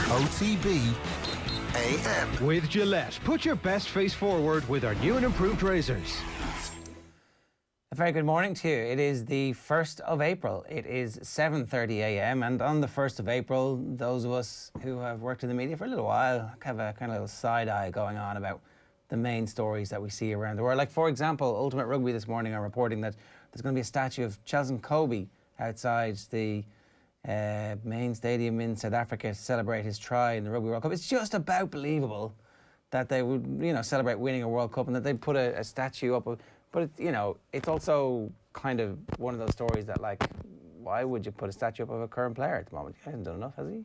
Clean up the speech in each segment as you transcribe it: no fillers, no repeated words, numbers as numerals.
OTB AM. With Gillette, put your best face forward with our new and improved razors. A very good morning to you. It is the 1st of April. It is 7:30 a.m. and on the 1st of April, those of us who have worked in the media for a little while have a kind of little side eye going on about the main stories that we see around the world. Like, for example, Ultimate Rugby this morning are reporting that there's going to be a statue of Chelson Kobe outside the main stadium in South Africa to celebrate his try in the Rugby World Cup. It's just about believable that they would, celebrate winning a World Cup and that they'd put a statue up. But, it's also kind of one of those stories that, like, why would you put a statue up of a current player at the moment? He hasn't done enough, has he?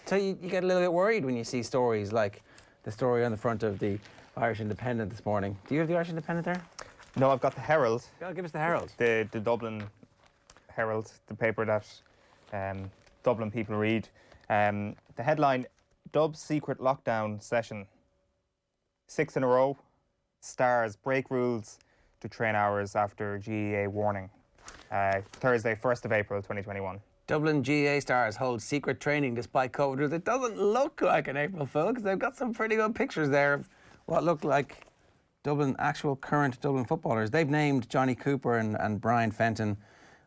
So you get a little bit worried when you see stories like the story on the front of the Irish Independent this morning. Do you have the Irish Independent there? No, I've got the Herald. Oh, give us the Herald. The Dublin Herald, the paper that Dublin people read. The headline, Dub's secret lockdown session. 6 in a row. Stars break rules to train hours after GEA warning. Thursday, 1st of April, 2021. Dublin GEA stars hold secret training despite COVID rules. It doesn't look like an April Fool because they've got some pretty good pictures there of what look like current Dublin footballers. They've named Johnny Cooper and Brian Fenton.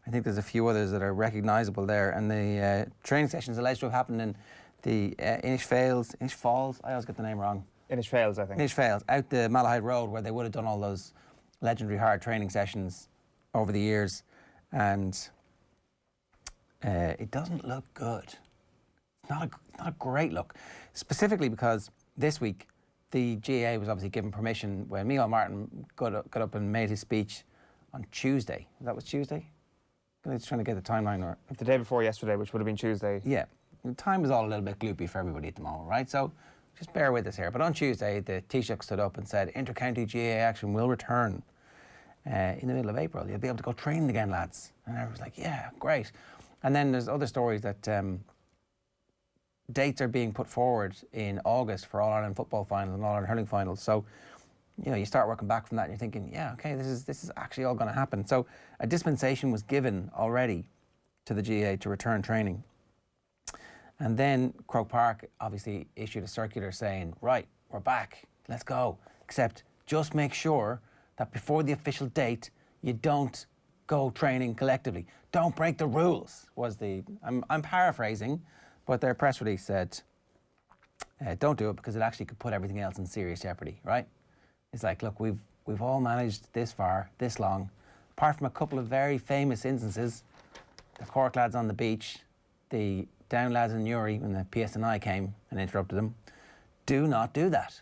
I think there's a few others that are recognisable there. And the training sessions alleged to have happened in the Inishfalls. I always get the name wrong. Inishfalls, I think. Inishfalls, out the Malahide Road, where they would have done all those legendary hard training sessions over the years. And it doesn't look good. It's not a great look. Specifically because this week, the GAA was obviously given permission when Micheál Martin got up and made his speech on Tuesday. That was Tuesday? I'm just trying to get the timeline. Or the day before yesterday, which would have been Tuesday. Yeah. The time is all a little bit gloopy for everybody at the moment, right? So just bear with us here. But on Tuesday, the Taoiseach stood up and said, inter-county GAA action will return in the middle of April. You'll be able to go training again, lads. And I was like, yeah, great. And then there's other stories that dates are being put forward in August for All-Ireland football finals and All-Ireland hurling finals. So, you start working back from that and you're thinking, yeah, okay, this is actually all going to happen. So a dispensation was given already to the GAA to return training. And then Croke Park obviously issued a circular saying, right, we're back, let's go. Except just make sure that before the official date, you don't go training collectively. Don't break the rules, was I'm paraphrasing, but their press release said, don't do it because it actually could put everything else in serious jeopardy, right? It's like, look, we've all managed this far, this long, apart from a couple of very famous instances, the Cork lads on the beach, the Down lads in Newry when the PSNI came and interrupted them. Do not do that.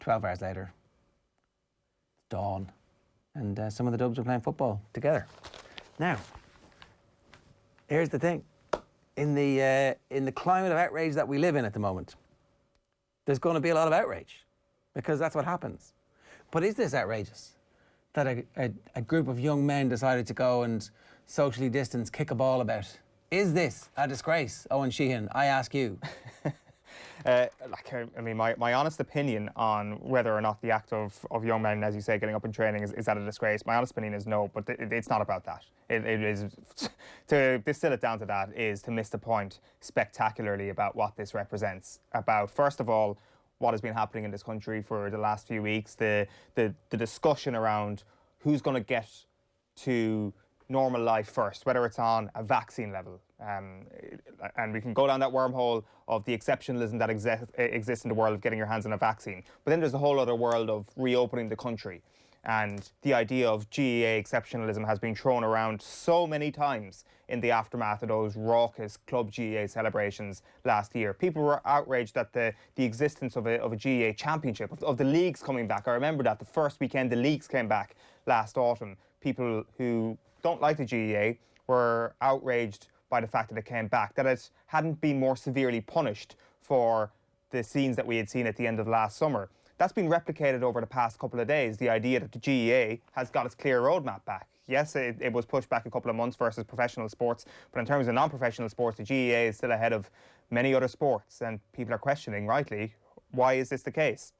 12 hours later, it's dawn, and some of the Dubs are playing football together. Now, here's the thing. In the climate of outrage that we live in at the moment, there's going to be a lot of outrage because that's what happens. But is this outrageous that a group of young men decided to go and socially distance, kick a ball about? Is this a disgrace, Owen Sheehan? I ask you. My honest opinion on whether or not the act of young men, as you say, getting up and training is that a disgrace? My honest opinion is no, but it's not about that. It is, to distill it down to that, is to miss the point spectacularly about what this represents. About, first of all, what has been happening in this country for the last few weeks, the discussion around who's going to get to normal life first, whether it's on a vaccine level. And we can go down that wormhole of the exceptionalism that exists in the world of getting your hands on a vaccine. But then there's a whole other world of reopening the country. And the idea of GEA exceptionalism has been thrown around so many times in the aftermath of those raucous Club GEA celebrations last year. People were outraged at the existence of a GEA championship, of the leagues coming back. I remember that the first weekend the leagues came back last autumn. People who don't like the GEA were outraged by the fact that it came back, that it hadn't been more severely punished for the scenes that we had seen at the end of last summer. That's been replicated over the past couple of days, the idea that the GEA has got its clear roadmap back. Yes, it was pushed back a couple of months versus professional sports, but in terms of non-professional sports, the GEA is still ahead of many other sports, and people are questioning, rightly, why is this the case?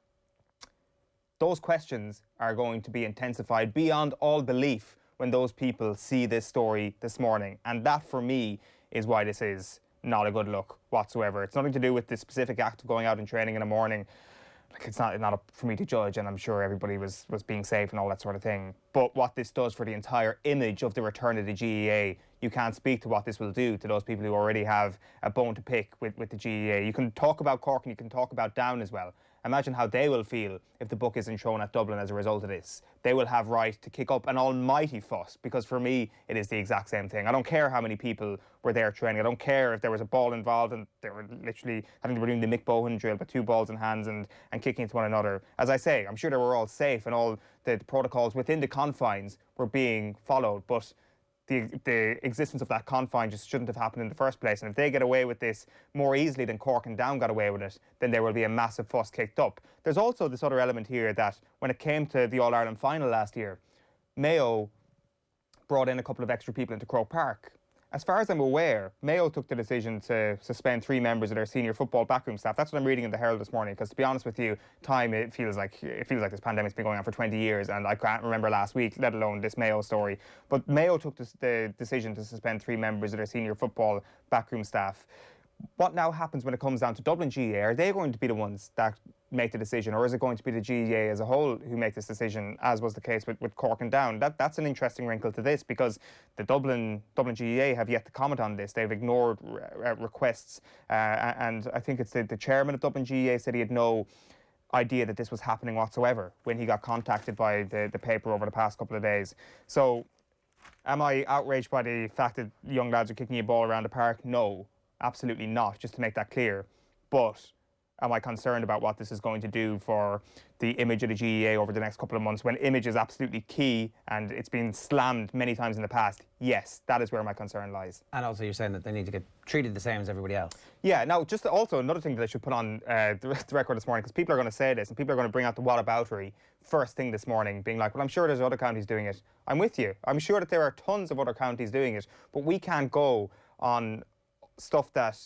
Those questions are going to be intensified beyond all belief when those people see this story this morning. And that, for me, is why this is not a good look whatsoever. It's nothing to do with the specific act of going out and training in the morning. Like, it's not up for me to judge, and I'm sure everybody was being safe and all that sort of thing. But what this does for the entire image of the return of the GEA, you can't speak to what this will do to those people who already have a bone to pick with the GEA. You can talk about Cork and you can talk about Down as well. Imagine how they will feel if the book isn't thrown at Dublin as a result of this. They will have right to kick up an almighty fuss, because for me, it is the exact same thing. I don't care how many people were there training. I don't care if there was a ball involved and they were literally, I think they were doing the Mick Bohan drill, but 2 balls in hands and kicking into one another. As I say, I'm sure they were all safe and all the protocols within the confines were being followed, but the existence of that confine just shouldn't have happened in the first place. And if they get away with this more easily than Cork and Down got away with it, then there will be a massive fuss kicked up. There's also this other element here that when it came to the All-Ireland final last year, Mayo brought in a couple of extra people into Croke Park. As far as I'm aware, Mayo took the decision to suspend 3 members of their senior football backroom staff. That's what I'm reading in the Herald this morning, because to be honest with you, it feels like this pandemic's been going on for 20 years, and I can't remember last week, let alone this Mayo story. But Mayo took the decision to suspend 3 members of their senior football backroom staff. What now happens when it comes down to Dublin GAA? Are they going to be the ones that make the decision, or is it going to be the GAA as a whole who make this decision, as was the case with Cork and Down? That's an interesting wrinkle to this, because the Dublin GAA have yet to comment on this. They've ignored requests, and I think it's the chairman of Dublin GAA said he had no idea that this was happening whatsoever when he got contacted by the paper over the past couple of days. So am I outraged by the fact that young lads are kicking a ball around the park? No. Absolutely not, just to make that clear. But am I concerned about what this is going to do for the image of the GEA over the next couple of months, when image is absolutely key and it's been slammed many times in the past? Yes, that is where my concern lies. And also you're saying that they need to get treated the same as everybody else. Yeah, now just also another thing that I should put on the record this morning, because people are going to say this and people are going to bring out the whataboutery first thing this morning, being like, well, I'm sure there's other counties doing it. I'm with you. I'm sure that there are tons of other counties doing it, but we can't go on stuff that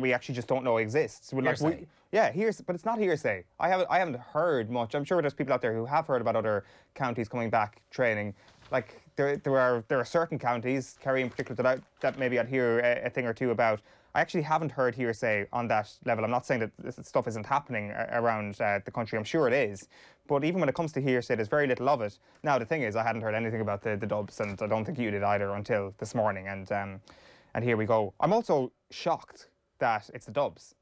we actually just don't know exists. Hearsay. But it's not hearsay. I haven't heard much. I'm sure there's people out there who have heard about other counties coming back training. Like there are certain counties, Kerry in particular, that maybe I'd hear a thing or two about. I actually haven't heard hearsay on that level. I'm not saying that this stuff isn't happening around the country. I'm sure it is. But even when it comes to hearsay, there's very little of it. Now, the thing is, I hadn't heard anything about the Dubs, and I don't think you did either until this morning. And here we go. I'm also shocked that it's the Dubs.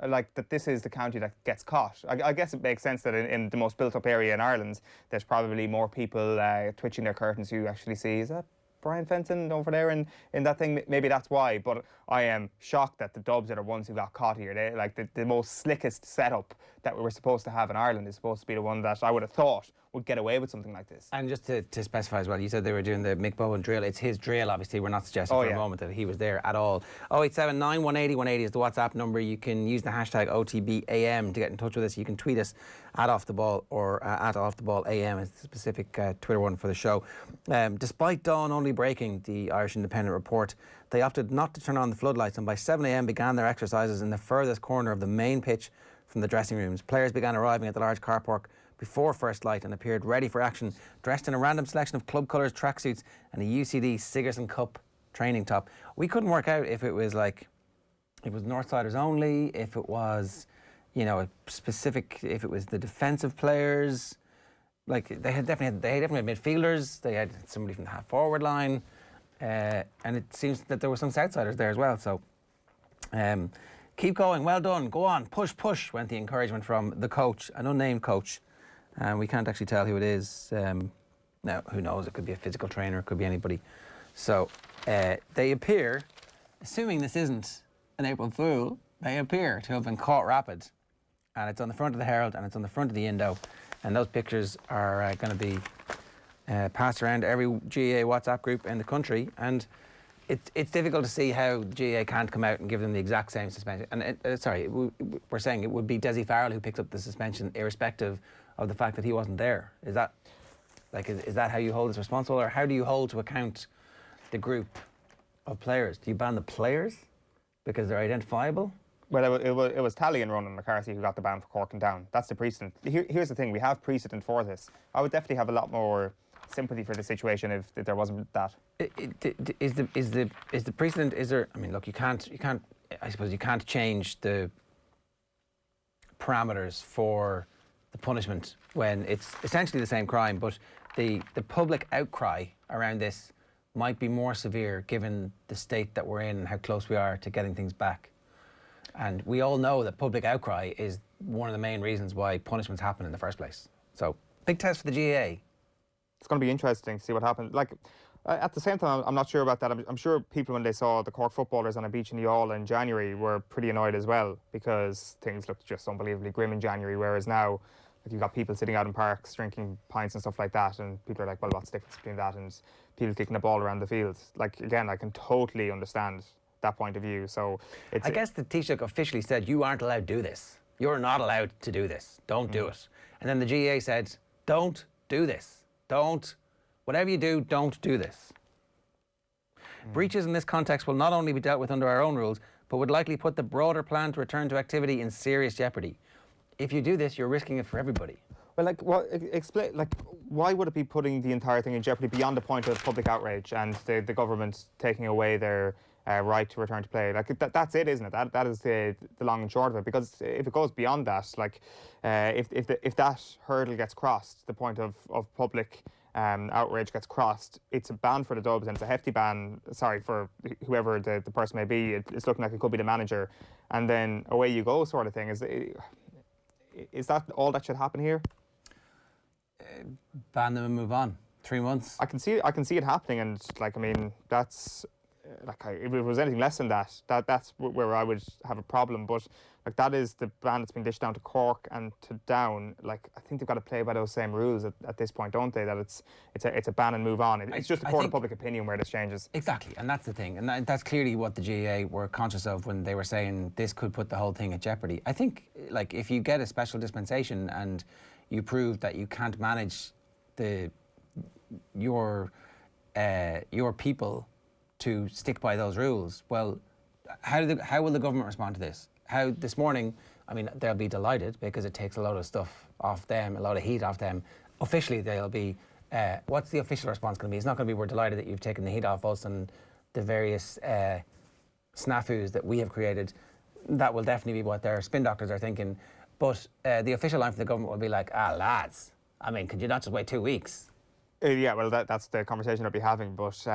Like, that this is the county that gets caught. I guess it makes sense that in the most built-up area in Ireland, there's probably more people twitching their curtains who actually see, is that Brian Fenton over there in that thing? Maybe that's why, but I am shocked that the Dubs are the ones who got caught here. They, like, the most slickest setup that we were supposed to have in Ireland is supposed to be the one that I would have thought would get away with something like this. And just to specify as well, you said they were doing the Mick Bohan drill. It's his drill, obviously. We're not suggesting for a moment that he was there at all. 087 180 180 is the WhatsApp number. You can use the hashtag OTB AM to get in touch with us. You can tweet us at Off The Ball or at Off The Ball AM is the specific Twitter one for the show. Despite dawn only breaking, the Irish Independent report, they opted not to turn on the floodlights, and by 7 a.m. began their exercises in the furthest corner of the main pitch from the dressing rooms. Players began arriving at the large car park before first light and appeared ready for action, dressed in a random selection of club colours tracksuits and a UCD Sigerson Cup training top. We couldn't work out if it was like, if it was Northsiders only, if it was, you know, a specific, if it was the defensive players. Like, they definitely had midfielders, they had somebody from the half forward line, and it seems that there were some Southsiders there as well. So keep going, well done, go on, push, push, went the encouragement from the coach, an unnamed coach. We can't actually tell who it is. Now, who knows? It could be a physical trainer, it could be anybody. So they appear, assuming this isn't an April Fool, they appear to have been caught rapid. And it's on the front of the Herald and it's on the front of the Indo. And those pictures are going to be passed around every GAA WhatsApp group in the country. And it's difficult to see how GAA can't come out and give them the exact same suspension. And we're saying it would be Desi Farrell who picks up the suspension, irrespective of the fact that he wasn't there. Is that how you hold us responsible, or how do you hold to account the group of players? Do you ban the players because they're identifiable? Well, it was Tally and Ronan McCarthy who got the ban for Cork and Down. That's the precedent. Here's the thing, we have precedent for this. I would definitely have a lot more sympathy for the situation if there wasn't that. Is the precedent? Is there? I mean, look, you can't. I suppose you can't change the parameters for the punishment when it's essentially the same crime, but the public outcry around this might be more severe given the state that we're in and how close we are to getting things back. And we all know that public outcry is one of the main reasons why punishments happen in the first place. So, big test for the GAA. It's going to be interesting to see what happens. Like, at the same time, I'm not sure about that. I'm sure people, when they saw the Cork footballers on a beach in the All in January, were pretty annoyed as well, because things looked just unbelievably grim in January, whereas now, like, you've got people sitting out in parks drinking pints and stuff like that, and people are like, well, what's the difference between that and people kicking a ball around the field? Like, again, I can totally understand that point of view. So I guess the Taoiseach officially said, you aren't allowed to do this. You're not allowed to do this. Don't do it. And then the GAA said, don't do this. Whatever you do, don't do this. Breaches in this context will not only be dealt with under our own rules, but would likely put the broader plan to return to activity in serious jeopardy. If you do this, you're risking it for everybody. Well, like, explain, like, why would it be putting the entire thing in jeopardy beyond the point of public outrage and the government taking away their right to return to play? Like, that's it, isn't it? That is the long and short of it. Because if it goes beyond that, like, if that hurdle gets crossed, the point of public outrage gets crossed, it's a ban for the Dubs, and it's a hefty ban, sorry, for whoever the person may be. It's looking like it could be the manager. And then away you go, sort of thing. Is that all that should happen here? Ban them and move on. 3 months. I can see it happening, and like, I mean, that's like, if it was anything less than that, that's where I would have a problem. But like, that is the ban that's been dished down to Cork and to Down. Like, I think they've got to play by those same rules at this point, don't they? That it's a ban and move on. It's just a court of public opinion where this changes. Exactly, and that's the thing, and that's clearly what the GAA were conscious of when they were saying this could put the whole thing at jeopardy. I think, like, if you get a special dispensation and you prove that you can't manage your people to stick by those rules, well, how will the government respond to this? How this morning, I mean, they'll be delighted because it takes a lot of stuff off them, a lot of heat off them. Officially, they'll be, what's the official response going to be? It's not going to be, we're delighted that you've taken the heat off us and the various snafus that we have created. That will definitely be what their spin doctors are thinking. But the official line from the government will be like, lads, I mean, could you not just wait 2 weeks? Yeah, well, that's the conversation I'll be having. But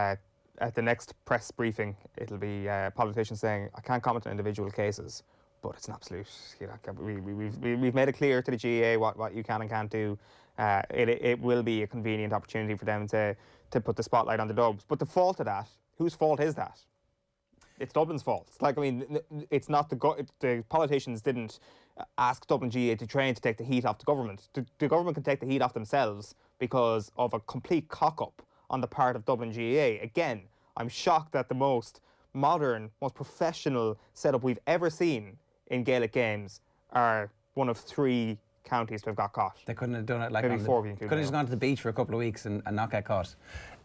at the next press briefing, it'll be politicians saying, I can't comment on individual cases, but it's an absolute, you know, we've made it clear to the GAA what you can and can't do. It will be a convenient opportunity for them to put the spotlight on the Dubs. But the fault of that, whose fault is that? It's Dublin's fault. Like, I mean, it's not the politicians didn't ask Dublin GAA to train to take the heat off the government. The government can take the heat off themselves because of a complete cock-up on the part of Dublin GAA. Again, I'm shocked that the most modern, most professional setup we've ever seen in Gaelic games are one of 3 counties to have got caught. They couldn't have done it like maybe 4 if you include. Could have just gone to the beach for a couple of weeks and not get caught.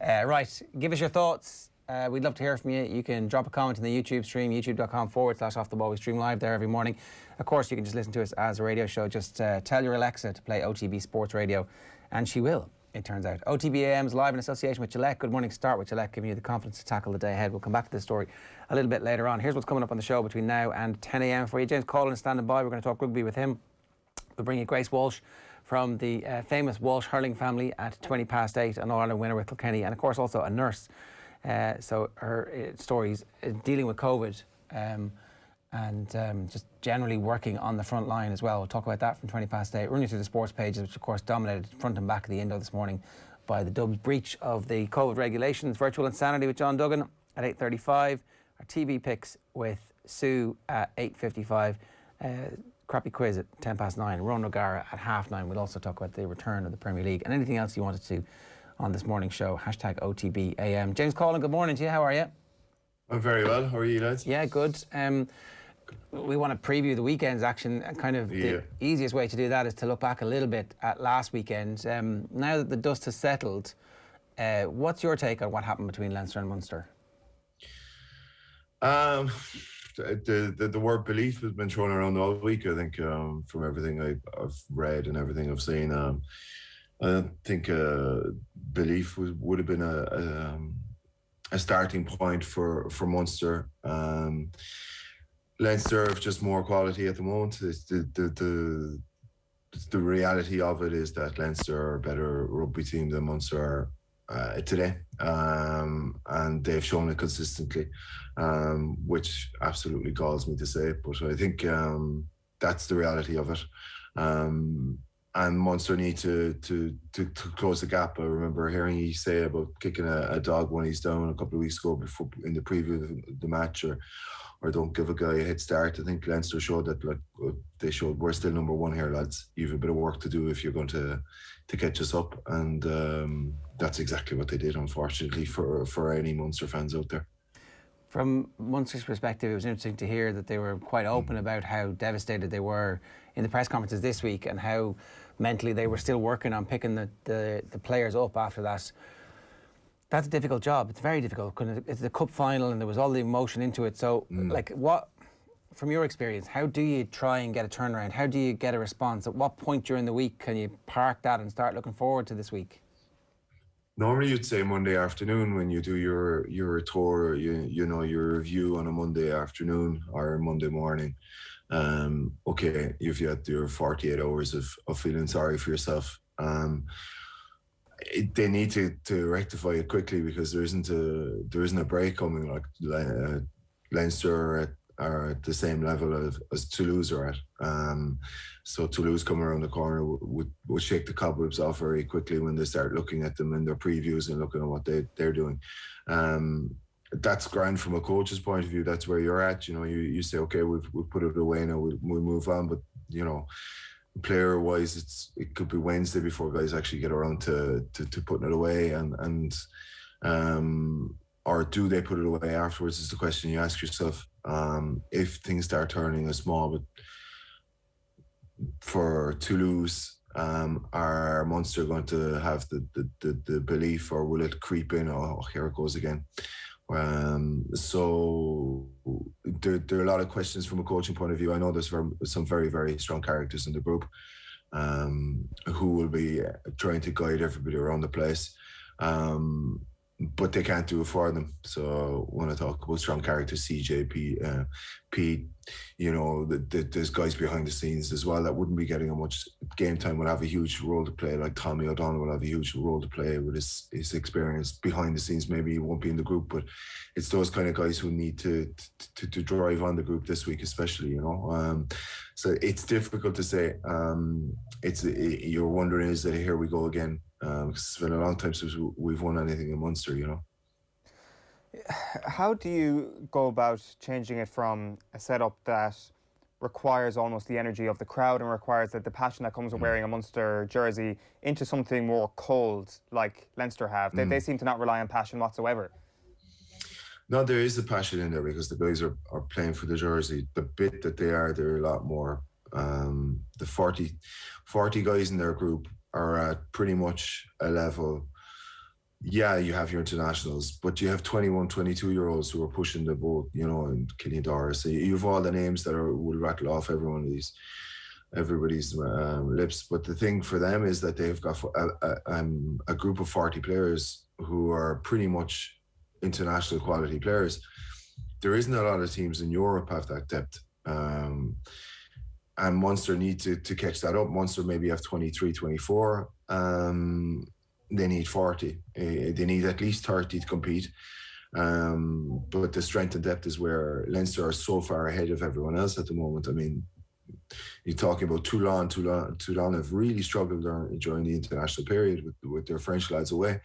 Right, give us your thoughts. We'd love to hear from you. You can drop a comment in the YouTube stream, youtube.com/offtheball. We stream live there every morning. Of course, you can just listen to us as a radio show. Just tell your Alexa to play OTB Sports Radio, and she will, it turns out. OTB AM is live in association with Gillette. Good morning. Start with Gillette, giving you the confidence to tackle the day ahead. We'll come back to this story a little bit later on. Here's what's coming up on the show between now and 10 a.m. for you. James Coughlan is standing by. We're going to talk rugby with him. We'll bring you Grace Walsh from the famous Walsh hurling family at 8:20, an All-Ireland winner with Kilkenny, and of course also a nurse. So her stories dealing with COVID and just generally working on the front line as well. We'll talk about that from 8:20. Running through the sports pages, which of course dominated front and back of the Indo this morning by the Dubs breach of the COVID regulations. Virtual Insanity with John Duggan at 8:35. Our TV picks with Sue at 8:55. Crappy quiz at 9:10. Ron O'Gara at 9:30. We'll also talk about the return of the Premier League and anything else you wanted to on this morning show. #OTB AM. James Coughlan, good morning to you. How are you? I'm very well. How are you, lads? Yeah, good. We want to preview the weekend's action, and kind of the easiest way to do that is to look back a little bit at last weekend. Now that the dust has settled, what's your take on what happened between Leinster and Munster? The word belief has been thrown around all week, I think, from everything I've read and everything I've seen. I don't think belief would have been a starting point for Munster. Leinster have just more quality at the moment. It's the reality of it is that Leinster are a better rugby team than Munster are today, and they've shown it consistently, which absolutely galls me to say, but I think that's the reality of it. And Munster need to close the gap. I remember hearing you say about kicking a dog when he's down a couple of weeks ago before in the preview of the match, or don't give a guy a head start. I think Leinster showed that, like they showed, we're still number one here, lads. You've a bit of work to do if you're going to catch us up, and that's exactly what they did, unfortunately, for any Munster fans out there. From Munster's perspective, it was interesting to hear that they were quite open about how devastated they were in the press conferences this week, and how mentally they were still working on picking the players up after that. That's a difficult job. It's very difficult. It's the cup final and there was all the emotion into it. So, like, what, from your experience, how do you try and get a turnaround? How do you get a response? At what point during the week can you park that and start looking forward to this week? Normally you'd say Monday afternoon when you do your tour, you know, your review on a Monday afternoon or Monday morning. Okay, you've got your 48 hours of feeling sorry for yourself. They need to rectify it quickly, because there isn't a break coming. Like Leinster are at the same level as Toulouse are at. So Toulouse coming around the corner would shake the cobwebs off very quickly when they start looking at them in their previews and looking at what they're doing. That's grand from a coach's point of view. That's where you're at. You know, you say, okay, we've put it away now. We'll move on. But you know, player wise, it could be Wednesday before guys actually get around to putting it away, and or do they put it away afterwards is the question you ask yourself. If things start turning a small bit for Toulouse, are Munster going to have the belief, or will it creep in? Oh, here it goes again. So there are a lot of questions from a coaching point of view. I know there's some very, very strong characters in the group who will be trying to guide everybody around the place, but they can't do it for them. So when I talk about strong characters, CJ, Pete, you know, there's guys behind the scenes as well that wouldn't be getting a much game time, will have a huge role to play. Like Tommy O'Donnell will have a huge role to play with his experience behind the scenes. Maybe he won't be in the group, but it's those kind of guys who need to drive on the group this week, especially, you know. So it's difficult to say. You're wondering, is that here we go again? Because it's been a long time since we've won anything in Munster, you know. How do you go about changing it from a setup that requires almost the energy of the crowd and requires the passion that comes with wearing a Munster jersey into something more cold like Leinster have? They seem to not rely on passion whatsoever. No, there is a passion in there because the guys are playing for the jersey. The bit that they're a lot more. The 40 guys in their group are at pretty much a level. Yeah, you have your internationals, but you have 21, 22-year-olds who are pushing the boat, you know, and Kenny Doris. So you have all the names that will rattle off everybody's lips. But the thing for them is that they've got a group of 40 players who are pretty much international quality players. There isn't a lot of teams in Europe have that depth. And Munster need to catch that up. Munster maybe have 23, 24. They need 40. They need at least 30 to compete. But the strength and depth is where Leinster are so far ahead of everyone else at the moment. I mean, you're talking about Toulon. Toulon have really struggled during the international period with their French lads away.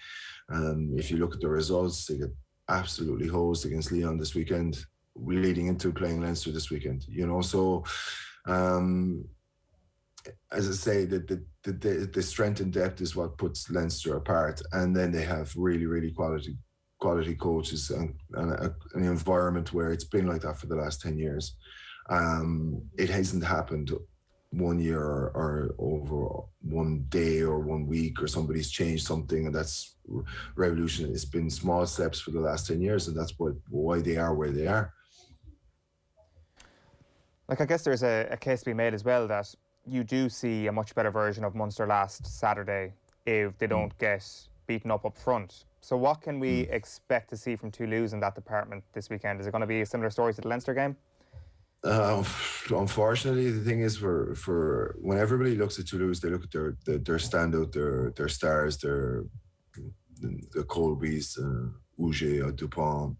If you look at the results, they get absolutely hosed against Lyon this weekend, leading into playing Leinster this weekend. You know, so as I say, the strength and depth is what puts Leinster apart, and then they have really, really quality coaches and an environment where it's been like that for the last 10 years. It hasn't happened 1 year or over 1 day or 1 week, or somebody's changed something and that's revolution. It's been small steps for the last 10 years, and that's why they are where they are. Like, I guess there's a case to be made as well that you do see a much better version of Munster last Saturday if they don't get beaten up front. So what can we expect to see from Toulouse in that department this weekend? Is it going to be a similar story to the Leinster game? Unfortunately, the thing is, for when everybody looks at Toulouse, they look at their standout, their stars, the Colbys, Auger, Dupont,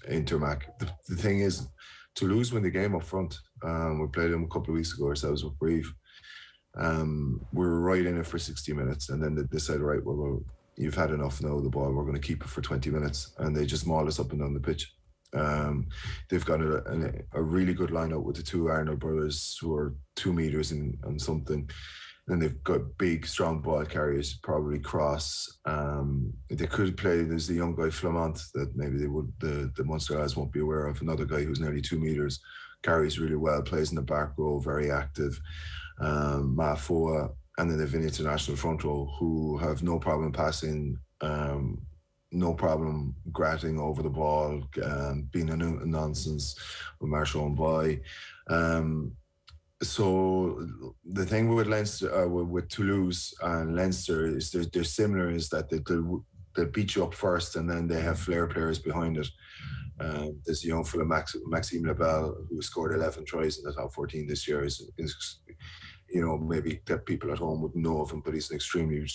Intermac. The thing is, Toulouse win the game up front. We played them a couple of weeks ago ourselves with Brive. We were right in it for 60 minutes, and then they decided, right, well, you've had enough now of the ball. We're going to keep it for 20 minutes, and they just mauled us up and down the pitch. They've got a really good lineup with the two Arnold brothers, who are 2 meters and something. And they've got big, strong ball carriers, probably Cross. They could play, there's the young guy Flamont that maybe the Munster guys won't be aware of. Another guy who's nearly 2 meters, carries really well, plays in the back row, very active. Mafoa, and then they've an international front row who have no problem passing, no problem gratting over the ball, being a nonsense with Marshall and Boy. So the thing with Leinster, with Toulouse and Leinster is they're similar, is that they'll beat you up first, and then they have flair players behind it. There's a young fella, Maxime Lebel, who scored 11 tries in the top 14 this year. Is maybe that people at home wouldn't know of him, but he's an extremely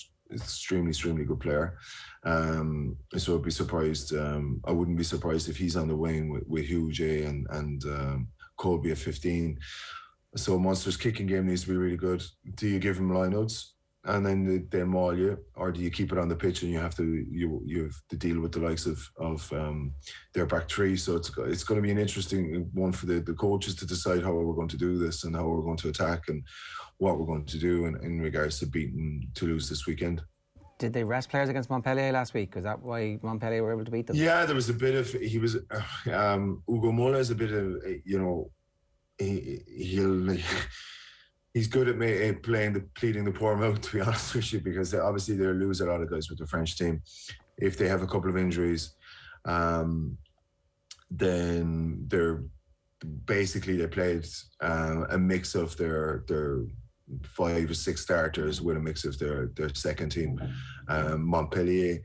good player. So I'd be surprised. I wouldn't be surprised if he's on the wing with Hugh J and Colby at 15. So Munster's kicking game needs to be really good. Do you give him lineouts and then they maul you, or do you keep it on the pitch and you have to deal with the likes of their back three? So it's going to be an interesting one for the coaches to decide how we're going to do this and how we're going to attack and what we're going to do in regards to beating Toulouse this weekend. Did they rest players against Montpellier last week? Was that why Montpellier were able to beat them? Yeah, there was a bit of, Ugo Mola is a bit of, he's good at pleading the poor mouth, to be honest with you, because obviously they lose a lot of guys with the French team. If they have a couple of injuries, then they played a mix of their 5 or 6 starters with a mix of their second team. Montpellier,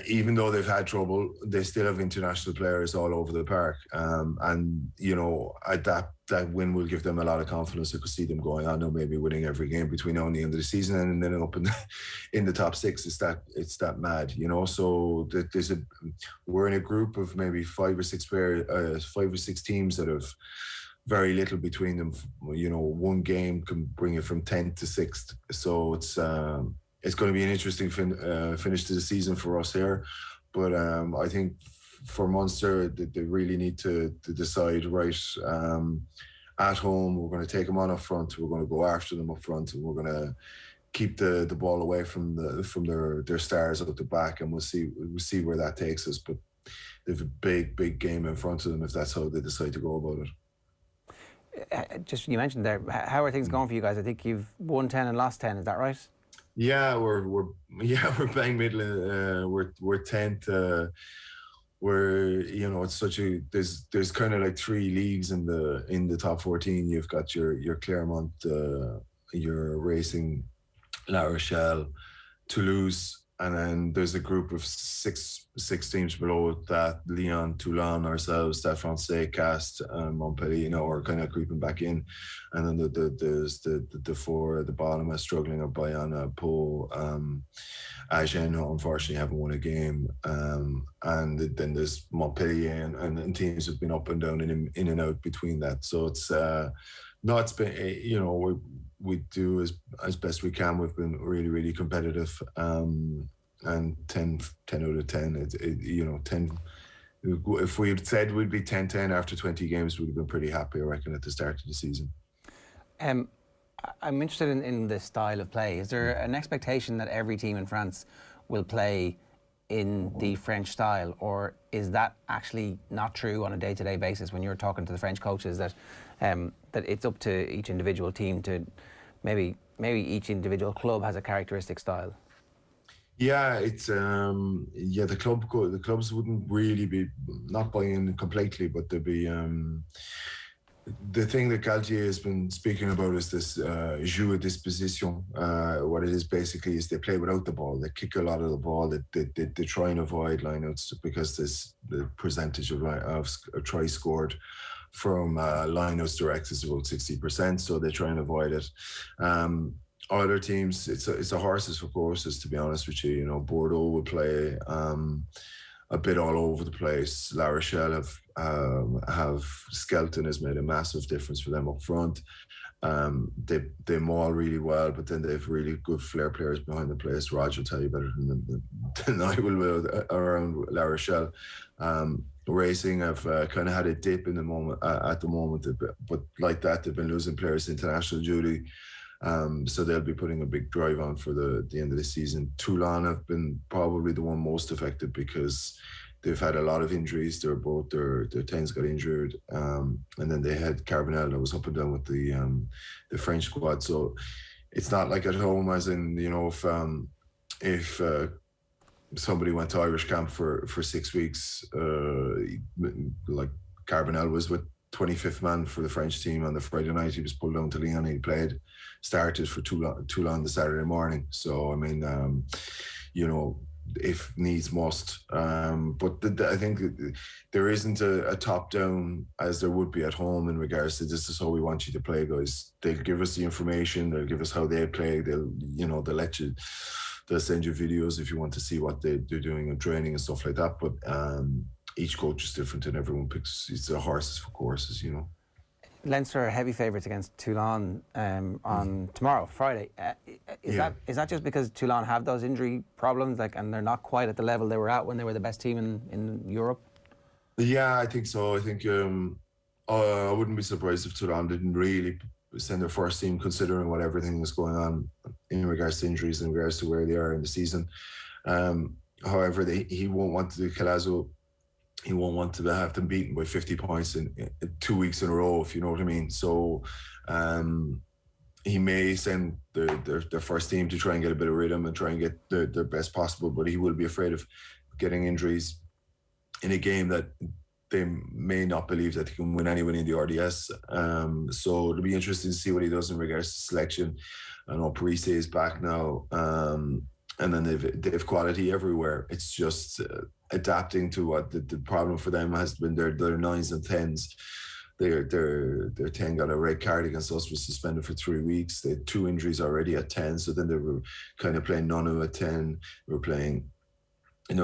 even though they've had trouble, they still have international players all over the park. And that win will give them a lot of confidence. I could see them going on, maybe winning every game between now and the end of the season, and then up in the top 6. It's that mad, So we're in a group of maybe 5 or 6 teams that have very little between them. One game can bring you from 10th to 6th. So it's going to be an interesting finish to the season for us here. But I think for Munster, they really need to decide, right, at home, we're going to take them on up front, we're going to go after them up front, and we're going to keep the ball away from their stars at the back, and we'll see where that takes us. But they've a big game in front of them if that's how they decide to go about it. Just, you mentioned there, how are things going for you guys? I think you've won 10 and lost 10, is that right? Yeah, we're bang middle. We're 10th. It's such a there's kind of like 3 leagues in the top 14. You've got your Clermont, your Racing, La Rochelle, Toulouse, and then there's a group of six teams below that: Lyon, Toulon, ourselves, Stade Francais, Castres, Montpellier. Are kind of creeping back in, and then there's the 4 at the bottom are struggling: are Bayonne, Pau, Agen, unfortunately haven't won a game, and then there's Montpellier and teams have been up and down and in and out between that. So it's it's been we do as best we can. We've been really competitive, and 10 out of 10. 10. If we had said we'd be 10-10 after 20 games, we'd have been pretty happy, I reckon, at the start of the season. I'm interested in the style of play. Is there an expectation that every team in France will play in the French style, or is that actually not true on a day-to-day basis when you're talking to the French coaches, that it's up to each individual team to maybe each individual club has a characteristic style? Yeah, it's the clubs wouldn't really be not buying completely, but they'd be The thing that Galtier has been speaking about is this jeu à disposition. What it is basically is they play without the ball. They kick a lot of the ball. They try and avoid lineouts because the percentage of tries scored from lineouts direct is about 60%. So they try and avoid it. Other teams, it's a horses for courses, to be honest with you. You know, Bordeaux will play a bit all over the place. La Rochelle have Skelton has made a massive difference for them up front. They maul really well, but then they have really good flair players behind the place. Roger will tell you better than I will around La Rochelle. Racing have kind of had a dip in the moment at the moment, but like that they've been losing players to international duty. So they'll be putting a big drive on for the end of the season. Toulon have been probably the one most affected because they've had a lot of injuries. Their 10s got injured, and then they had Carbonell that was up and down with the French squad. So it's not like at home, as in, you know, if somebody went to Irish camp for 6 weeks, like Carbonell was with 25th man for the French team on the Friday night. He was pulled down to Lyon. He started for Toulon the Saturday morning. So, I mean, you know, if needs must. But I think there isn't a top-down as there would be at home in regards to this is how we want you to play, guys. They'll give us the information. They'll give us how they play. They'll send you videos if you want to see what they're doing in training and stuff like that. But each coach is different and everyone picks, it's the horses for courses, you know. Leinster are heavy favourites against Toulon on tomorrow, Friday. Is that just because Toulon have those injury problems, and they're not quite at the level they were at when they were the best team in Europe? Yeah, I think so. I think I wouldn't be surprised if Toulon didn't really send their first team, considering what everything is going on in regards to injuries, in regards to where they are in the season. However, he won't want to do Calazo. He won't want to have them beaten by 50 points in 2 weeks in a row, if you know what I mean. So he may send their first team to try and get a bit of rhythm and try and get their best possible, but he will be afraid of getting injuries in a game that they may not believe that he can win anyway in the RDS. So it'll be interesting to see what he does in regards to selection. I know Parise is back now, and then they've quality everywhere. It's just adapting to what the problem for them has been. Their 9s and 10s. Their 10 got a red card against us, was suspended for 3 weeks. They had 2 injuries already at 10, so then they were kind of playing Nonu at 10. They were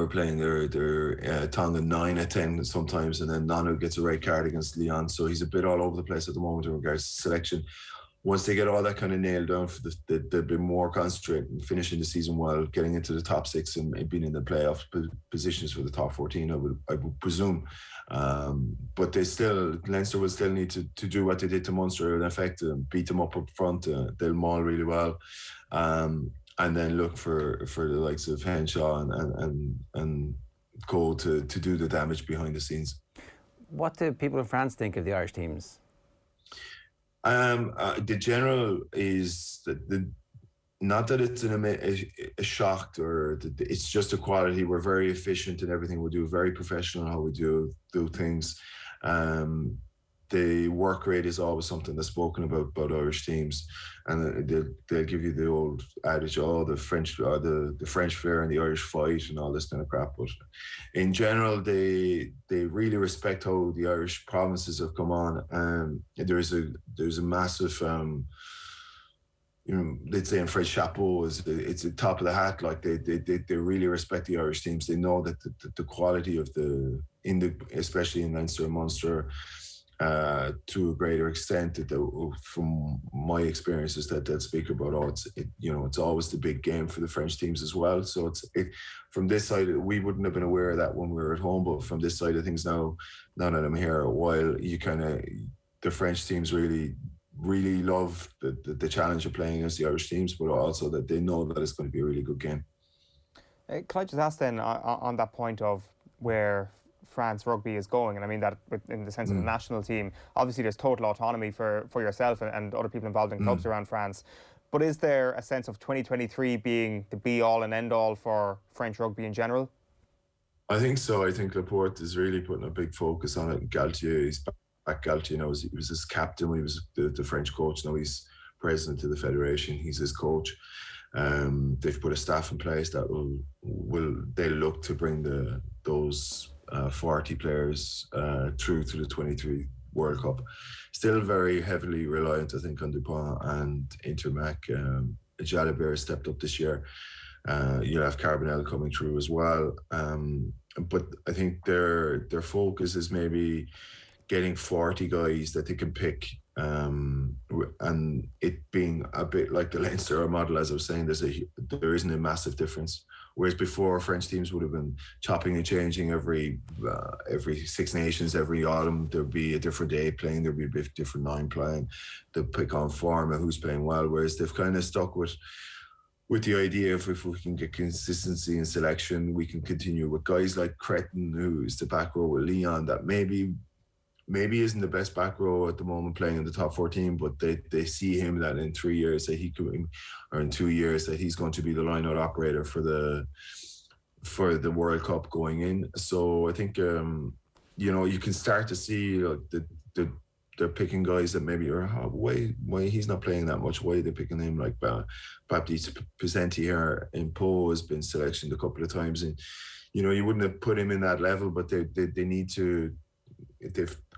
playing their Tonga 9 at 10 sometimes, and then Nonu gets a red card against Lyon. So he's a bit all over the place at the moment in regards to selection. Once they get all that kind of nailed down, they'll be more concentrated in finishing the season well, getting into the top 6 and being in the playoff positions for the top 14, I would presume. But Leinster will still need to do what they did to Munster, in effect, beat them up front. They'll maul really well. And then look for the likes of Henshaw and Cole to do the damage behind the scenes. What do people in France think of the Irish teams? The general is that not that it's a shock, or it's just a quality. We're very efficient in everything we do, very professional in how we do things. The work rate is always something that's spoken about Irish teams, and they'll give you the old adage, the French flair and the Irish fight and all this kind of crap. But in general, they really respect how the Irish provinces have come on. There's a massive, they'd say in French, chapeau it's the top of the hat. Like they really respect the Irish teams. They know that the quality of especially in Leinster and Munster, to a greater extent, that from my experiences that speak about, it's always the big game for the French teams as well. So from this side, we wouldn't have been aware of that when we were at home, but from this side of things now that I'm here, while the French teams really love the challenge of playing against the Irish teams, but also that they know that it's going to be a really good game. Can I just ask then on that point of where France rugby is going, and I mean that in the sense of the national team, obviously there's total autonomy for yourself and other people involved in clubs around France, but is there a sense of 2023 being the be-all and end-all for French rugby in general? I think so. I think Laporte is really putting a big focus on it. Galtier is at Galt. You know, he was his captain. He was the French coach. Now he's president of the federation. He's his coach. They've put a staff in place that they'll look to bring those 40 players through to the 23 World Cup. Still very heavily reliant, I think, on Dupont and Intermac. Jalabert stepped up this year. You'll have Carbonell coming through as well. But I think their focus is maybe getting 40 guys that they can pick, and it being a bit like the Leinster model, as I was saying, there isn't a massive difference. Whereas before, French teams would have been chopping and changing every Six Nations, every autumn. There'd be a different day playing, there'd be a different nine playing. They'd pick on form and who's playing well. Whereas they've kind of stuck with the idea of if we can get consistency in selection, we can continue with guys like Cretin, who's the back row with Leon, that maybe isn't the best back row at the moment playing in the top 14, but they see him that in 3 years that he could, or in 2 years, that he's going to be the line-out operator for the World Cup going in. So I think you can start to see they're picking guys that maybe are why he's not playing that much. Why are they picking him? Like Baptiste Pesenti here in Po has been selected a couple of times, and you wouldn't have put him in that level, but they need to.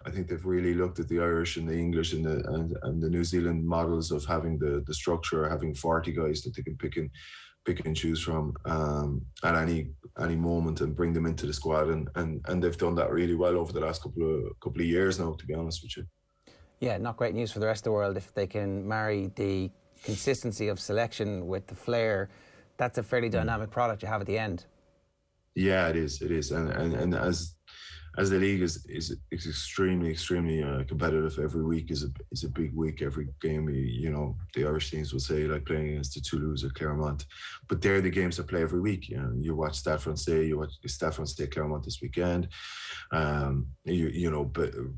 I think they've really looked at the Irish and the English and the New Zealand models of having the structure, having 40 guys that they can pick and choose from at any moment and bring them into the squad, and they've done that really well over the last couple of years now, to be honest with you. Yeah, not great news for the rest of the world if they can marry the consistency of selection with the flair. That's a fairly dynamic product you have at the end. Yeah, it is, and as the league is extremely competitive. Every week is a big week. Every game, the Irish teams will say, like playing against the Toulouse or Clermont, but they're the games that play every week. You watch Stade Francais, you watch Stade Francais Clermont this weekend. But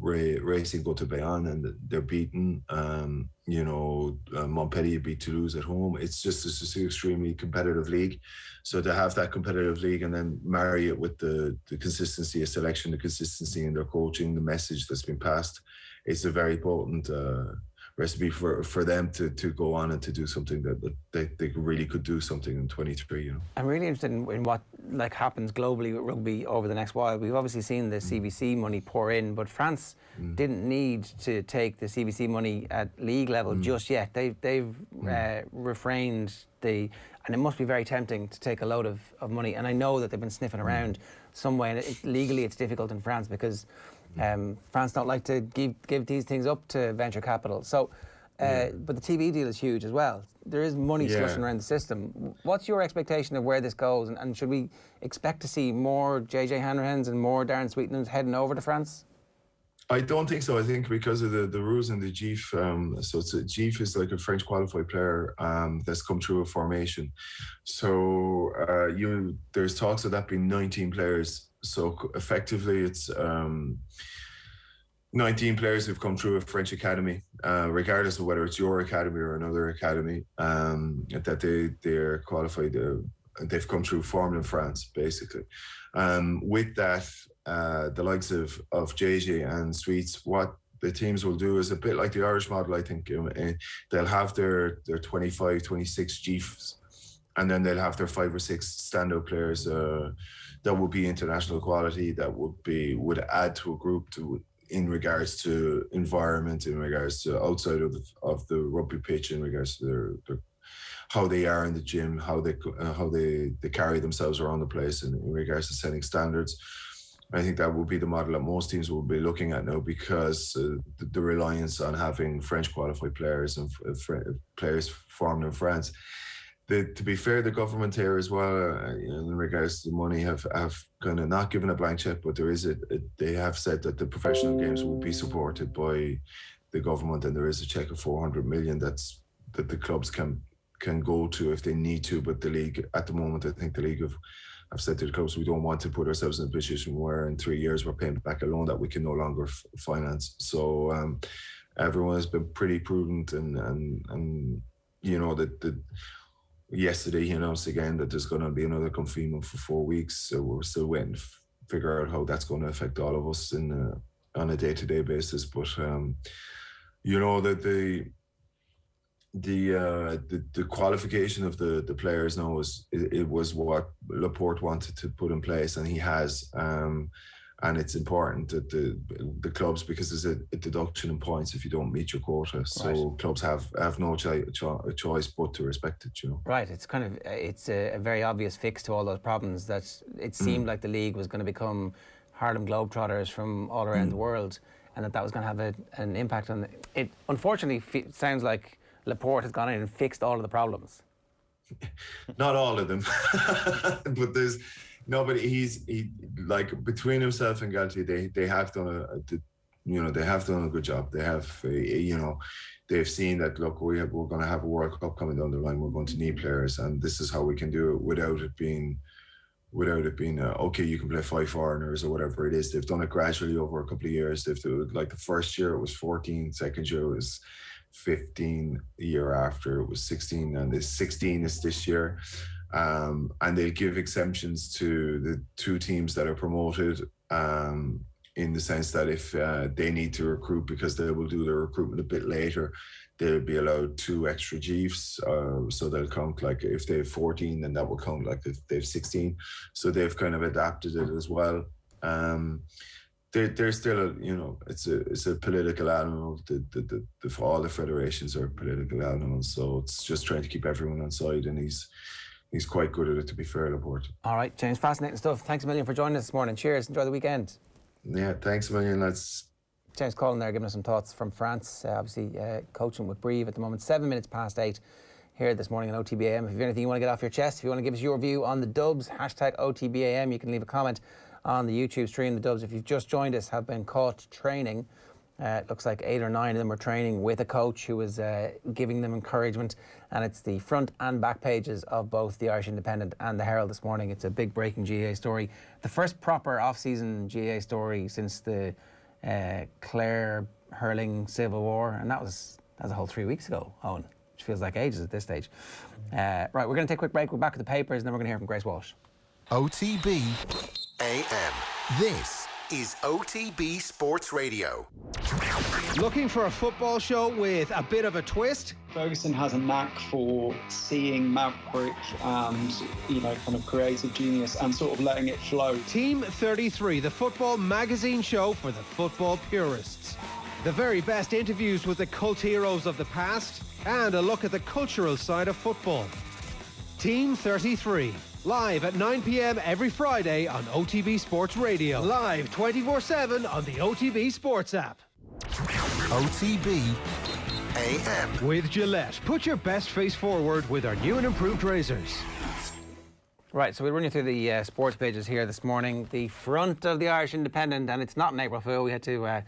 Racing go to Bayonne and they're beaten. Montpellier beat Toulouse at home. It's just an extremely competitive league. So to have that competitive league and then marry it with the consistency of selection, the consistency in their coaching, the message that's been passed, it's a very potent recipe for them to go on and to do something that they really could do something in 23. I'm really interested in what happens globally with rugby over the next while. We've obviously seen the CVC money pour in, but France didn't need to take the CVC money at league level just yet. They've refrained and it must be very tempting to take a load of money. And I know that they've been sniffing around some way, and legally it's difficult in France because France don't like to give these things up to venture capital. So, but the TV deal is huge as well. There is money slushing around the system. What's your expectation of where this goes? And should we expect to see more JJ Hanrahan's and more Darren Sweetenham's heading over to France? I don't think so. I think because of the rules in the GIF, GIF is like a French qualified player that's come through a formation. So there's talks of that being 19 players. So effectively, it's 19 players who've come through a French academy, regardless of whether it's your academy or another academy, that they're qualified. They've come through formed in France, basically. With that, the likes of JJ and Sweets, what the teams will do is a bit like the Irish model, I think. They'll have their 25, 26 GIFs, and then they'll have their 5 or 6 standout players that would be international quality, that would add to a group in regards to environment, in regards to outside of the rugby pitch, in regards to their how they are in the gym, how they carry themselves around the place, and in regards to setting standards. I think that will be the model that most teams will be looking at now, because the reliance on having French qualified players and players formed in France. To be fair, the government here as well, in regards to the money, have kind of not given a blank check, but they have said that the professional games will be supported by the government, and there is a check of 400 million that the clubs can go to if they need to. But the league at the moment, I think the league have said to the clubs, we don't want to put ourselves in a position where in 3 years we're paying back a loan that we can no longer finance. So everyone has been pretty prudent, and yesterday he announced again that there's going to be another confinement for 4 weeks. So we're still waiting to figure out how that's going to affect all of us in on a day-to-day basis. But you know that the qualification of the players now was what Laporte wanted to put in place, and he has. And it's important that the clubs, because there's a deduction in points if you don't meet your quota. So clubs have no choice but to respect it, you know. Right. It's kind of a very obvious fix to all those problems that it seemed like the league was going to become Harlem Globetrotters from all around the world, and that was going to have an impact on it. Unfortunately, it sounds like Laporte has gone in and fixed all of the problems. Not all of them, but there's. No, but he like between himself and Galtey, they have done they have done a good job. They have, they've seen that, look, we're going to have a World Cup coming down the line. We're going to need players, and this is how we can do it without it being okay, you can play 5 foreigners or whatever it is. They've done it gradually over a couple of years. They've done, like, the first year it was 14, second year it was 15, the year after it was 16, and the 16 is this year. And they'll give exemptions to the 2 teams that are promoted, in the sense that if they need to recruit, because they will do their recruitment a bit later, they'll be allowed 2 extra Chiefs. So they'll count, like, if they have 14, then that will count like if they have 16. So they've kind of adapted it as well. There's still it's a political animal. All the federations are political animals. So it's just trying to keep everyone on side, and he's quite good at it, to be fair, Laporte. All right, James, fascinating stuff. Thanks a million for joining us this morning. Cheers. Enjoy the weekend. Yeah, thanks a million, lads. James Coughlan there, giving us some thoughts from France. Obviously, coaching with Brive at the moment. 7 minutes past 8 here this morning on OTB AM. If you've anything you want to get off your chest, if you want to give us your view on the Dubs, hashtag OTB AM, you can leave a comment on the YouTube stream. The Dubs, if you've just joined us, have been caught training. It looks like 8 or 9 of them were training with a coach who was giving them encouragement, and it's the front and back pages of both the Irish Independent and the Herald this morning. It's a big breaking GAA story, the first proper off-season GAA story since the Clare hurling civil war, and that was a whole 3 weeks ago, Owen, which feels like ages at this stage. Right, we're going to take a quick break. We're back with the papers, and then we're going to hear from Grace Walsh. OTB AM. This is OTB Sports Radio. Looking for a football show with a bit of a twist? Ferguson has a knack for seeing maverick and, kind of creative genius and sort of letting it flow. Team 33, the football magazine show for the football purists. The very best interviews with the cult heroes of the past and a look at the cultural side of football. Team 33. Live at 9 p.m. every Friday on OTB Sports Radio. Live 24/7 on the OTB Sports app. OTB AM. With Gillette. Put your best face forward with our new and improved razors. Right, so we'll run you through the sports pages here this morning. The front of the Irish Independent, and it's not an April Fool. We had to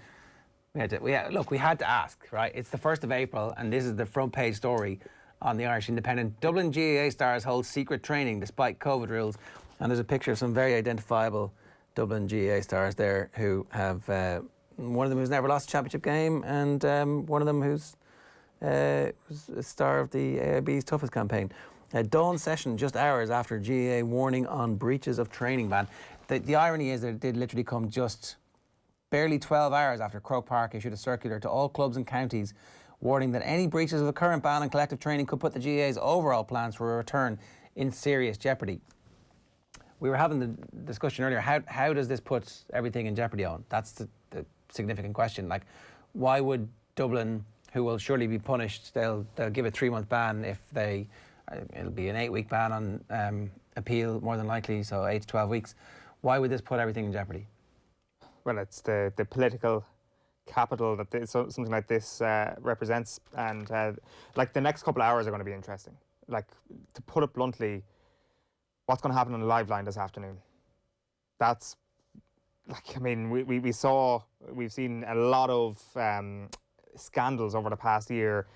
ask, right? It's the 1st of April, and this is the front page story on the Irish Independent. Dublin GAA stars hold secret training despite COVID rules. And there's a picture of some very identifiable Dublin GAA stars there who have one of them who's never lost a championship game, and one of them who's was a star of the AIB's toughest campaign. Dawn session just hours after GAA warning on breaches of training ban. The irony is that it did literally come just barely 12 hours after Croke Park issued a circular to all clubs and counties warning that any breaches of the current ban on collective training could put the GAA's overall plans for a return in serious jeopardy. We were having the discussion earlier, how does this put everything in jeopardy on? That's the significant question. Like, why would Dublin, who will surely be punished, they'll give a 3-month ban if it'll be an 8-week ban on appeal more than likely, so 8 to 12 weeks. Why would this put everything in jeopardy? Well, it's the political capital that something like this represents, and like the next couple of hours are going to be interesting. Like, to put it bluntly, what's going to happen on the live line this afternoon? That's like, I mean, we've seen a lot of scandals over the past year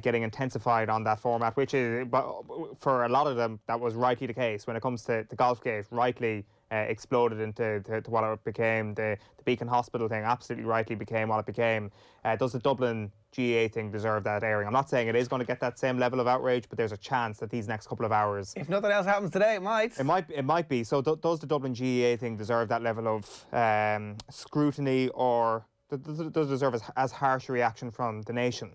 getting intensified on that format, which is, but for a lot of them, that was rightly the case. When it comes to the Golfgate, rightly exploded into what it became. The Beacon Hospital thing absolutely rightly became what it became. Does the Dublin GAA thing deserve that airing? I'm not saying it is going to get that same level of outrage, but there's a chance that these next couple of hours, if nothing else happens today, it might. It might be. So does the Dublin GAA thing deserve that level of scrutiny, or does deserve as harsh a reaction from the nation.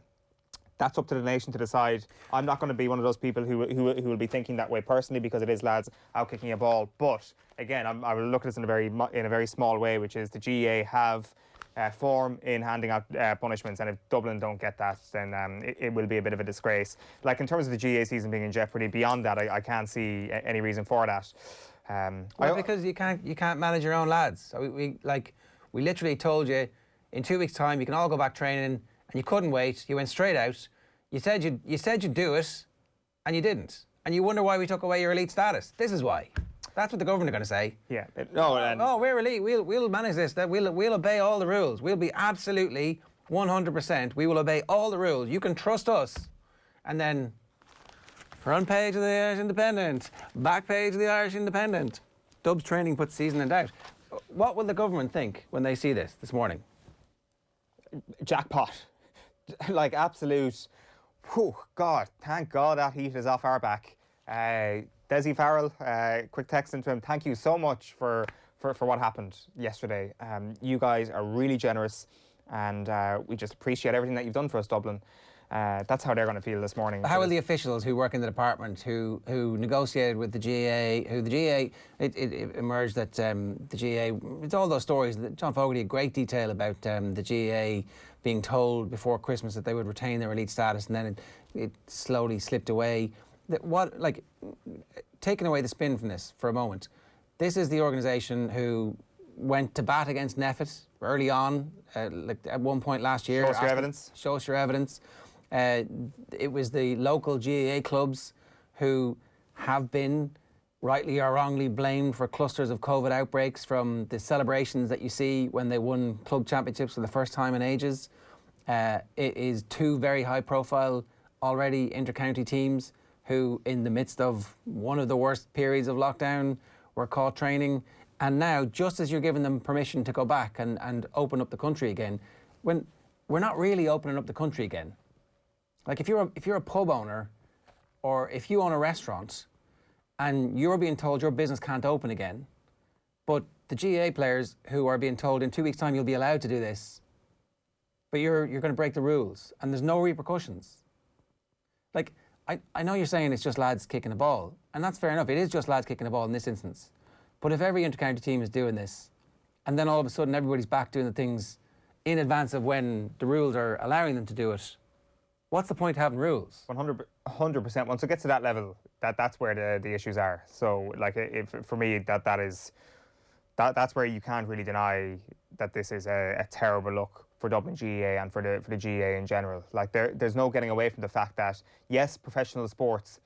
That's up to the nation to decide. I'm not going to be one of those people who will be thinking that way personally, because it is lads out kicking a ball. But again, I will look at this in a very small way, which is the GAA have form in handing out punishments, and if Dublin don't get that, then it will be a bit of a disgrace. Like in terms of the GAA season being in jeopardy, beyond that, I can't see any reason for that. Because you can't manage your own lads. So we literally told you in 2 weeks' time you can all go back training. And you couldn't wait. You went straight out. You said you'd do it, and you didn't. And you wonder why we took away your elite status. This is why. That's what the government are going to say. Yeah. We're elite. We'll manage this. We'll obey all the rules. We'll be absolutely 100%. We will obey all the rules. You can trust us. And then, front page of the Irish Independent, back page of the Irish Independent. Dubs training puts season in doubt. What will the government think when they see this morning? Jackpot. Like absolute, God, thank God that heat is off our back. Desi Farrell, quick text into him, thank you so much for what happened yesterday. You guys are really generous, and we just appreciate everything that you've done for us, Dublin. That's how they're going to feel this morning. How will the officials who work in the department, who negotiated with the GAA, it emerged that the GAA, it's all those stories. John Fogarty had great detail about the GAA being told before Christmas that they would retain their elite status, and then it slowly slipped away. Taking away the spin from this for a moment, this is the organisation who went to bat against Neffet early on, at one point last year. Show us your evidence. Show us your evidence. It was the local GAA clubs who have been, rightly or wrongly, blamed for clusters of COVID outbreaks from the celebrations that you see when they won club championships for the first time in ages. It is two very high-profile already inter-county teams who, in the midst of one of the worst periods of lockdown, were caught training. And now, just as you're giving them permission to go back and open up the country again, when we're not really opening up the country again. Like if you're a pub owner, or if you own a restaurant, and you're being told your business can't open again, but the GAA players who are being told in 2 weeks' time you'll be allowed to do this, but you're going to break the rules, and there's no repercussions. Like, I know you're saying it's just lads kicking a ball, and that's fair enough. It is just lads kicking a ball in this instance. But if every inter-county team is doing this, and then all of a sudden everybody's back doing the things in advance of when the rules are allowing them to do it, what's the point of having rules? 100%. Once it gets to that level, that's where the issues are. So, like, for me, that's where you can't really deny that this is a terrible look for Dublin GAA and for the GAA in general. Like, there's no getting away from the fact that, yes, professional sports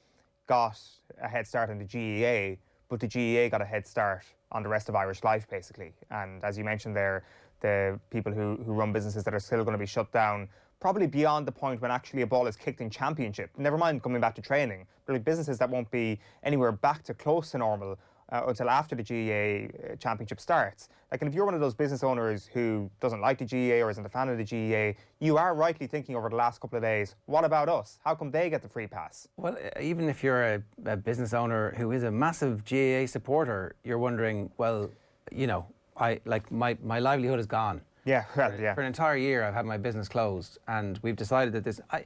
got a head start on the GAA, but the GAA got a head start on the rest of Irish life, basically. And as you mentioned there, the people who run businesses that are still going to be shut down, probably beyond the point when actually a ball is kicked in championship. Never mind coming back to training. There'll be businesses that won't be anywhere back to close to normal until after the GAA championship starts. Like, and if you're one of those business owners who doesn't like the GAA or isn't a fan of the GAA, you are rightly thinking over the last couple of days, what about us? How come they get the free pass? Well, even if you're a business owner who is a massive GAA supporter, you're wondering, well, you know, my livelihood is gone. Yeah, yeah. For an entire year, I've had my business closed, and we've decided that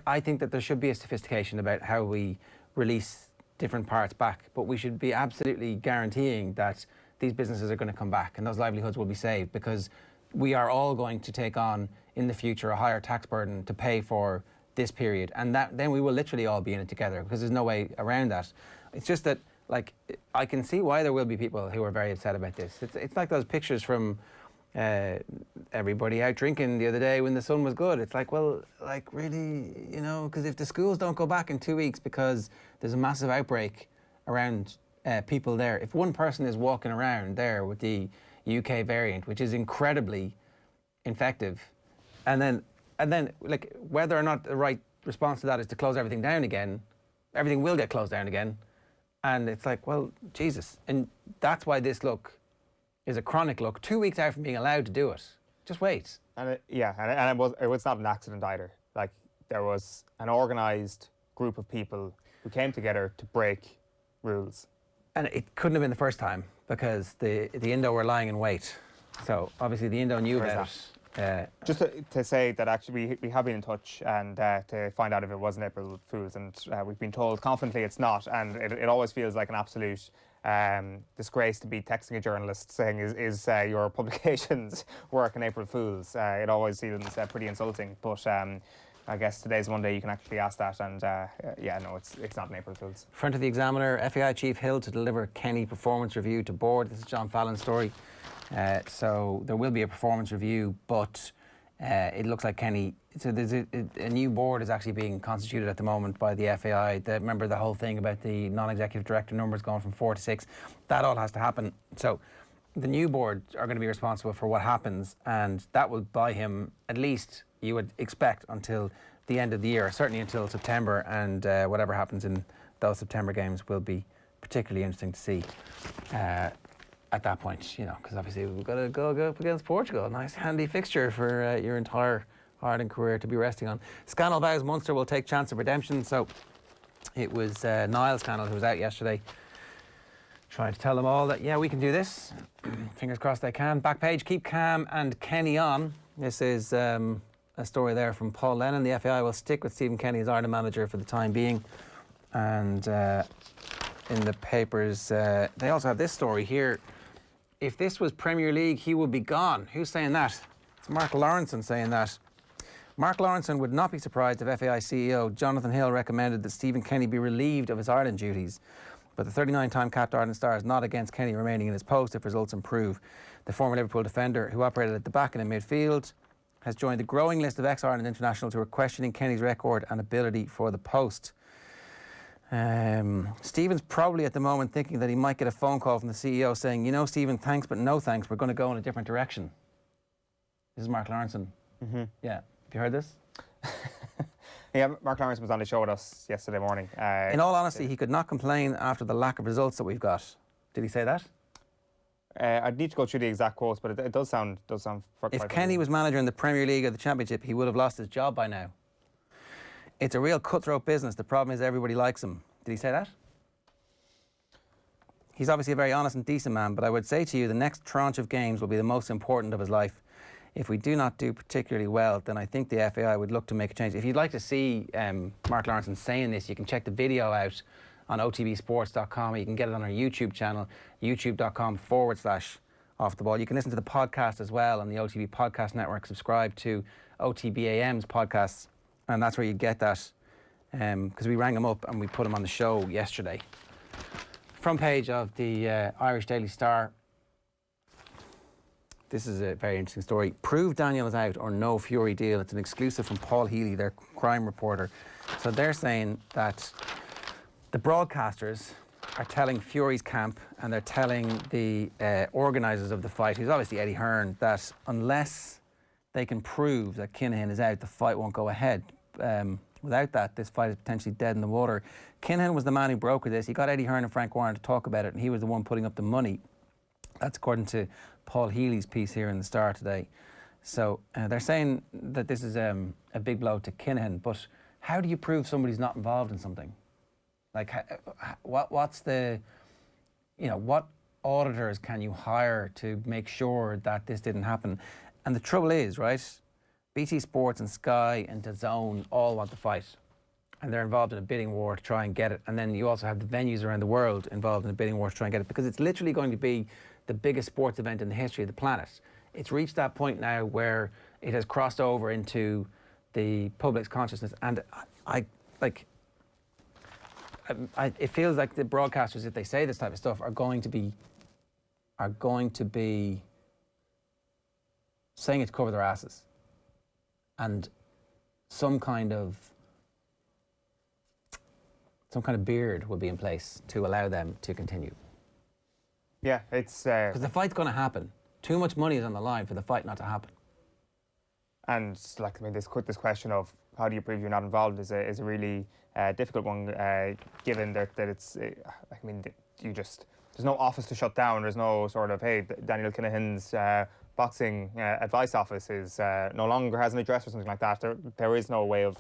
I think that there should be a sophistication about how we release different parts back, but we should be absolutely guaranteeing that these businesses are going to come back and those livelihoods will be saved, because we are all going to take on in the future a higher tax burden to pay for this period, and that then we will literally all be in it together, because there's no way around that. It's just that, like, I can see why there will be people who are very upset about this. It's like those pictures from everybody out drinking the other day when the sun was good. It's like, well, like, really, you know, because if the schools don't go back in 2 weeks because there's a massive outbreak around people there, if one person is walking around there with the UK variant, which is incredibly infective, and then like, whether or not the right response to that is to close everything down again, everything will get closed down again. And it's like, well, Jesus. And that's why this look is a chronic look, 2 weeks out from being allowed to do it. Just wait. And it was not an accident either. Like, there was an organised group of people who came together to break rules. And it couldn't have been the first time, because the Indo were lying in wait. So obviously the Indo knew about it, Just to say that actually we have been in touch and to find out if it was an April Fool's, and we've been told confidently it's not, and it always feels like an absolute disgrace to be texting a journalist saying is your publication's work an April Fool's. It always seems pretty insulting, but I guess today's one day you can actually ask that, and yeah, no, it's not an April Fool's. Front of the Examiner, FAI Chief Hill to deliver Kenny performance review to board. This is John Fallon's story. So there will be a performance review, but it looks like Kenny. So there's a new board is actually being constituted at the moment by the FAI. Remember the whole thing about the non-executive director numbers going from 4 to 6. That all has to happen. So the new board are going to be responsible for what happens, and that will buy him at least, you would expect, until the end of the year, certainly until September, and whatever happens in those September games will be particularly interesting to see. At that point, you know, because obviously we've got to go up against Portugal. Nice handy fixture for your entire Ireland career to be resting on. Scannell vows Munster will take chance of redemption. So it was Niall Scannell who was out yesterday trying to tell them all that, yeah, we can do this. Fingers crossed they can. Back page, keep calm and Kenny on. This is a story there from Paul Lennon. The FAI will stick with Stephen Kenny as Ireland manager for the time being. And in the papers, they also have this story here. If this was Premier League, he would be gone. Who's saying that? It's Mark Lawrenson saying that. Mark Lawrenson would not be surprised if FAI CEO Jonathan Hill recommended that Stephen Kenny be relieved of his Ireland duties. But the 39-time capped Ireland star is not against Kenny remaining in his post if results improve. The former Liverpool defender, who operated at the back and in midfield, has joined the growing list of ex-Ireland internationals who are questioning Kenny's record and ability for the post. Stephen's probably at the moment thinking that he might get a phone call from the CEO saying, you know, Stephen, thanks, but no thanks. We're going to go in a different direction. This is Mark Lawrenson. Mm-hmm. Yeah. Have you heard this? Yeah, Mark Lawrenson was on the show with us yesterday morning. In all honesty, he could not complain after the lack of results that we've got. Did he say that? I'd need to go through the exact quotes, but it does sound. If Kenny was manager in the Premier League or the Championship, he would have lost his job by now. It's a real cutthroat business. The problem is everybody likes him. Did he say that? He's obviously a very honest and decent man, but I would say to you the next tranche of games will be the most important of his life. If we do not do particularly well, then I think the FAI would look to make a change. If you'd like to see Mark Lawrenson saying this, you can check the video out on otbsports.com. You can get it on our YouTube channel, youtube.com/Off the Ball. You can listen to the podcast as well on the OTB Podcast Network. Subscribe to OTB AM's podcasts. And that's where you get that, because we rang him up and we put him on the show yesterday. Front page of the Irish Daily Star. This is a very interesting story. Prove Daniel is out or no Fury deal. It's an exclusive from Paul Healy, their crime reporter. So they're saying that the broadcasters are telling Fury's camp and they're telling the organisers of the fight, who's obviously Eddie Hearn, that unless they can prove that Kinahan is out, the fight won't go ahead. Without that, this fight is potentially dead in the water. Kinahan was the man who brokered this. He got Eddie Hearn and Frank Warren to talk about it, and he was the one putting up the money. That's according to Paul Healy's piece here in the Star today. So they're saying that this is a big blow to Kinahan, but how do you prove somebody's not involved in something? Like, what's the, you know, what auditors can you hire to make sure that this didn't happen? And the trouble is, right, BT Sports and Sky and DAZN all want the fight. And they're involved in a bidding war to try and get it. And then you also have the venues around the world involved in a bidding war to try and get it, because it's literally going to be the biggest sports event in the history of the planet. It's reached that point now where it has crossed over into the public's consciousness. And it feels like the broadcasters, if they say this type of stuff, are going to be saying it to cover their asses. And some kind of beard will be in place to allow them to continue. Yeah, it's... Because the fight's going to happen. Too much money is on the line for the fight not to happen. And, like, I mean, this question of how do you prove you're not involved is a really difficult one, given that it's... I mean, there's no office to shut down. There's no sort of, hey, Daniel Kinahan's boxing advice office is no longer has an address or something like that. There is no way of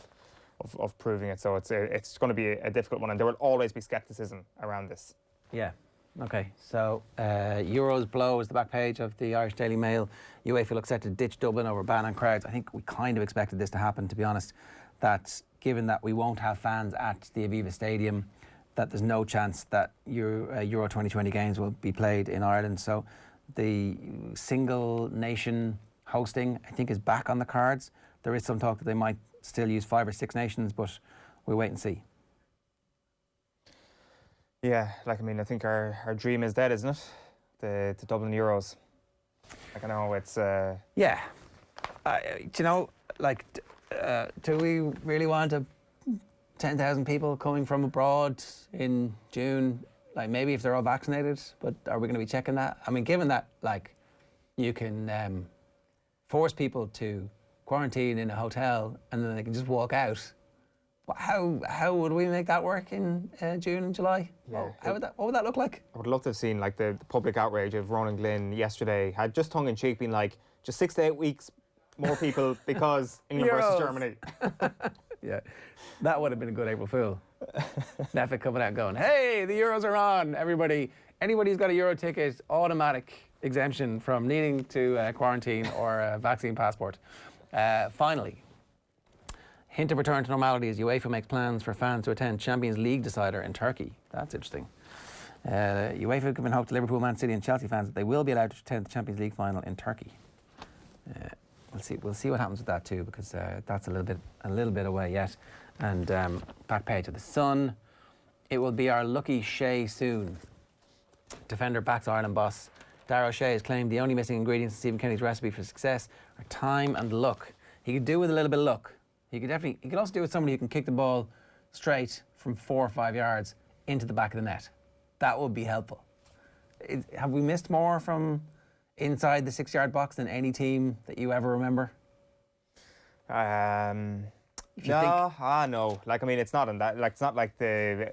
proving it. So it's going to be a difficult one, and there will always be scepticism around this. Yeah. Okay, so Euros blow is the back page of the Irish Daily Mail. UEFA looks set to ditch Dublin over ban on crowds. I think we kind of expected this to happen, to be honest, that given that we won't have fans at the Aviva Stadium, that there's no chance that Euro 2020 games will be played in Ireland. So the single nation hosting, I think, is back on the cards. There is some talk that they might still use 5 or 6 nations, but we'll wait and see. Yeah, like, I mean, I think our dream is dead, isn't it? The Dublin Euros. Like, I know it's... Yeah. Do you know, like, do we really want 10,000 people coming from abroad in June? Like, maybe if they're all vaccinated, but are we going to be checking that? I mean, given that, like, you can force people to quarantine in a hotel and then they can just walk out, how would we make that work in June and July? Yeah, what would that look like? I would love to have seen, like, the public outrage of Ronan Glynn yesterday had just tongue-in-cheek been like, just 6 to 8 weeks more people because England versus Germany. Yeah, that would have been a good April Fool. Netflix coming out and going, hey, the Euros are on, everybody. Anybody who's got a Euro ticket, automatic exemption from needing to quarantine or a vaccine passport. Finally, hint of return to normality as UEFA makes plans for fans to attend Champions League decider in Turkey. That's interesting. UEFA have given hope to Liverpool, Man City and Chelsea fans that they will be allowed to attend the Champions League final in Turkey. We'll see what happens with that too, because that's a little bit away yet. And back page of the Sun, it will be our lucky Shea soon. Defender backs Ireland boss. Darragh O'Shea has claimed the only missing ingredients in Stephen Kenny's recipe for success are time and luck. He could do with a little bit of luck. He could also do with somebody who can kick the ball straight from 4 or 5 yards into the back of the net. That would be helpful. Have we missed more from inside the 6-yard box than any team that you ever remember? No. Like, I mean, it's not in that. Like, it's not like the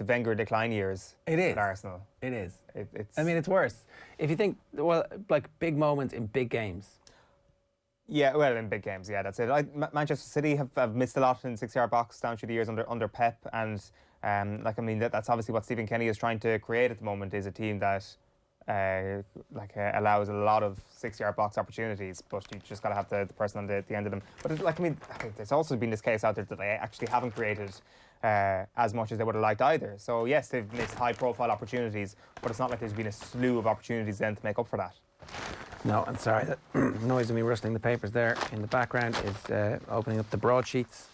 Wenger decline years. It is at Arsenal. It is. It's. I mean, it's worse. If you think, well, like big moments in big games. Yeah, well, in big games, yeah, that's it. Manchester City have missed a lot in 6-yard box down through the years under Pep, and like, I mean, that's obviously what Stephen Kenny is trying to create at the moment, is a team that allows a lot of 6-yard box opportunities, but you just got to have the person on the end of them. But I think there's also been this case out there that they actually haven't created as much as they would have liked either. So yes, they've missed high-profile opportunities, but it's not like there's been a slew of opportunities then to make up for that. No, I'm sorry, that noise of me rustling the papers there in the background is opening up the broadsheets.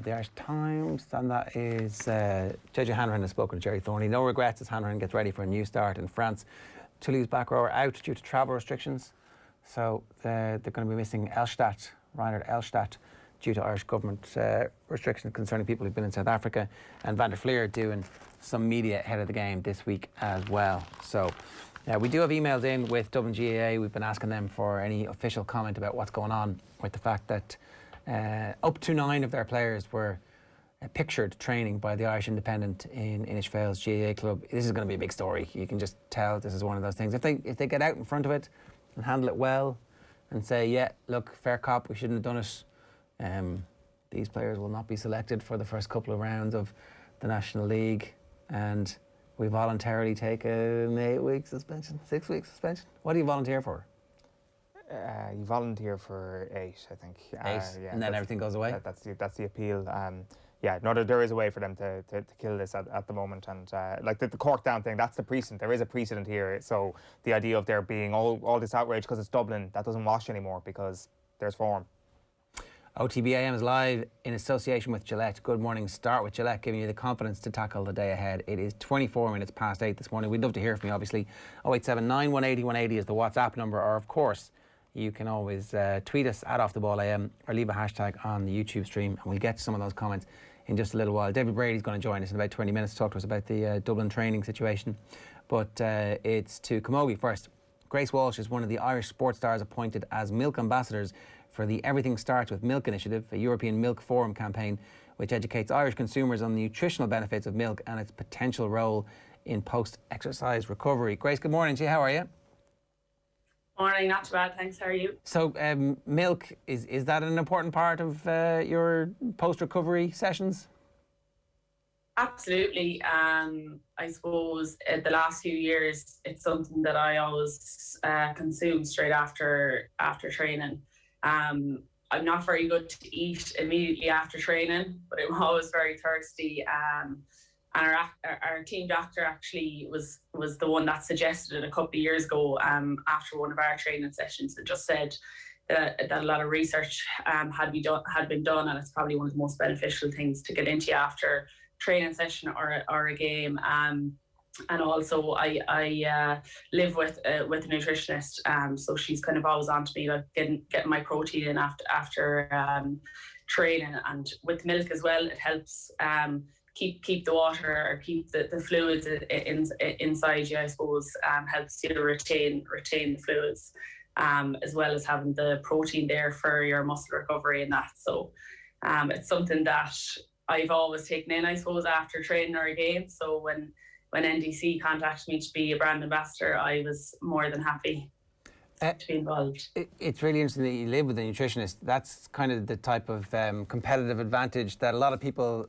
The Irish Times, and that is JJ Hanrahan has spoken to Jerry Thornley. No regrets as Hanrahan gets ready for a new start in France. Toulouse's back rower out due to travel restrictions, so they're going to be missing Reinhard Elstadt, due to Irish government restrictions concerning people who've been in South Africa, and Van der Fleer doing some media ahead of the game this week as well. So we do have emails in with Dublin GAA. We've been asking them for any official comment about what's going on with the fact that up to 9 of their players were pictured training by the Irish Independent in Inishvale's GAA club. This is going to be a big story. You can just tell this is one of those things. If they get out in front of it and handle it well and say, yeah, look, fair cop, we shouldn't have done it, these players will not be selected for the first couple of rounds of the National League, and we voluntarily take an 8-week suspension, 6-week suspension. What do you volunteer for? You volunteer for 8, I think. 8, yeah, and then everything goes away? That's the appeal. There is a way for them to kill this at the moment. And like the Cork down thing, that's the precedent. There is a precedent here. So the idea of there being all this outrage because it's Dublin, that doesn't wash anymore because there's form. OTB AM is live in association with Gillette. Good morning. Start with Gillette, giving you the confidence to tackle the day ahead. It is 24 minutes past 8 this morning. We'd love to hear from you, obviously. 0879 180 180 is the WhatsApp number, or of course, you can always tweet us at OffTheBallAM or leave a hashtag on the YouTube stream, and we'll get to some of those comments in just a little while. David Brady's going to join us in about 20 minutes to talk to us about the Dublin training situation. But it's to Camogie first. Grace Walsh is one of the Irish sports stars appointed as milk ambassadors for the Everything Starts with Milk initiative, a European Milk Forum campaign which educates Irish consumers on the nutritional benefits of milk and its potential role in post-exercise recovery. Grace, good morning to you. How are you? Morning, not too bad, thanks. How are you? So milk, is that an important part of your post-recovery sessions? Absolutely. I suppose the last few years, it's something that I always consume straight after training. I'm not very good to eat immediately after training, but I'm always very thirsty. And our team doctor actually was the one that suggested it a couple of years ago after one of our training sessions, and just said that a lot of research had been done, and it's probably one of the most beneficial things to get into after training session or a game. And also I live with a nutritionist, so she's kind of always on to me about getting my protein in after training, and with milk as well. It helps keep the water, or keep the fluids inside you, I suppose. Helps you to retain the fluids, as well as having the protein there for your muscle recovery and that. So it's something that I've always taken in, I suppose, after training or a game. So when NDC contacted me to be a brand ambassador, I was more than happy to be involved. It's really interesting that you live with a nutritionist. That's kind of the type of competitive advantage that a lot of people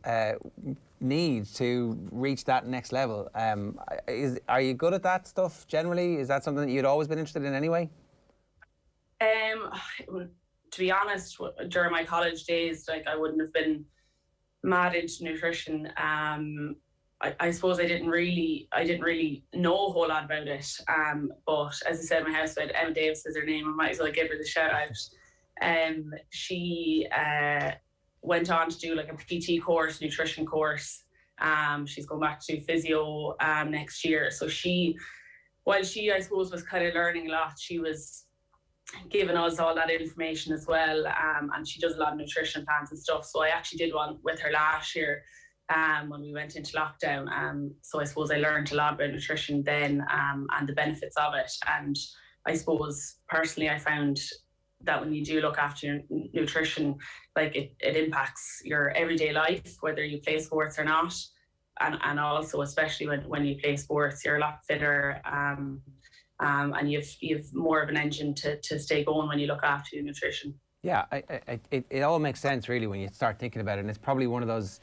need to reach that next level. Are you good at that stuff generally? Is that something that you'd always been interested in anyway? To be honest, during my college days, like, I wouldn't have been mad into nutrition. I suppose I didn't really know a whole lot about it. But as I said, my housemate, Emma Davis is her name, I might as well give her the shout out. She went on to do like a PT course, nutrition course. She's going back to physio next year. So while she, I suppose, was kind of learning a lot, she was giving us all that information as well. And she does a lot of nutrition plans and stuff. So I actually did one with her last year when we went into lockdown. So I suppose I learned a lot about nutrition then, and the benefits of it. And I suppose personally, I found that when you do look after your nutrition, like it impacts your everyday life, whether you play sports or not. And also, especially when you play sports, you're a lot fitter, and you've more of an engine to stay going when you look after your nutrition. Yeah, it all makes sense really when you start thinking about it, and it's probably one of those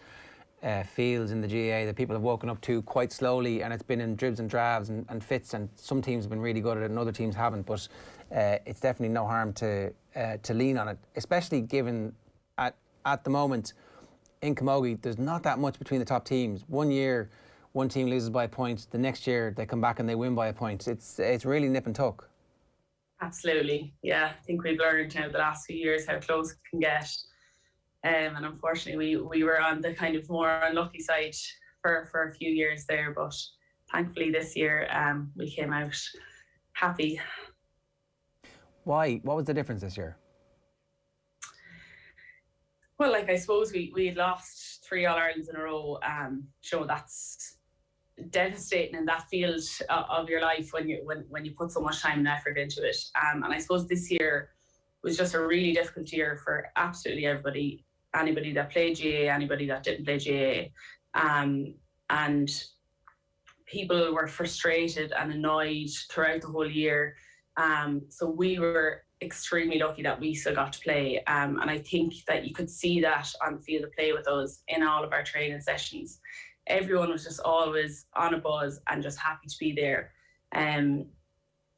fields in the GAA that people have woken up to quite slowly, and it's been in dribs and drabs and fits, and some teams have been really good at it and other teams haven't, but it's definitely no harm to lean on it, especially given at the moment in Camogie there's not that much between the top teams. One year one team loses by a point, the next year they come back and they win by a point. It's really nip and tuck. Absolutely, yeah. I think we've learned now the last few years how close it can get. And unfortunately, we were on the kind of more unlucky side for a few years there. But thankfully this year, we came out happy. Why? What was the difference this year? Well, like, I suppose we had lost 3 All-Irelands in a row. That's devastating in that field of your life when you put so much time and effort into it. And I suppose this year was just a really difficult year for absolutely everybody. Anybody that played GAA, anybody that didn't play GAA. And people were frustrated and annoyed throughout the whole year. So we were extremely lucky that we still got to play. And I think that you could see that on the field of play with us in all of our training sessions. Everyone was just always on a buzz and just happy to be there. And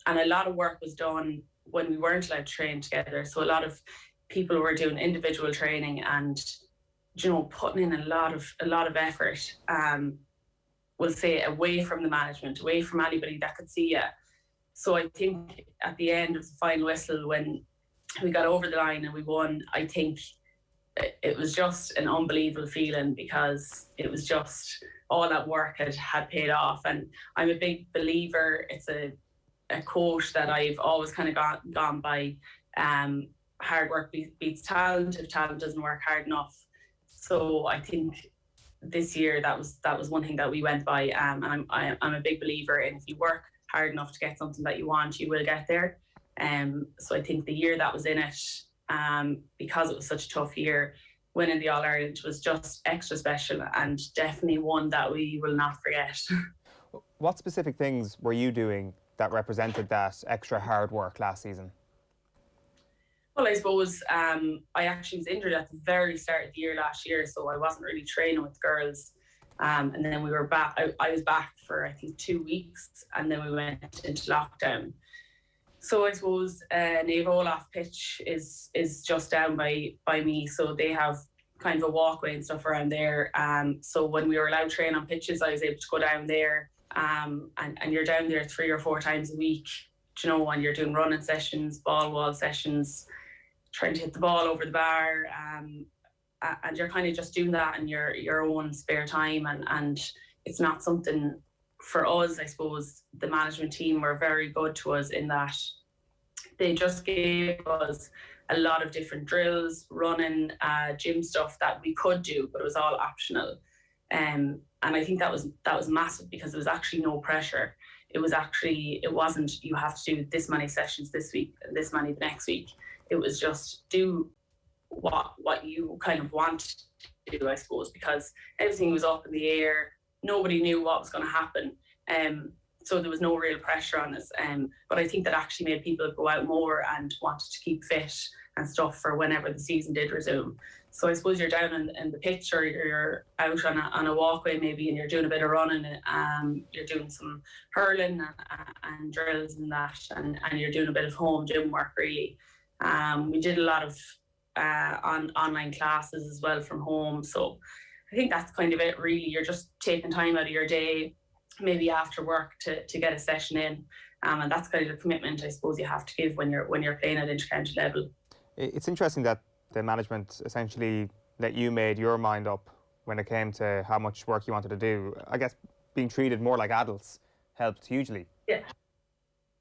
a lot of work was done when we weren't allowed to train together. So a lot of people were doing individual training and, putting in a lot of effort. We'll say away from the management, away from anybody that could see you. So I think at the end of the final whistle, when we got over the line and we won, I think it was just an unbelievable feeling, because it was just all that work had paid off. And I'm a big believer, it's a quote that I've always kind of gone by, hard work beats talent if talent doesn't work hard enough. So I think this year that was one thing that we went by, and I'm a big believer in, if you work hard enough to get something that you want, you will get there. So I think the year that was in it, because it was such a tough year, winning the All-Ireland was just extra special, and definitely one that we will not forget. What specific things were you doing that represented that extra hard work last season? Well, I suppose I actually was injured at the very start of the year last year, so I wasn't really training with girls. And then we were back. I was back for I think 2 weeks, and then we went into lockdown. So I suppose Naomh Olaf pitch is just down by me, so they have kind of a walkway and stuff around there. So when we were allowed to train on pitches, I was able to go down there. And you're down there 3 or 4 times a week, you know, and you're doing running sessions, ball wall sessions, trying to hit the ball over the bar, and you're kind of just doing that in your own spare time, and it's not something for us. I suppose the management team were very good to us in that they just gave us a lot of different drills, running, gym stuff that we could do, but it was all optional. And I think that was massive, because there was actually no pressure. It wasn't you have to do this many sessions this week and this many the next week. It was just do what you kind of want to do, I suppose, because everything was up in the air. Nobody knew what was going to happen. So there was no real pressure on us. But I think that actually made people go out more and wanted to keep fit and stuff for whenever the season did resume. So I suppose you're down in the pitch, or you're out on a walkway maybe, and you're doing a bit of running. You're doing some hurling and drills and that, and you're doing a bit of home gym work really. We did a lot of online classes as well from home. So I think that's kind of it really. You're just taking time out of your day, maybe after work, to get a session in. And that's kind of the commitment I suppose you have to give when you're playing at inter-county level. It's interesting that the management essentially let you made your mind up when it came to how much work you wanted to do. I guess being treated more like adults helped hugely. Yeah,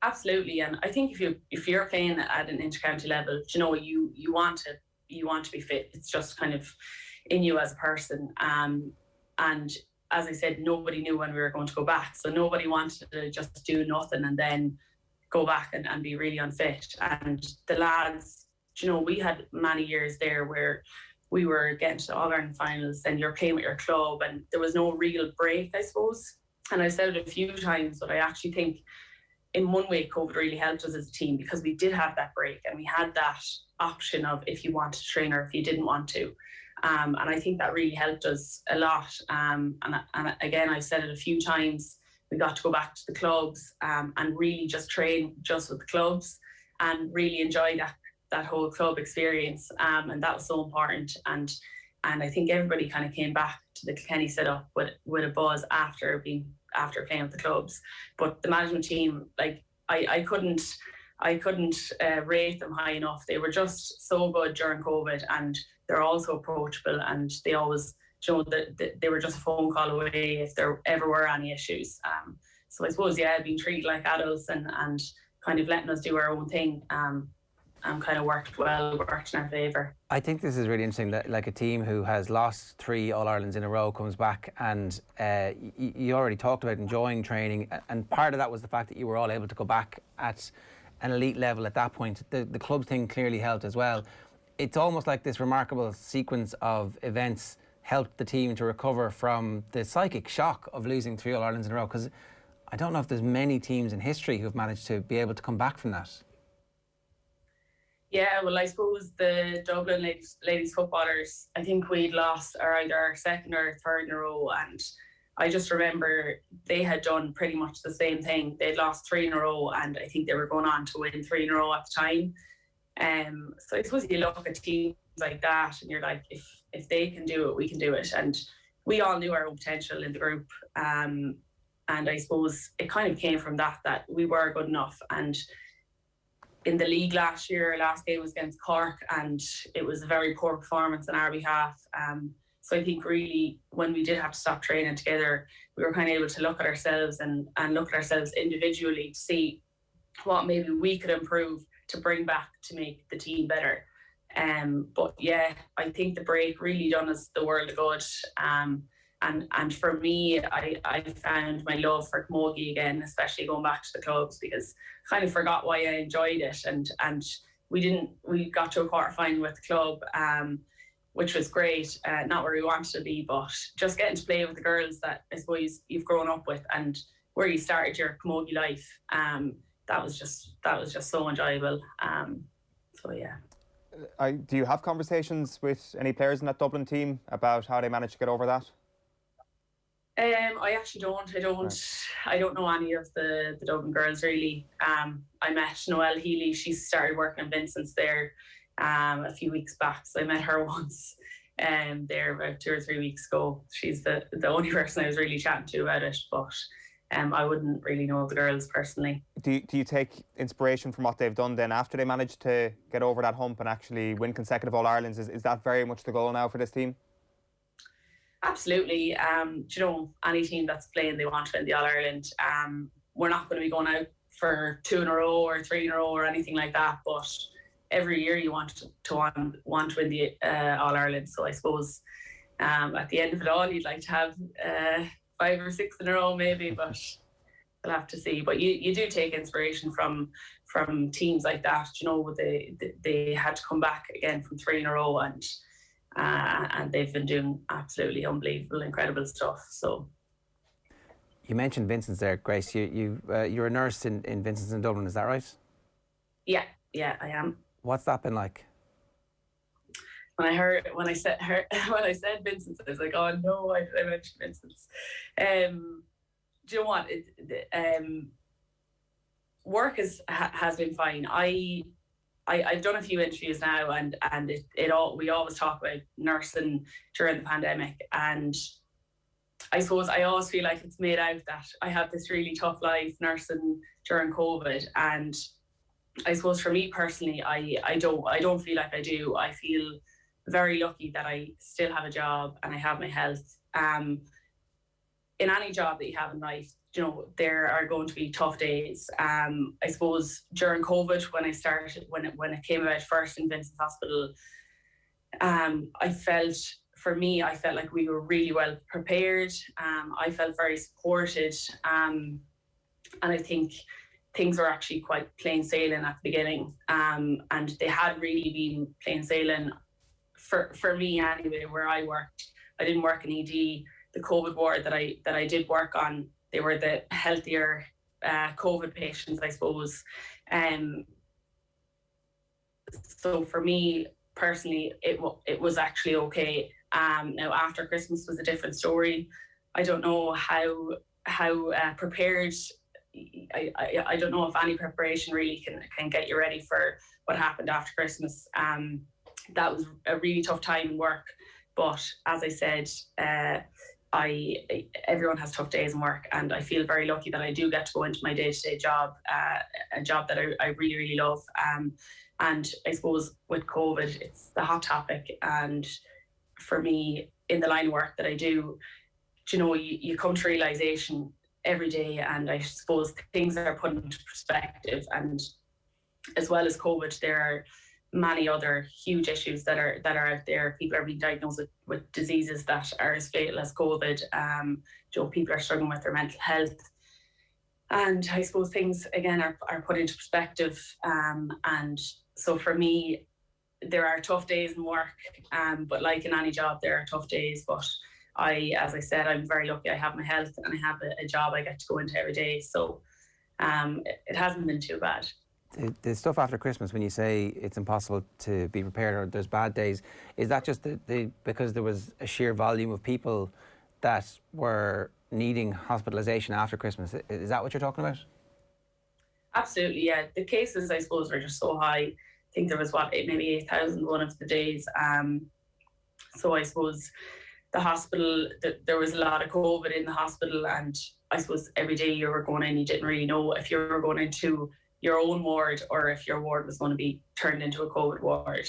absolutely. And I think if you're playing at an inter-county level, you know, you want to be fit. It's just kind of in you as a person. And as I said, nobody knew when we were going to go back, so nobody wanted to just do nothing and then go back and be really unfit. And the lads, you know, we had many years there where we were getting to All-Ireland finals and you're playing with your club, and there was no real break, I suppose. And I've said it a few times, but I actually think in one way COVID really helped us as a team, because we did have that break and we had that option of if you wanted to train or if you didn't want to. And I think that really helped us a lot. And again, I've said it a few times, we got to go back to the clubs and really just train just with the clubs and really enjoy that whole club experience. And that was so important. And I think everybody kind of came back to the Kilkenny setup with a buzz after playing with the clubs. But the management team, like I couldn't rate them high enough. They were just so good during COVID, and they're also approachable, and they always, you know, they were just a phone call away if there ever were any issues. So I suppose, yeah, being treated like adults and kind of letting us do our own thing kind of worked in our favour. I think this is really interesting that like a team who has lost 3 All-Irelands in a row comes back, and you already talked about enjoying training, and part of that was the fact that you were all able to go back at an elite level at that point. The club thing clearly helped as well. It's almost like this remarkable sequence of events helped the team to recover from the psychic shock of losing 3 All-Irelands in a row, because I don't know if there's many teams in history who've managed to be able to come back from that. Yeah, well, I suppose the Dublin ladies footballers, I think we'd lost either our second or third in a row, and I just remember they had done pretty much the same thing. They'd lost 3 in a row, and I think they were going on to win 3 in a row at the time. So I suppose you look at teams like that and you're like, if they can do it, we can do it. And we all knew our own potential in the group. And I suppose it kind of came from that we were good enough. And in the league last game was against Cork, and it was a very poor performance on our behalf. So I think really when we did have to stop training together, we were kind of able to look at ourselves and look at ourselves individually to see what maybe we could improve to bring back to make the team better. But yeah, I think the break really done us the world of good. And for me, I found my love for Camogie again, especially going back to the clubs, because I kind of forgot why I enjoyed it. And we got to a quarter final with the club, which was great. Not where we wanted to be, but just getting to play with the girls that I suppose you've grown up with and where you started your Camogie life. That was just so enjoyable. So yeah. Do you have conversations with any players in that Dublin team about how they managed to get over that? I actually don't. I don't know any of the Duggan girls really. I met Noelle Healy. She started working in Vincent's there a few weeks back. So I met her once there about 2 or 3 weeks ago. She's the only person I was really chatting to about it, but I wouldn't really know the girls personally. Do you take inspiration from what they've done then after they managed to get over that hump and actually win consecutive All-Irelands? Is that very much the goal now for this team? Absolutely. You know, any team that's playing, they want to win the All-Ireland. We're not going to be going out for 2 in a row or 3 in a row or anything like that, but every year you want to win the All-Ireland. So I suppose at the end of it all, you'd like to have 5 or 6 in a row maybe, but we'll have to see. But you do take inspiration from teams like that. You know, they had to come back again from 3 in a row, and they've been doing absolutely unbelievable, incredible stuff. So, you mentioned Vincent's there, Grace. You're a nurse in Vincent's in Dublin, is that right? Yeah, I am. What's that been like? When I said Vincent's, I was like, oh no, I mentioned Vincent's. Do you know what? Work has been fine. I've done a few interviews now, and we always talk about nursing during the pandemic, and I suppose I always feel like it's made out that I have this really tough life nursing during COVID, and I suppose for me personally, I don't feel like I do. I feel very lucky that I still have a job and I have my health. In any job that you have in life, you know, there are going to be tough days. I suppose during COVID, when it came about first in Vincent's Hospital, I felt like we were really well prepared. I felt very supported, and I think things were actually quite plain sailing at the beginning, and they had really been plain sailing for me anyway. Where I worked, I didn't work in ED. The COVID ward that I did work on, they were the healthier COVID patients, I suppose. So for me personally, it was actually okay. Now after Christmas was a different story. I don't know how prepared. I don't know if any preparation really can get you ready for what happened after Christmas. That was a really tough time in work, but as I said, everyone has tough days in work, and I feel very lucky that I do get to go into my day-to-day job, a job that I really, really love. And I suppose with COVID, it's the hot topic, and for me, in the line of work that I do, you know, you come to realisation every day, and I suppose things are put into perspective. And as well as COVID, there are many other huge issues that are out there. People are being diagnosed with diseases that are as fatal as COVID. You know, people are struggling with their mental health, and I suppose things again are put into perspective. And so for me, there are tough days in work, but like in any job, there are tough days. But as I said, I'm very lucky. I have my health and I have a job I get to go into every day. So it hasn't been too bad. The stuff after Christmas, when you say it's impossible to be prepared or there's bad days, is that just because there was a sheer volume of people that were needing hospitalisation after Christmas? Is that what you're talking about? Absolutely, yeah. The cases, I suppose, were just so high. I think there was, maybe 8,000 one of the days. So I suppose the hospital, there was a lot of COVID in the hospital, and I suppose every day you were going in, you didn't really know if you were going into your own ward or if your ward was going to be turned into a COVID ward.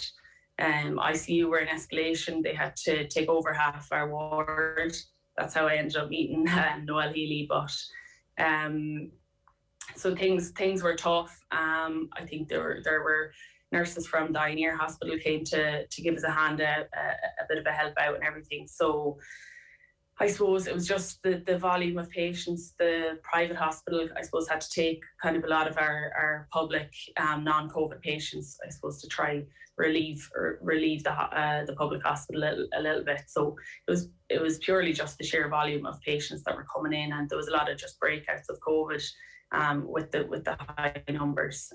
ICU were in escalation. They had to take over half our ward. That's how I ended up meeting Noelle Healy. But so things were tough. I think there were nurses from the Ioneer Hospital came to give us a hand, a bit of a help out and everything. So I suppose it was just the volume of patients. The private hospital, I suppose, had to take kind of a lot of our public non-COVID patients, I suppose, to try relieve the public hospital a little bit. So it was purely just the sheer volume of patients that were coming in, and there was a lot of just breakouts of COVID with the high numbers.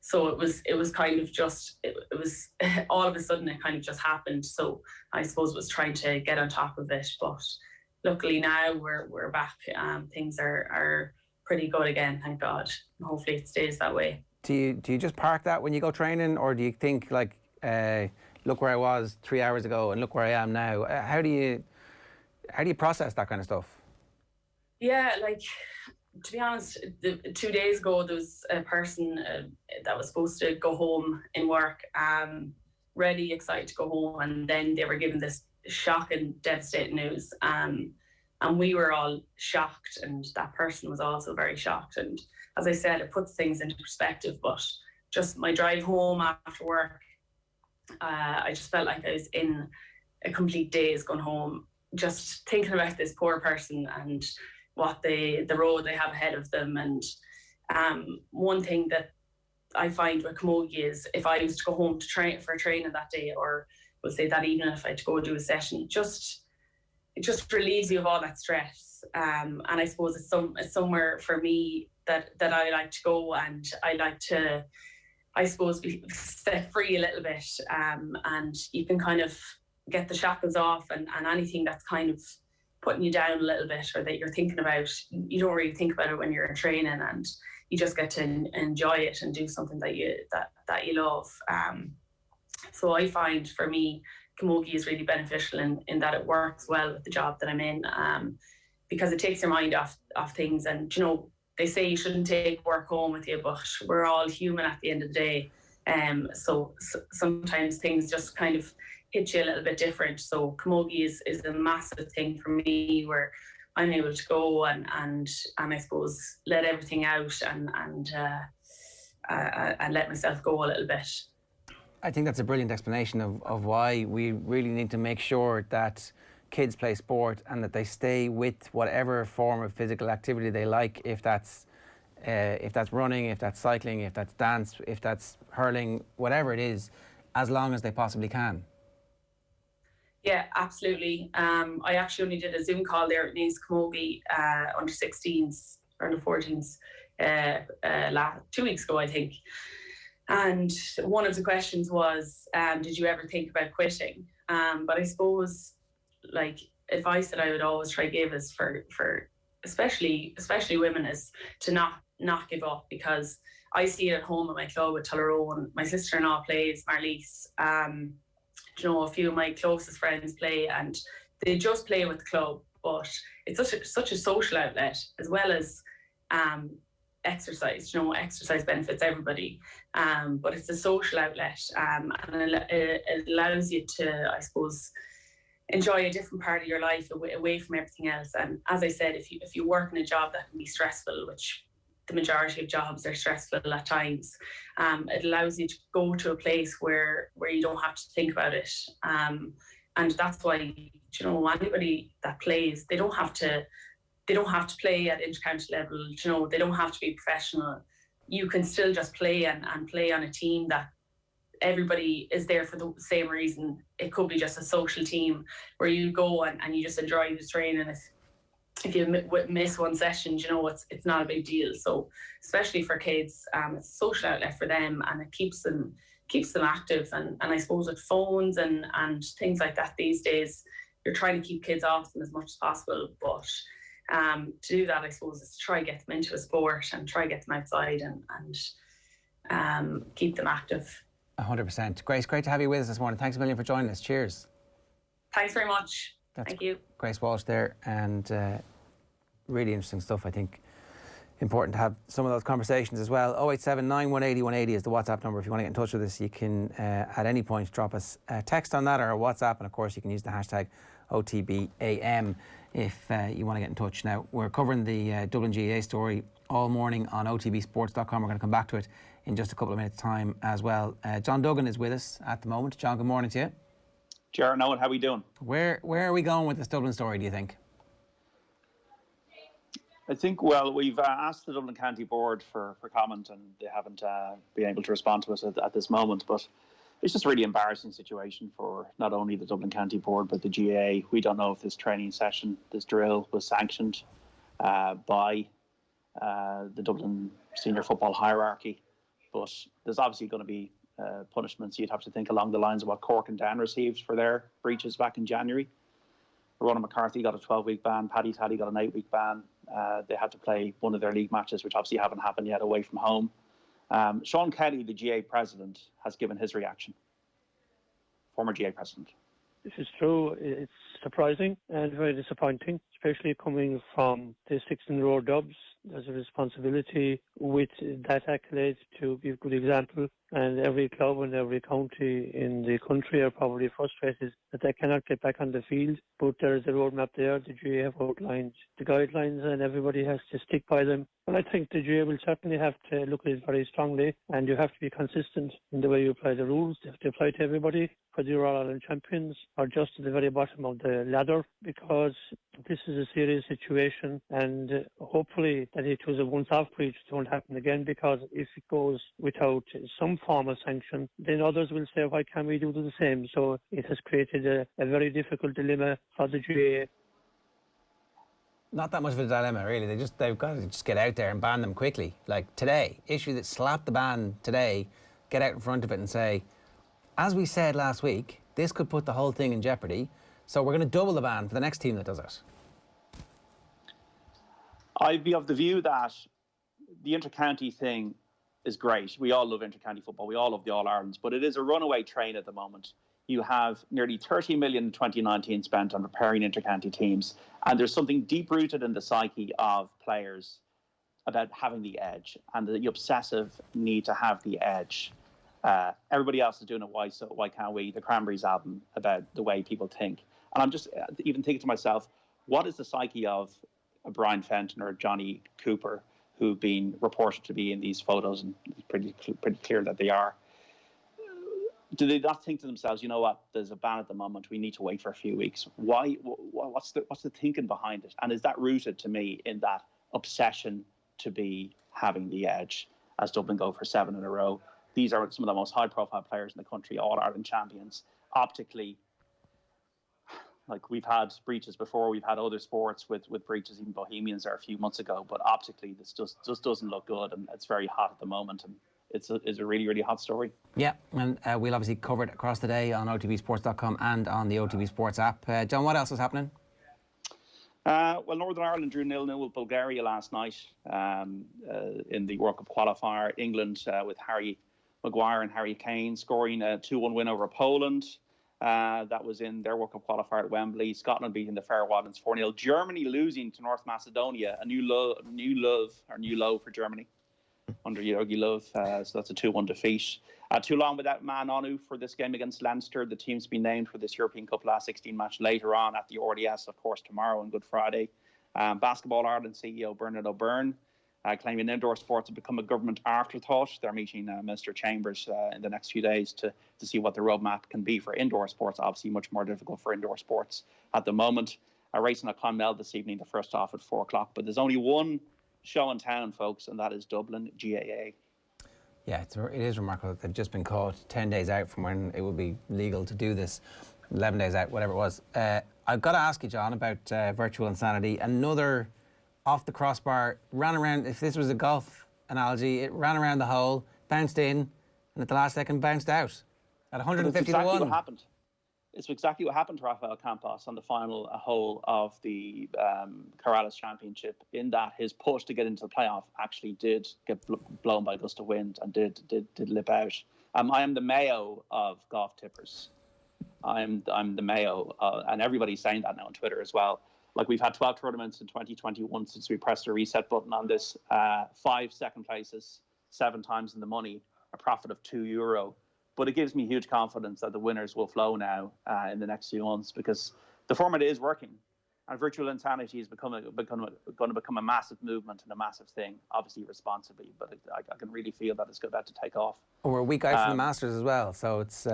So it was kind of just, it was all of a sudden it kind of just happened. So I suppose it was trying to get on top of it. But luckily now we're back. Things are pretty good again, thank God. And hopefully it stays that way. Do you just park that when you go training, or do you think like, look where I was 3 hours ago and look where I am now? How do you process that kind of stuff? Yeah, like, to be honest, 2 days ago there was a person that was supposed to go home in work, ready, excited to go home, and then they were given this shocking, devastating news, and we were all shocked, and that person was also very shocked. And as I said, it puts things into perspective. But just my drive home after work, I just felt like I was in a complete daze going home, just thinking about this poor person and what the road they have ahead of them. And one thing that I find with Camogie is, if I was to go home to train for training that day, or we'll say that evening if I had to go do a session, it just relieves you of all that stress. And I suppose it's somewhere for me that I like to go, and I like to, I suppose, be set free a little bit, and you can kind of get the shackles off, and anything that's kind of putting you down a little bit, or that you're thinking about, you don't really think about it when you're in training, and you just get to enjoy it and do something that you love. So I find, for me, Camogie is really beneficial in that it works well with the job that I'm in, because it takes your mind off things. And they say you shouldn't take work home with you, but we're all human at the end of the day. So sometimes things just kind of hit you a little bit different. So Camogie is a massive thing for me, where I'm able to go and I suppose let everything out and let myself go a little bit. I think that's a brilliant explanation of why we really need to make sure that kids play sport and that they stay with whatever form of physical activity they like, if that's running, if that's cycling, if that's dance, if that's hurling, whatever it is, as long as they possibly can. Yeah, absolutely. I actually only did a Zoom call there at Nice Camogie under 16s or under 14s 2 weeks ago, I think. And one of the questions was, did you ever think about quitting? But I suppose, like, advice that I would always try to give is for especially women, is to not give up, because I see it at home at my club with Tullaroan. My sister-in-law plays, Marlies. A few of my closest friends play, and they just play with the club. But it's such a social outlet, as well as exercise. Exercise benefits everybody, but it's a social outlet, and it allows you to, I suppose, enjoy a different part of your life away from everything else. And as I said, if you work in a job that can be stressful, which the majority of jobs are stressful at times, it allows you to go to a place where you don't have to think about it, and that's why anybody that plays, they don't have to play at inter-county level. They don't have to be professional. You can still just play and play on a team that everybody is there for the same reason. It could be just a social team where you go and you just enjoy the training. If you miss one session, it's not a big deal. So especially for kids, it's a social outlet for them, and it keeps them active. And I suppose with phones and things like that these days, you're trying to keep kids off them as much as possible. But to do that, I suppose, is to try to get them into a sport and try to get them outside and keep them active. 100%. Grace, great to have you with us this morning. Thanks a million for joining us. Cheers. Thanks very much. Thank you. Grace Walsh there, and really interesting stuff. I think important to have some of those conversations as well. 087 180 180 is the WhatsApp number. If you want to get in touch with us, you can at any point drop us a text on that or a WhatsApp, and of course you can use the hashtag OTB AM if you want to get in touch. Now, we're covering the Dublin GAA story all morning on otbsports.com. We're going to come back to it in just a couple of minutes' time as well. John Duggan is with us at the moment. John, good morning to you. Ger Eoin, how are we doing? Where are we going with this Dublin story, do you think? I think, well, we've asked the Dublin County Board for comment, and they haven't been able to respond to us at this moment. But it's just a really embarrassing situation for not only the Dublin County Board, but the GAA. We don't know if this training session, this drill, was sanctioned by the Dublin senior football hierarchy. But there's obviously going to be punishments, you'd have to think, along the lines of what Cork and Down received for their breaches back in January. Ronan McCarthy got a 12-week ban. Paddy Taddy got an 8-week ban. They had to play one of their league matches, which obviously haven't happened yet, away from home. Sean Kelly, the GA president, has given his reaction. Former GA president. This is true. It's surprising and very disappointing, especially coming from the 6-in-a-row dubs. There's a responsibility with that accolade to give a good example, and every club and every county in the country are probably frustrated that they cannot get back on the field. But there is a roadmap there. The GA have outlined the guidelines and everybody has to stick by them. And I think the GA will certainly have to look at it very strongly, and you have to be consistent in the way you apply the rules. They have to apply to everybody, whether you're All-Ireland champions or just at the very bottom of the ladder, because this is a serious situation, and hopefully that it was a once-off breach won't happen again, because if it goes without some form of sanction, then others will say, why can't we do the same? So it has created a very difficult dilemma for the GA. Not that much of a dilemma, really. They've got to just get out there and ban them quickly. Like today, slap the ban today, get out in front of it and say, as we said last week, this could put the whole thing in jeopardy, so we're going to double the ban for the next team that does it. I'd be of the view that the inter-county thing is great. We all love inter-county football. We all love the All-Irelands, but it is a runaway train at the moment. You have nearly 30 million in 2019 spent on preparing inter-county teams, and there's something deep-rooted in the psyche of players about having the edge and the obsessive need to have the edge. Everybody else is doing it, why can't we? The Cranberries album about the way people think. And I'm just even thinking to myself, what is the psyche of a Brian Fenton or a Johnny Cooper, who've been reported to be in these photos, and it's pretty clear that they are? Do they not think to themselves, you know what, there's a ban at the moment, we need to wait for a few weeks? Why? What's the thinking behind it? And is that rooted, to me, in that obsession to be having the edge, as Dublin go for 7 in a row? These are some of the most high-profile players in the country, All-Ireland champions. Optically, like we've had breaches before, we've had other sports with breaches, even Bohemians there a few months ago, but optically this just doesn't look good, and it's very hot at the moment, and it's a really, really hot story. Yeah, and we'll obviously cover it across the day on OTBSports.com and on the OTB Sports app. John, what else is happening? Well, Northern Ireland drew 0-0 with Bulgaria last night in the World Cup qualifier. England with Harry Maguire and Harry Kane scoring a 2-1 win over Poland. That was in their World Cup qualifier at Wembley. Scotland beating the Faroe Islands 4-0. Germany losing to North Macedonia, a new low for Germany under Jogi Löw. So that's a 2-1 defeat. Too long without Man Onu for this game against Leinster. The team's been named for this European Cup last 16 match later on at the RDS, of course, tomorrow and Good Friday. Basketball Ireland CEO Bernard O'Byrne claiming indoor sports have become a government afterthought. They're meeting Minister Chambers in the next few days to see what the roadmap can be for indoor sports. Obviously, much more difficult for indoor sports at the moment. Racing at Clonmel this evening, the first off at 4 o'clock. But there's only one show in town, folks, and that is Dublin GAA. Yeah, it is remarkable that they've just been caught 10 days out from when it would be legal to do this, 11 days out, whatever it was. I've got to ask you, John, about virtual insanity. Another off the crossbar, ran around, if this was a golf analogy, it ran around the hole, bounced in, and at the last second bounced out at 150 to 1. What happened. It's exactly what happened to Rafael Campos on the final hole of the Corrales Championship, in that his push to get into the playoff actually did get blown by a gust of wind and did lip out. I am the Mayo of golf tippers. I'm the Mayo, and everybody's saying that now on Twitter as well. Like, we've had 12 tournaments in 2021 since we pressed the reset button on this. 5 second places, 7 times in the money, a profit of €2. But it gives me huge confidence that the winners will flow now in the next few months, because the format is working. And virtual insanity is going to become a massive movement and a massive thing, obviously responsibly. But I can really feel that it's about to take off. We're a week out from the Masters as well, so it's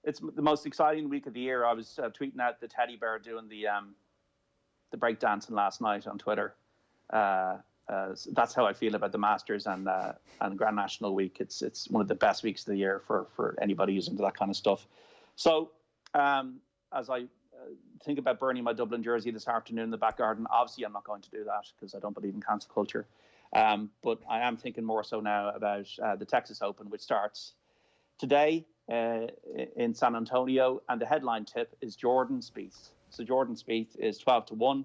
it's the most exciting week of the year. I was tweeting out the teddy bear doing the break dancing last night on Twitter. That's how I feel about the Masters and Grand National Week. It's one of the best weeks of the year for anybody who's into that kind of stuff. So as I think about burning my Dublin jersey this afternoon in the back garden, obviously I'm not going to do that because I don't believe in cancel culture. But I am thinking more so now about the Texas Open, which starts today in San Antonio, and the headline tip is Jordan Spieth. So Jordan Spieth is 12-1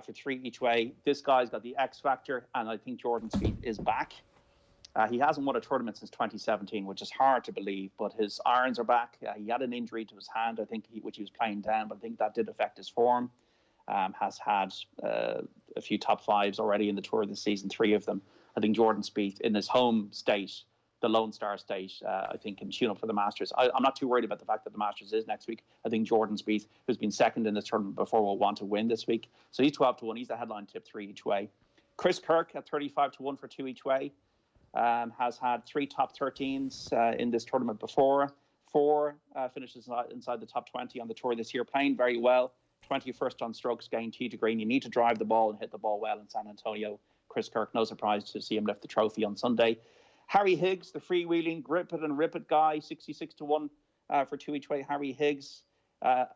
for 3 each way. This guy's got the X factor, and I think Jordan Spieth is back. He hasn't won a tournament since 2017, which is hard to believe, but his irons are back. He had an injury to his hand, I think, which he was playing down, but I think that did affect his form. Has had a few top fives already in the tour this season, 3 of them. I think Jordan Spieth in his home state, the Lone Star state, I think can tune up for the Masters. I'm not too worried about the fact that the Masters is next week. I think Jordan Spieth, who's been second in this tournament before, will want to win this week. So he's 12-1. He's the headline tip 3 each way. Chris Kirk at 35-1 for 2 each way. Has had 3 top 13s in this tournament before. 4 finishes inside the top 20 on the tour this year, playing very well. 21st on strokes gained tee to green. You need to drive the ball and hit the ball well in San Antonio. Chris Kirk, no surprise to see him lift the trophy on Sunday. Harry Higgs, the freewheeling, grip it and rip it guy, 66-1 for 2 each way. Harry Higgs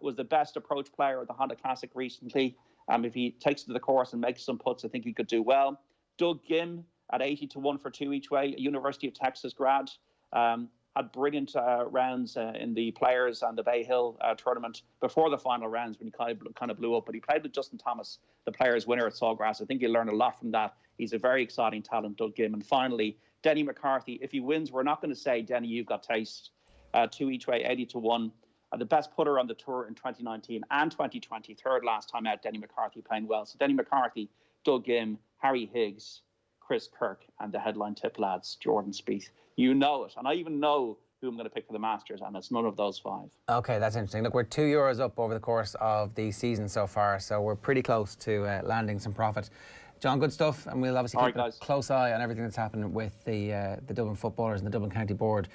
was the best approach player at the Honda Classic recently. If he takes to the course and makes some putts, I think he could do well. Doug Gim at 80-1 for 2 each way, a University of Texas grad. Had brilliant rounds in the Players and the Bay Hill tournament before the final rounds when he kind of blew up. But he played with Justin Thomas, the Players winner at Sawgrass. I think he'll learn a lot from that. He's a very exciting talent, Doug Gim. And finally, Denny McCarthy. If he wins, we're not going to say, Denny, you've got taste. 2 each way, 80-1. The best putter on the tour in 2019 and 2020. Third last time out, Denny McCarthy playing well. So Denny McCarthy, Doug Gim, Harry Higgs, Chris Kirk, and the headline tip lads, Jordan Spieth. You know it. And I even know who I'm going to pick for the Masters, and it's none of those 5. Okay, that's interesting. Look, we're €2 up over the course of the season so far, so we're pretty close to landing some profit. John, good stuff, and we'll obviously keep a close eye on everything that's happening with the Dublin footballers and the Dublin County Board.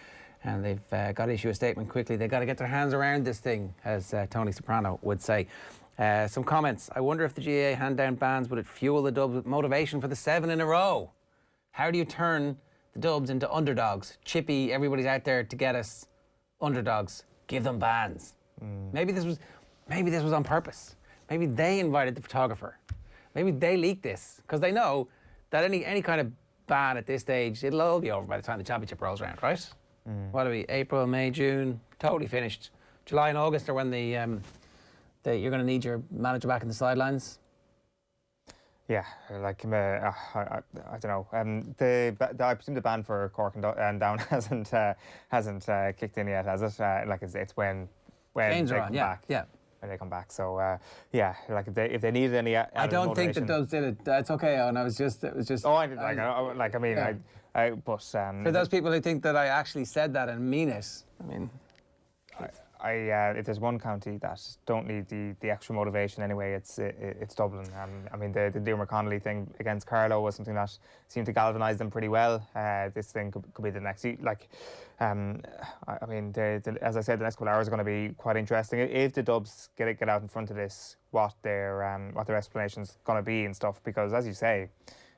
And they've got to issue a statement quickly. They've got to get their hands around this thing, as Tony Soprano would say. Some comments. I wonder if the GAA hand down bans, would it fuel the Dubs with motivation for the 7 in a row? How do you turn the Dubs into underdogs? Chippy, everybody's out there to get us underdogs. Give them bans. Maybe this was on purpose. Maybe they invited the photographer. Maybe they leaked this because they know that any kind of ban at this stage, it'll all be over by the time the championship rolls around, right? What are we? April, May, June, totally finished. July and August are when you're going to need your manager back in the sidelines. Yeah, like I don't know. I presume the ban for Cork and Down hasn't kicked in yet, has it? Like it's when they come back. Yeah. When they come back. So like if they needed any. I don't think the Dubs did it. That's okay, Owen. It was just. Oh, I mean, but for those people who think that I actually said that and mean it, I mean. If there's one county that don't need the extra motivation anyway, it's Dublin. I mean, the Diarmuid Connolly thing against Carlow was something that seemed to galvanise them pretty well. This thing could be the next. I mean, as I said, the next couple of hours are going to be quite interesting. If the Dubs get out in front of this, what their explanation's going to be and stuff, because as you say.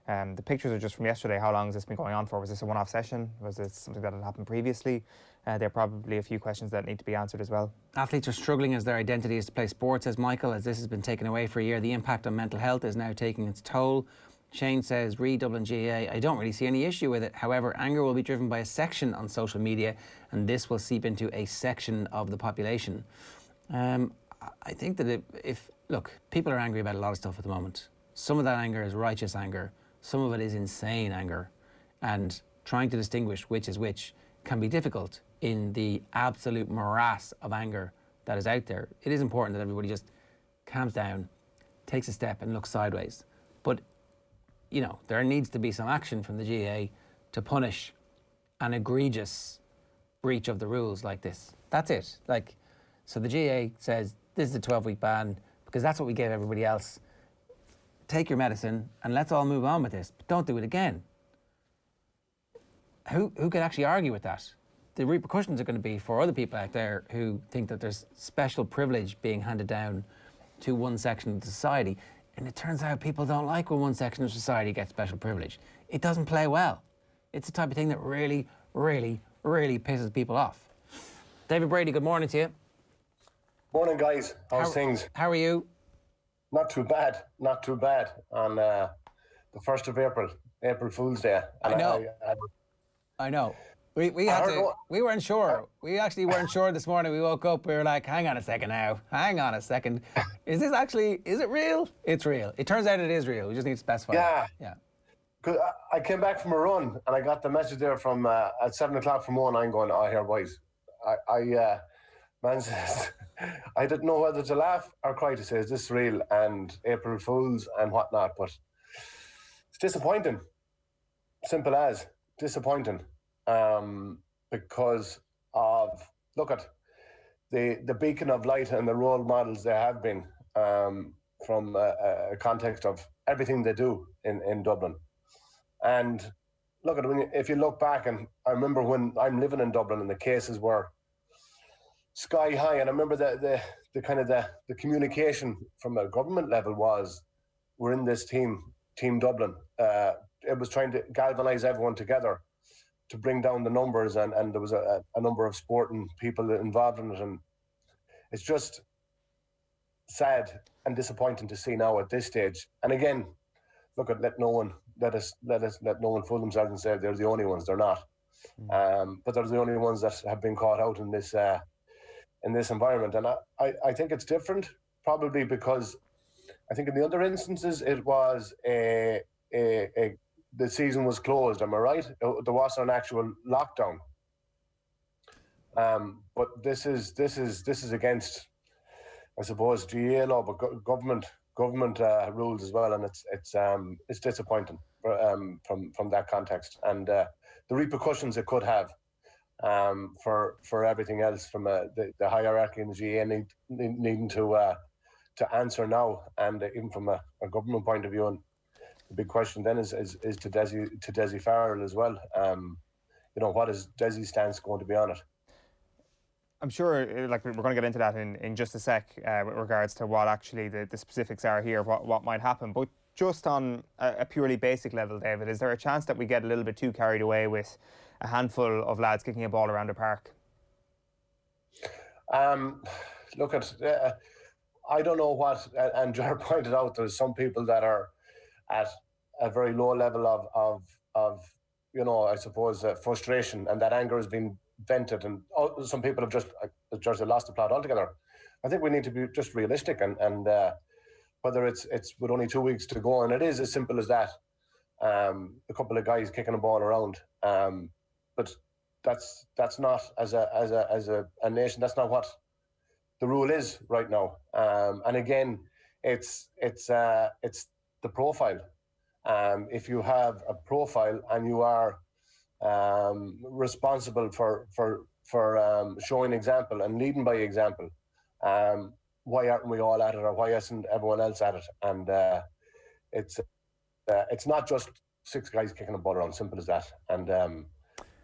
The pictures are just from yesterday. How long has this been going on for? Was this a one-off session? Was this something that had happened previously? There are probably a few questions that need to be answered as well. Athletes are struggling as their identity is to play sport, says Michael, as this has been taken away for a year. The impact on mental health is now taking its toll. Shane says, re Dublin GAA, I don't really see any issue with it. However, anger will be driven by a section on social media, and this will seep into a section of the population. I think that look, people are angry about a lot of stuff at the moment. Some of that anger is righteous anger. Some of it is insane anger, and trying to distinguish which is which can be difficult in the absolute morass of anger that is out there. It is important that everybody just calms down, takes a step and looks sideways. But, you know, there needs to be some action from the GAA to punish an egregious breach of the rules like this. That's it. So the GAA says this is a 12-week ban because that's what we gave everybody else. Take your medicine and let's all move on with this, but don't do it again. Who could actually argue with that? The repercussions are going to be for other people out there who think that there's special privilege being handed down to one section of society, and it turns out people don't like when one section of society gets special privilege. It doesn't play well. It's the type of thing that really, really, really pisses people off. David Brady, good morning to you. Morning, guys. How's things? How are you? Not too bad. On the 1st of April, April Fool's Day. And I know. We weren't sure. We actually weren't sure this morning. We woke up, we were like, hang on a second now. Hang on a second. Is it real? It's real. It turns out it is real. We just need to specify. Yeah. Cause I came back from a run and I got the message there from at 7 o'clock from one. I'm going, oh, here, boys. Man says, I didn't know whether to laugh or cry to say, is this real? And April Fools and whatnot. But it's disappointing. Simple as disappointing. Because of, look at the beacon of light and the role models they have been from a context of everything they do in Dublin. And look at if you look back, and I remember when I'm living in Dublin and the cases were sky high, and I remember the kind of the communication from a government level was, we're in this team Dublin. It was trying to galvanise everyone together to bring down the numbers, and there was a number of sporting people involved in it, and it's just sad and disappointing to see now at this stage. And again, look at let no one fool themselves and say they're the only ones. They're not, but they're the only ones that have been caught out in this environment. And I think it's different, probably because I think in the other instances it was the season was closed. Am I right? There wasn't an actual lockdown. But this is against, I suppose, GAA law, but government rules as well, and it's disappointing from that context, and the repercussions it could have for everything else from the hierarchy in the GAA needing to answer now, and even from a government point of view. And the big question then is to Dessie Farrell as well. What is Dessie's stance going to be on it? I'm sure, like, we're going to get into that in just a sec with regards to what actually the specifics are here, what might happen. But just on a purely basic level, David, is there a chance that we get a little bit too carried away with a handful of lads kicking a ball around the park? Look at, I don't know what, and Ger pointed out there's some people that are at a very low level of I suppose, frustration, and that anger has been vented, and some people have just lost the plot altogether. I think we need to be just realistic, and whether it's with only 2 weeks to go, and it is as simple as that. A couple of guys kicking a ball around, but that's not as a nation. That's not what the rule is right now. And again, it's the profile. If you have a profile and you are responsible for showing example and leading by example, why aren't we all at it, or why isn't everyone else at it? And it's not just 6 guys kicking a ball around, simple as that. And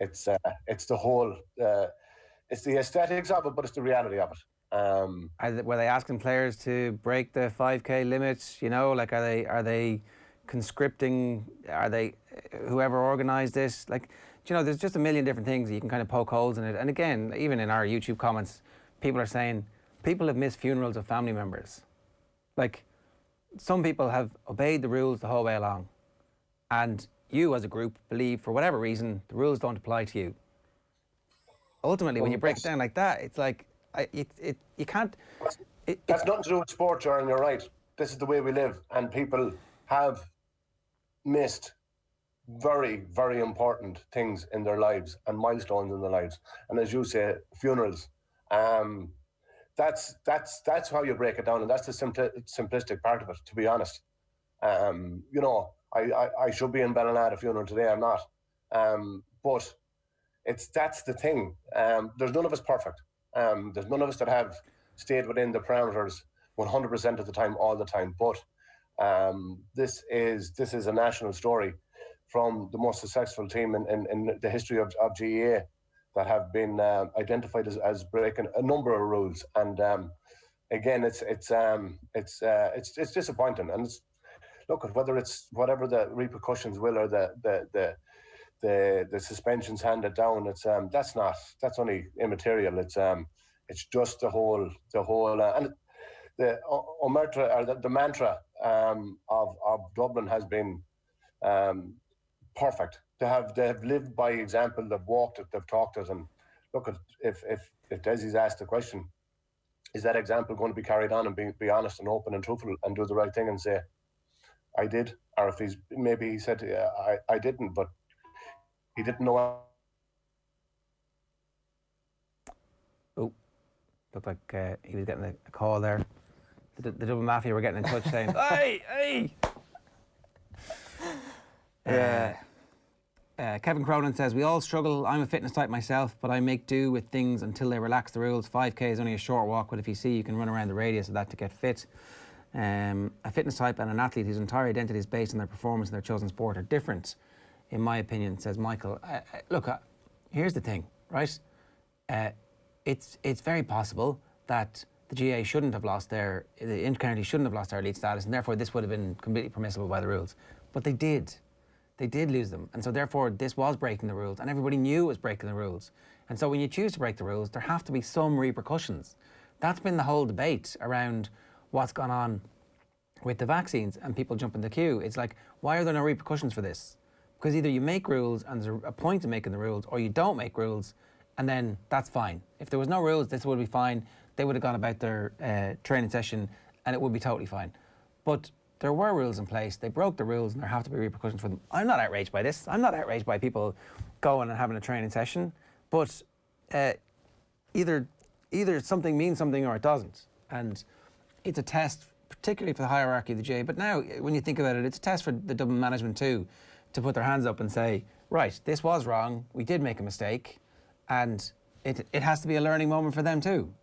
it's the whole it's the aesthetics of it, but it's the reality of it. Were they asking players to break the 5K limits? Like, are they conscripting? Are they, whoever organised this? Like, there's just a million different things that you can kind of poke holes in it. And again, even in our YouTube comments, people are saying people have missed funerals of family members. Like, some people have obeyed the rules the whole way along, and you as a group believe, for whatever reason, the rules don't apply to you. Ultimately, when you break it down like that, it's like, you can't... That's nothing to do with sport, Ger, and you're right. This is the way we live, and people have missed very, very important things in their lives and milestones in their lives. And as you say, funerals. That's how you break it down, and that's the simplistic part of it, to be honest. I should be in Ballina at a funeral today, I'm not. But that's the thing. There's none of us perfect. There's none of us that have stayed within the parameters 100% of the time, all the time. But this is a national story from the most successful team in the history of GAA that have been identified as breaking a number of rules. And again, it's disappointing. And look at whether it's whatever the repercussions will, or the suspensions handed down. That's only immaterial. It's just the whole and the omerta, or the mantra of Dublin has been perfect. They have lived by example. They've walked it. They've talked it. And look, if Desi's asked the question, is that example going to be carried on and be honest and open and truthful and do the right thing and say, I did? Or if maybe he said, yeah, I didn't, but he didn't know. Oh, looked like he was getting a call there. The Dublin Mafia were getting in touch saying, hey! Kevin Cronin says, we all struggle. I'm a fitness type myself, but I make do with things until they relax the rules. 5K is only a short walk, but if you see, you can run around the radius of that to get fit. A fitness type and an athlete whose entire identity is based on their performance in their chosen sport are different, in my opinion, says Michael. Look, here's the thing, right? It's very possible that the GA shouldn't have lost the intercounty shouldn't have lost their elite status, and therefore this would have been completely permissible by the rules. But they did. They did lose them, and so therefore this was breaking the rules, and everybody knew it was breaking the rules. And so when you choose to break the rules, there have to be some repercussions. That's been the whole debate around what's gone on with the vaccines and people jumping the queue. It's like, why are there no repercussions for this? Because either you make rules and there's a point to making the rules, or you don't make rules, and then that's fine. If there was no rules, this would be fine. They would have gone about their training session and it would be totally fine. But there were rules in place, they broke the rules, and there have to be repercussions for them. I'm not outraged by this. I'm not outraged by people going and having a training session, but either something means something or it doesn't. And it's a test, particularly for the hierarchy of the GA. But now, when you think about it, it's a test for the Dublin management too, to put their hands up and say, right, this was wrong, we did make a mistake, and it has to be a learning moment for them too.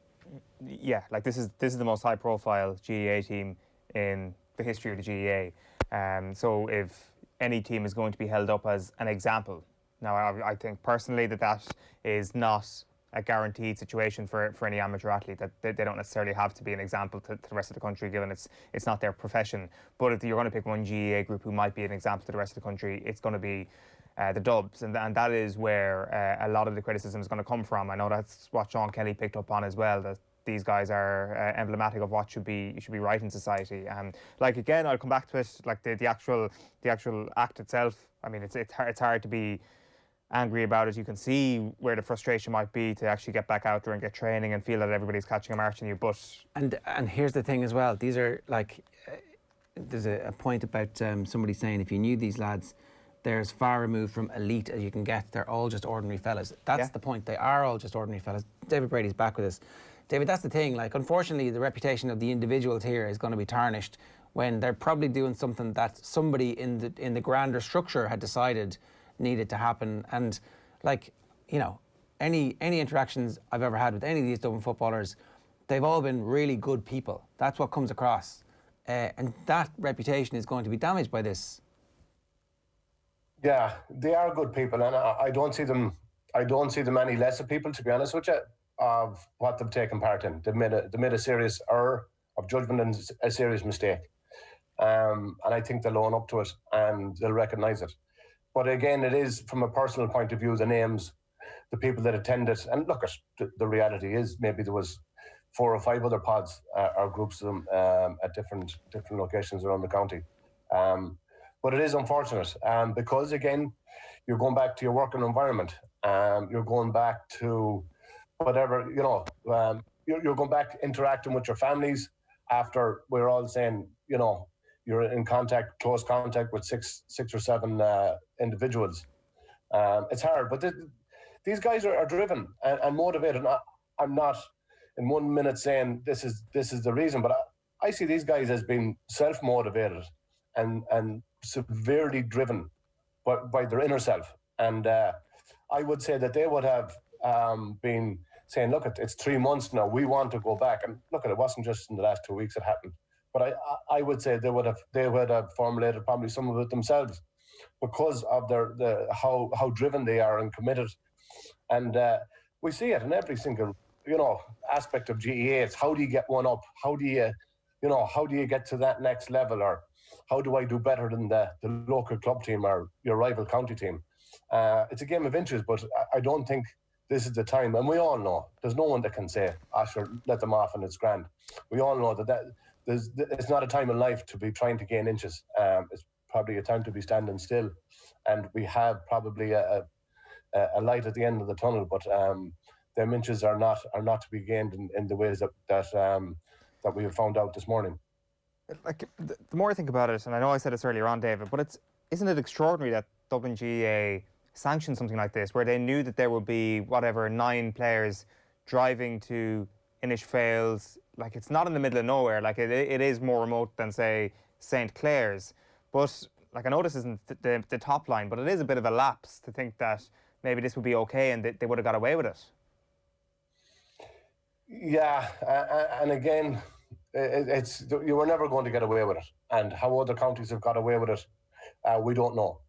Yeah, like this is the most high-profile GAA team in the history of the GAA. So if any team is going to be held up as an example, now I think personally that is not a guaranteed situation for any amateur athlete, that they don't necessarily have to be an example to the rest of the country, given it's not their profession. But if you're going to pick one GAA group who might be an example to the rest of the country, it's going to be the Dubs, and that is where a lot of the criticism is going to come from. I know that's what Sean Kelly picked up on as well, that these guys are emblematic of what should be right in society. Like again, I'll come back to it. Like the actual act itself. I mean, it's hard to be angry about it. You can see where the frustration might be to actually get back out there and get training and feel that everybody's catching a march on you. But and here's the thing as well. These are like there's a point about somebody saying if you knew these lads, they're as far removed from elite as you can get. They're all just ordinary fellas. That's the point. They are all just ordinary fellas. David Brady's back with us. David, that's the thing. Like, unfortunately, the reputation of the individuals here is going to be tarnished when they're probably doing something that somebody in the grander structure had decided needed to happen. And, like, you know, any interactions I've ever had with any of these Dublin footballers, they've all been really good people. That's what comes across. And that reputation is going to be damaged by this. Yeah, they are good people, and I don't see them any lesser people, to be honest with you, of what they've taken part in. They made a serious error of judgment and a serious mistake, and I think they'll own up to it and they'll recognise it. But again, it is from a personal point of view, the names, the people that attended, and look, the reality is maybe there was 4 or 5 other pods or groups of them at different locations around the county. But it is unfortunate because, again, you're going back to your working environment. You're going back to whatever, you know, you're going back interacting with your families after we're all saying, you know, you're in close contact with six or seven individuals. It's hard, but these guys are driven and motivated. I'm not in 1 minute saying this is the reason, but I see these guys as being self-motivated and severely driven by their inner self. And I would say that they would have been saying, look, it's 3 months now, we want to go back. And look, it wasn't just in the last 2 weeks it happened. But I would say they would have formulated probably some of it themselves because of how driven they are and committed. And we see it in every single, you know, aspect of GAA. It's how do you get one up? How do you get to that next level? Or how do I do better than the local club team or your rival county team? It's a game of inches, but I don't think this is the time. And we all know there's no one that can say, sure, let them off and it's grand. We all know that it's not a time in life to be trying to gain inches. It's probably a time to be standing still, and we have probably a light at the end of the tunnel. But them inches are not to be gained in the ways that we have found out this morning. Like, the more I think about it, and I know I said this earlier on, David, but isn't it extraordinary that Dublin GAA sanctioned something like this, where they knew that there would be, 9 players driving to Inishfales? Like, it's not in the middle of nowhere. Like, it is more remote than, say, St. Clair's. But, like, I know this isn't the top line, but it is a bit of a lapse to think that maybe this would be okay and they would have got away with it. Yeah, and again, you were never going to get away with it. And how other counties have got away with it, we don't know.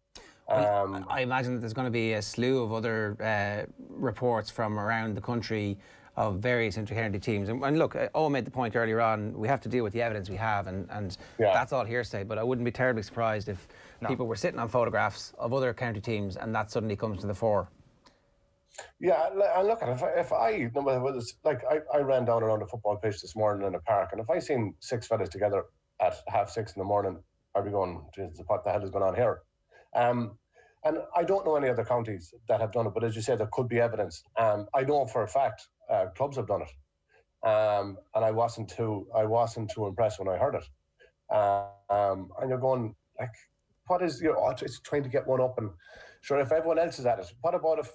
I imagine that there's going to be a slew of other reports from around the country of various inter-county teams. And look, Owen made the point earlier on, we have to deal with the evidence we have, and that's all hearsay. But I wouldn't be terribly surprised if people were sitting on photographs of other county teams and that suddenly comes to the fore. Yeah, and look, if I ran down around the football pitch this morning in the park, and if I seen 6 fellas together at 6:30 in the morning, I'd be going, Jesus, what the hell is going on here? And I don't know any other counties that have done it, but as you said, there could be evidence. I know for a fact clubs have done it, and I wasn't too impressed when I heard it. And you're going, like, what is it's trying to get one up, and sure, if everyone else is at it, what about if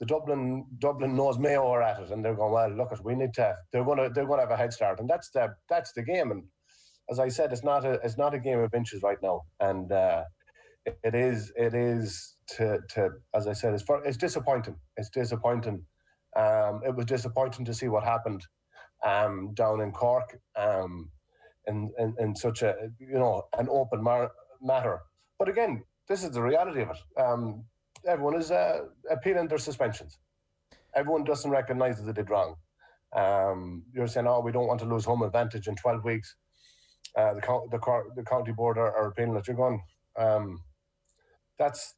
the Dublin Nose Mayo are at it, and they're going, well, look, we need to. They're going to have a head start, and that's the game. And as I said, it's not a game of inches right now, and it is to as I said, it's disappointing. It's disappointing. It was disappointing to see what happened down in Cork, in such a an open matter. But again, this is the reality of it. Everyone is appealing their suspensions. Everyone doesn't recognise that they did wrong. You're saying, oh, we don't want to lose home advantage in 12 weeks. The county board are appealing it. You're going, that's.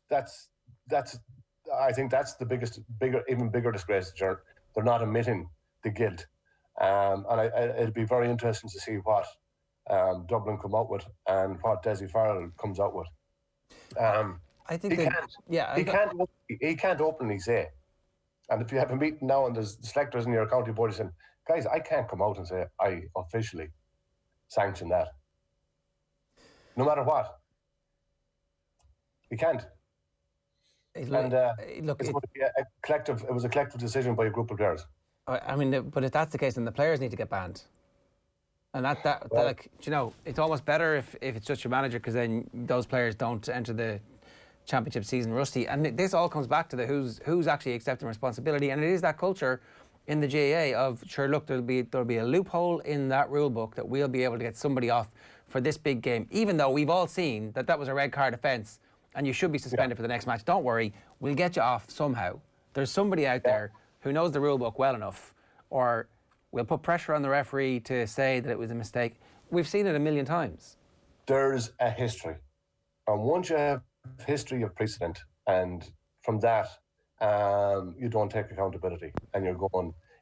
I think that's the even bigger disgrace. They're not admitting the guilt, and it'll be very interesting to see what Dublin come out with and what Dessie Farrell comes out with. I think he can't openly say. And if you have a meeting now and there's selectors in your county board saying, guys, I can't come out and say I officially sanction that. No matter what. He can't. Look, it's going to be a collective. It was a collective decision by a group of players. I mean, but if that's the case, then the players need to get banned. And it's almost better if it's just your manager, because then those players don't enter the championship season rusty. And this all comes back to who's actually accepting responsibility, and it is that culture in the GAA of, sure, look, there'll be a loophole in that rule book that we'll be able to get somebody off for this big game, even though we've all seen that was a red card offence and you should be suspended for the next match. Don't worry, we'll get you off somehow. There's somebody out there who knows the rule book well enough, or we'll put pressure on the referee to say that it was a mistake. We've seen it a million times. There's a history, and once you have history of precedent, and from that you don't take accountability, and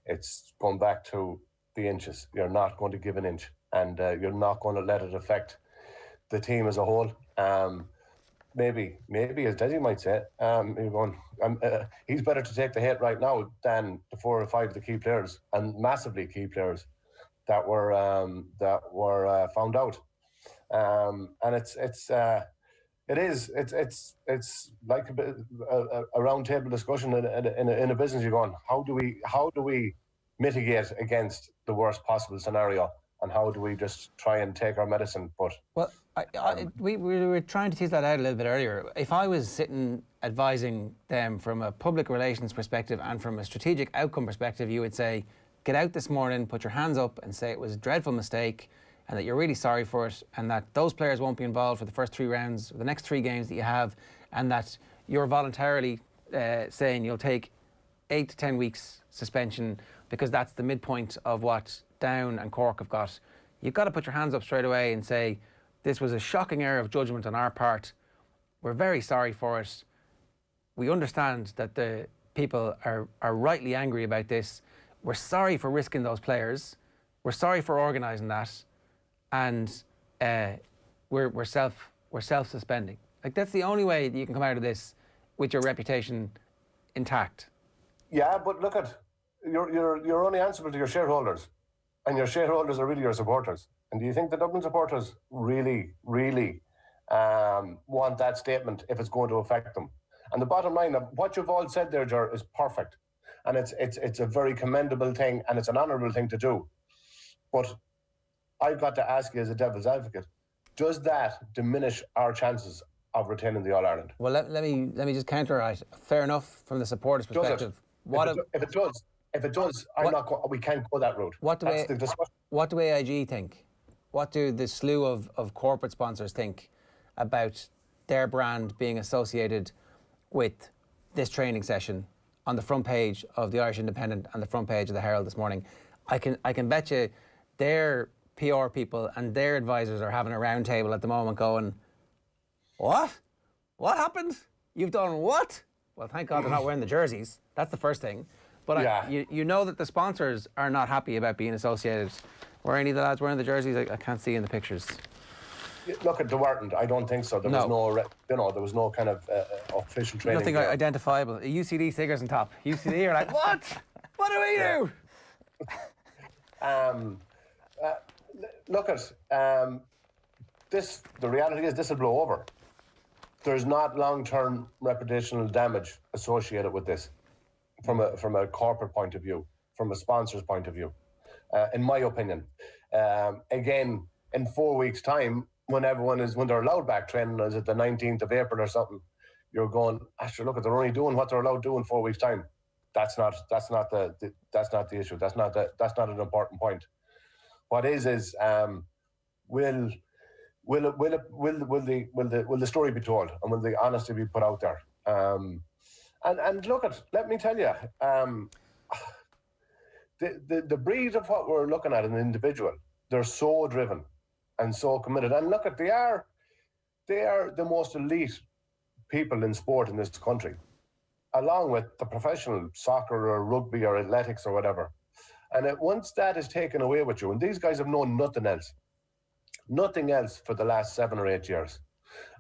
it's going back to the inches. You're not going to give an inch, and you're not going to let it affect the team as a whole. Maybe as Dessie might say, you're going, he's better to take the hit right now than the 4 or 5 of the key players, and massively key players that were found out. And it's like a round table discussion in a business. You're going, how do we mitigate against the worst possible scenario, and how do we just try and take our medicine? But we were trying to tease that out a little bit earlier. If I was sitting advising them from a public relations perspective and from a strategic outcome perspective, you would say, get out this morning, put your hands up and say it was a dreadful mistake and that you're really sorry for it, and that those players won't be involved for the first 3 rounds, the next 3 games that you have, and that you're voluntarily saying you'll take 8 to 10 weeks suspension because that's the midpoint of what Down and Cork have got. You've got to put your hands up straight away and say, this was a shocking error of judgment on our part. We're very sorry for it. We understand that the people are rightly angry about this. We're sorry for risking those players. We're sorry for organising that. And we're we're self-suspending. Like, that's the only way that you can come out of this with your reputation intact. Yeah, but look at, you're only answerable to your shareholders, and your shareholders are really your supporters. And do you think the Dublin supporters really, really want that statement if it's going to affect them? And the bottom line of what you've all said there, Ger, is perfect. And it's a very commendable thing, and it's an honourable thing to do. But I've got to ask you as a devil's advocate, does that diminish our chances of retaining the All-Ireland? Well, let me just counter it. Fair enough from the supporters' perspective. If it does, we can't go that route. What do AIG think? What do the slew of corporate sponsors think about their brand being associated with this training session on the front page of the Irish Independent and the front page of the Herald this morning? I can bet you their PR people and their advisors are having a round table at the moment going, what? What happened? You've done what? Well, thank God they're not wearing the jerseys. That's the first thing. But you know that the sponsors are not happy about being associated. Were any of the lads wearing the jerseys? I can't see in the pictures. Look, there weren't. I don't think so. There was no kind of official training. Nothing identifiable. UCD stickers on top. UCD are like, what? What do we do? The reality is this will blow over. There's not long-term reputational damage associated with this from a corporate point of view, from a sponsor's point of view, in my opinion. Again, in 4 weeks' time, when they're allowed back training, is it the 19th of April or something, you're going, actually, look, they're only doing what they're allowed to do in 4 weeks' time. That's not the issue. That's not an important point. What is will the story be told, and will the honesty be put out there? And look let me tell you, the breed of what we're looking at in an individual, they're so driven and so committed. And look they are the most elite people in sport in this country, along with the professional soccer or rugby or athletics or whatever. And once that is taken away with you, and these guys have known nothing else for the last 7 or 8 years,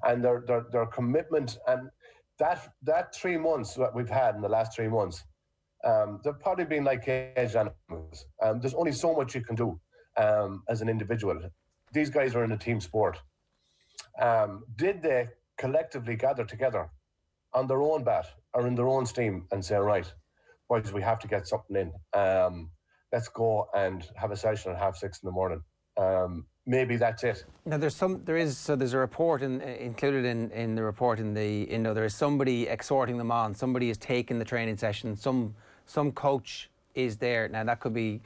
and their commitment, and that 3 months that we've had in the last 3 months, they've probably been like caged animals. There's only so much you can do as an individual. These guys are in a team sport. Did they collectively gather together on their own bat or in their own steam and say, right, boys, we have to get something in. Let's go and have a session at 6:30 in the morning. Maybe that's it. Now there's a report included in the report there is somebody exhorting them on. Somebody is taking the training session. Some coach is there. Now that could be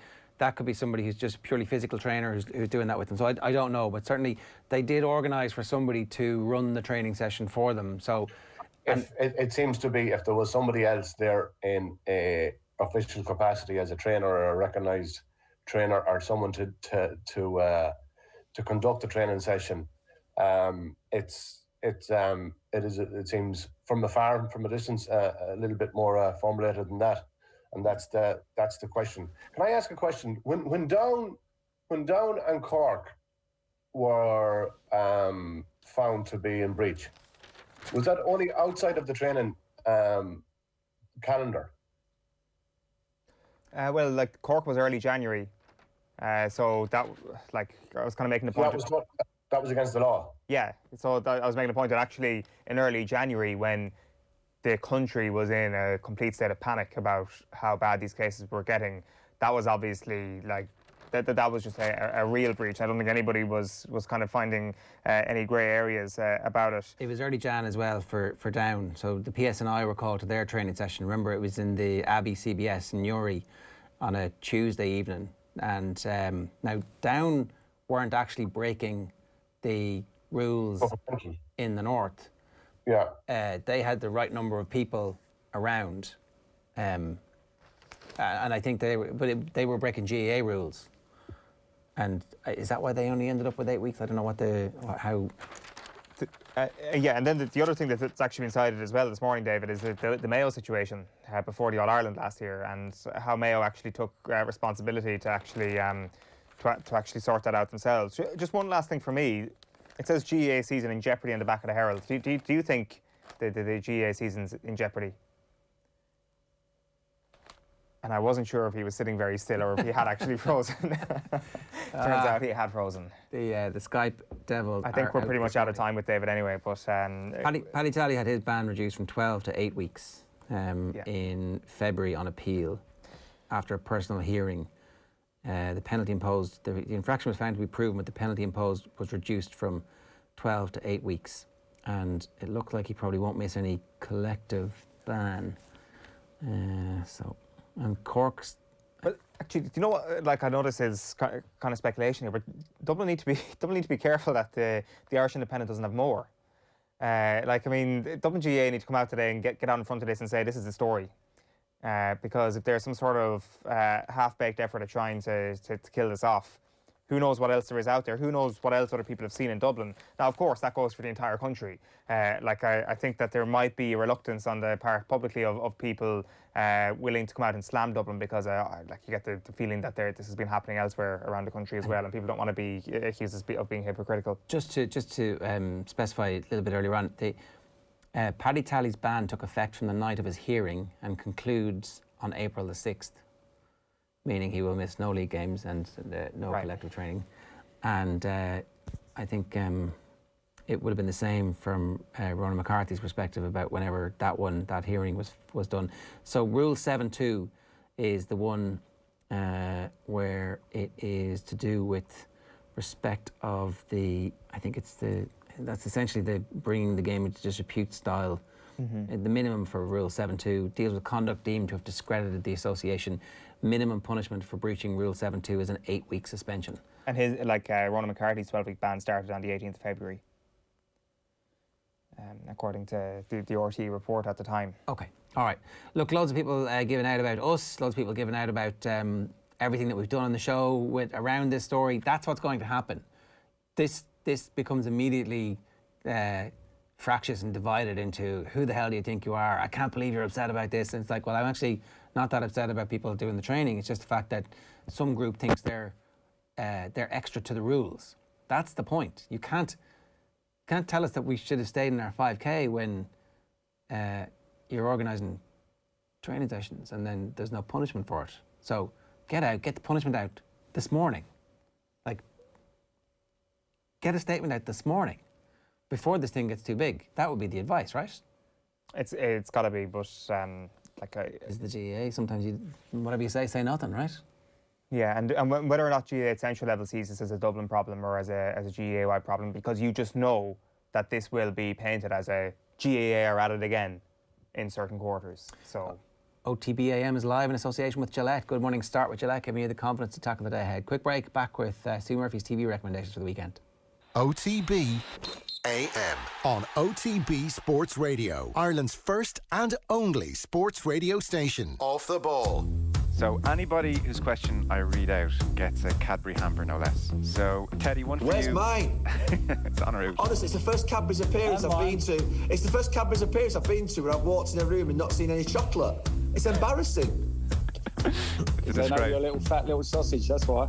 somebody who's just purely physical trainer who's doing that with them. So I don't know, but certainly they did organise for somebody to run the training session for them. So it seems to be, if there was somebody else there in a official capacity as a trainer or a recognised trainer or someone to conduct the training session, it seems from afar, from a distance, a little bit more formulated than that, and that's the question. Can I ask a question? When Down and Cork were found to be in breach, was that only outside of the training calendar? Well, like Cork was early January, so that, like, I was kind of making the point. That was against the law. Yeah, so I was making the point that actually in early January, when the country was in a complete state of panic about how bad these cases were getting, that was obviously like that was just a real breach. I don't think anybody was kind of finding any grey areas about it. It was early Jan as well for Down. So the PSNI were called to their training session. Remember, it was in the Abbey CBS in Newry on a Tuesday evening. And now Down weren't actually breaking the rules in the north. Yeah. They had the right number of people around. And I think they were breaking GAA rules. And is that why they only ended up with 8 weeks? I don't know how. Yeah, and then the other thing that's actually been cited as well this morning, David, is the Mayo situation before the All-Ireland last year, and how Mayo actually took responsibility to actually sort that out themselves. Just one last thing for me. It says GAA season in jeopardy on the back of the Herald. Do you think the GAA season's in jeopardy? And I wasn't sure if he was sitting very still or if he had actually frozen. Turns out he had frozen. The Skype devil. I think we're pretty much out of time with David anyway. But Paddy Tally had his ban reduced from 12 to 8 weeks in February on appeal after a personal hearing. The penalty imposed, the infraction was found to be proven, but the penalty imposed was reduced from 12 to 8 weeks. And it looked like he probably won't miss any collective ban. And Cork's... But actually, do you know what? Like, I know this is kind of speculation here, but Dublin need to be careful that the Irish Independent doesn't have more. Like, I mean, Dublin GAA need to come out today and get out in front of this and say this is the story. Because if there's some sort of half-baked effort at trying to kill this off, who knows what else there is out there? Who knows what else other people have seen in Dublin? Now, of course, that goes for the entire country. I think that there might be a reluctance on the part publicly of people willing to come out and slam Dublin because, you get the feeling that this has been happening elsewhere around the country as well, and people don't want to be accused of being hypocritical. Just to specify a little bit earlier on, Paddy Tally's ban took effect from the night of his hearing and concludes on April the 6th. Meaning he will miss no league games and no collective training. And I think it would have been the same from Ronan McCarthy's perspective about whenever that hearing was done. So Rule 7.2 is the one where it is to do with respect of that's essentially the bringing the game into disrepute style. Mm-hmm. The minimum for Rule 7.2 deals with conduct deemed to have discredited the association. Minimum punishment for breaching Rule 7.2 is an 8-week suspension. And Ronan McCarthy's 12-week ban started on the 18th of February, according to the RT report at the time. Okay, all right. Look, loads of people giving out about us, loads of people giving out about everything that we've done on the show around this story. That's what's going to happen. This becomes immediately fractious and divided into who the hell do you think you are? I can't believe you're upset about this. And it's like, well, I'm actually not that upset about people doing the training. It's just the fact that some group thinks they're extra to the rules. That's the point. You can't tell us that we should have stayed in our 5K when you're organising training sessions and then there's no punishment for it. So get the punishment out this morning. Like, get a statement out this morning before this thing gets too big. That would be the advice, right? It's got to be, but is the GAA sometimes whatever you say nothing, right? Yeah, and whether or not GAA at central level sees this as a Dublin problem or as a GAA-wide problem, because you just know that this will be painted as a GAA are at it again in certain quarters. So OTB AM is live in association with Gillette. Good morning. Start with Gillette, giving you the confidence to tackle the day ahead. Quick break. Back with Sue Murphy's TV recommendations for the weekend. OTB AM on OTB Sports Radio, Ireland's first and only sports radio station. Off the ball. So anybody whose question I read out gets a Cadbury hamper, no less. So Teddy, one for Where's you. Where's mine? It's en route. Honestly, it's the first Cadbury's appearance I've been to. It's the first Cadbury's appearance I've been to where I've walked in a room and not seen any chocolate. It's embarrassing. They know you're a little fat little sausage, that's why.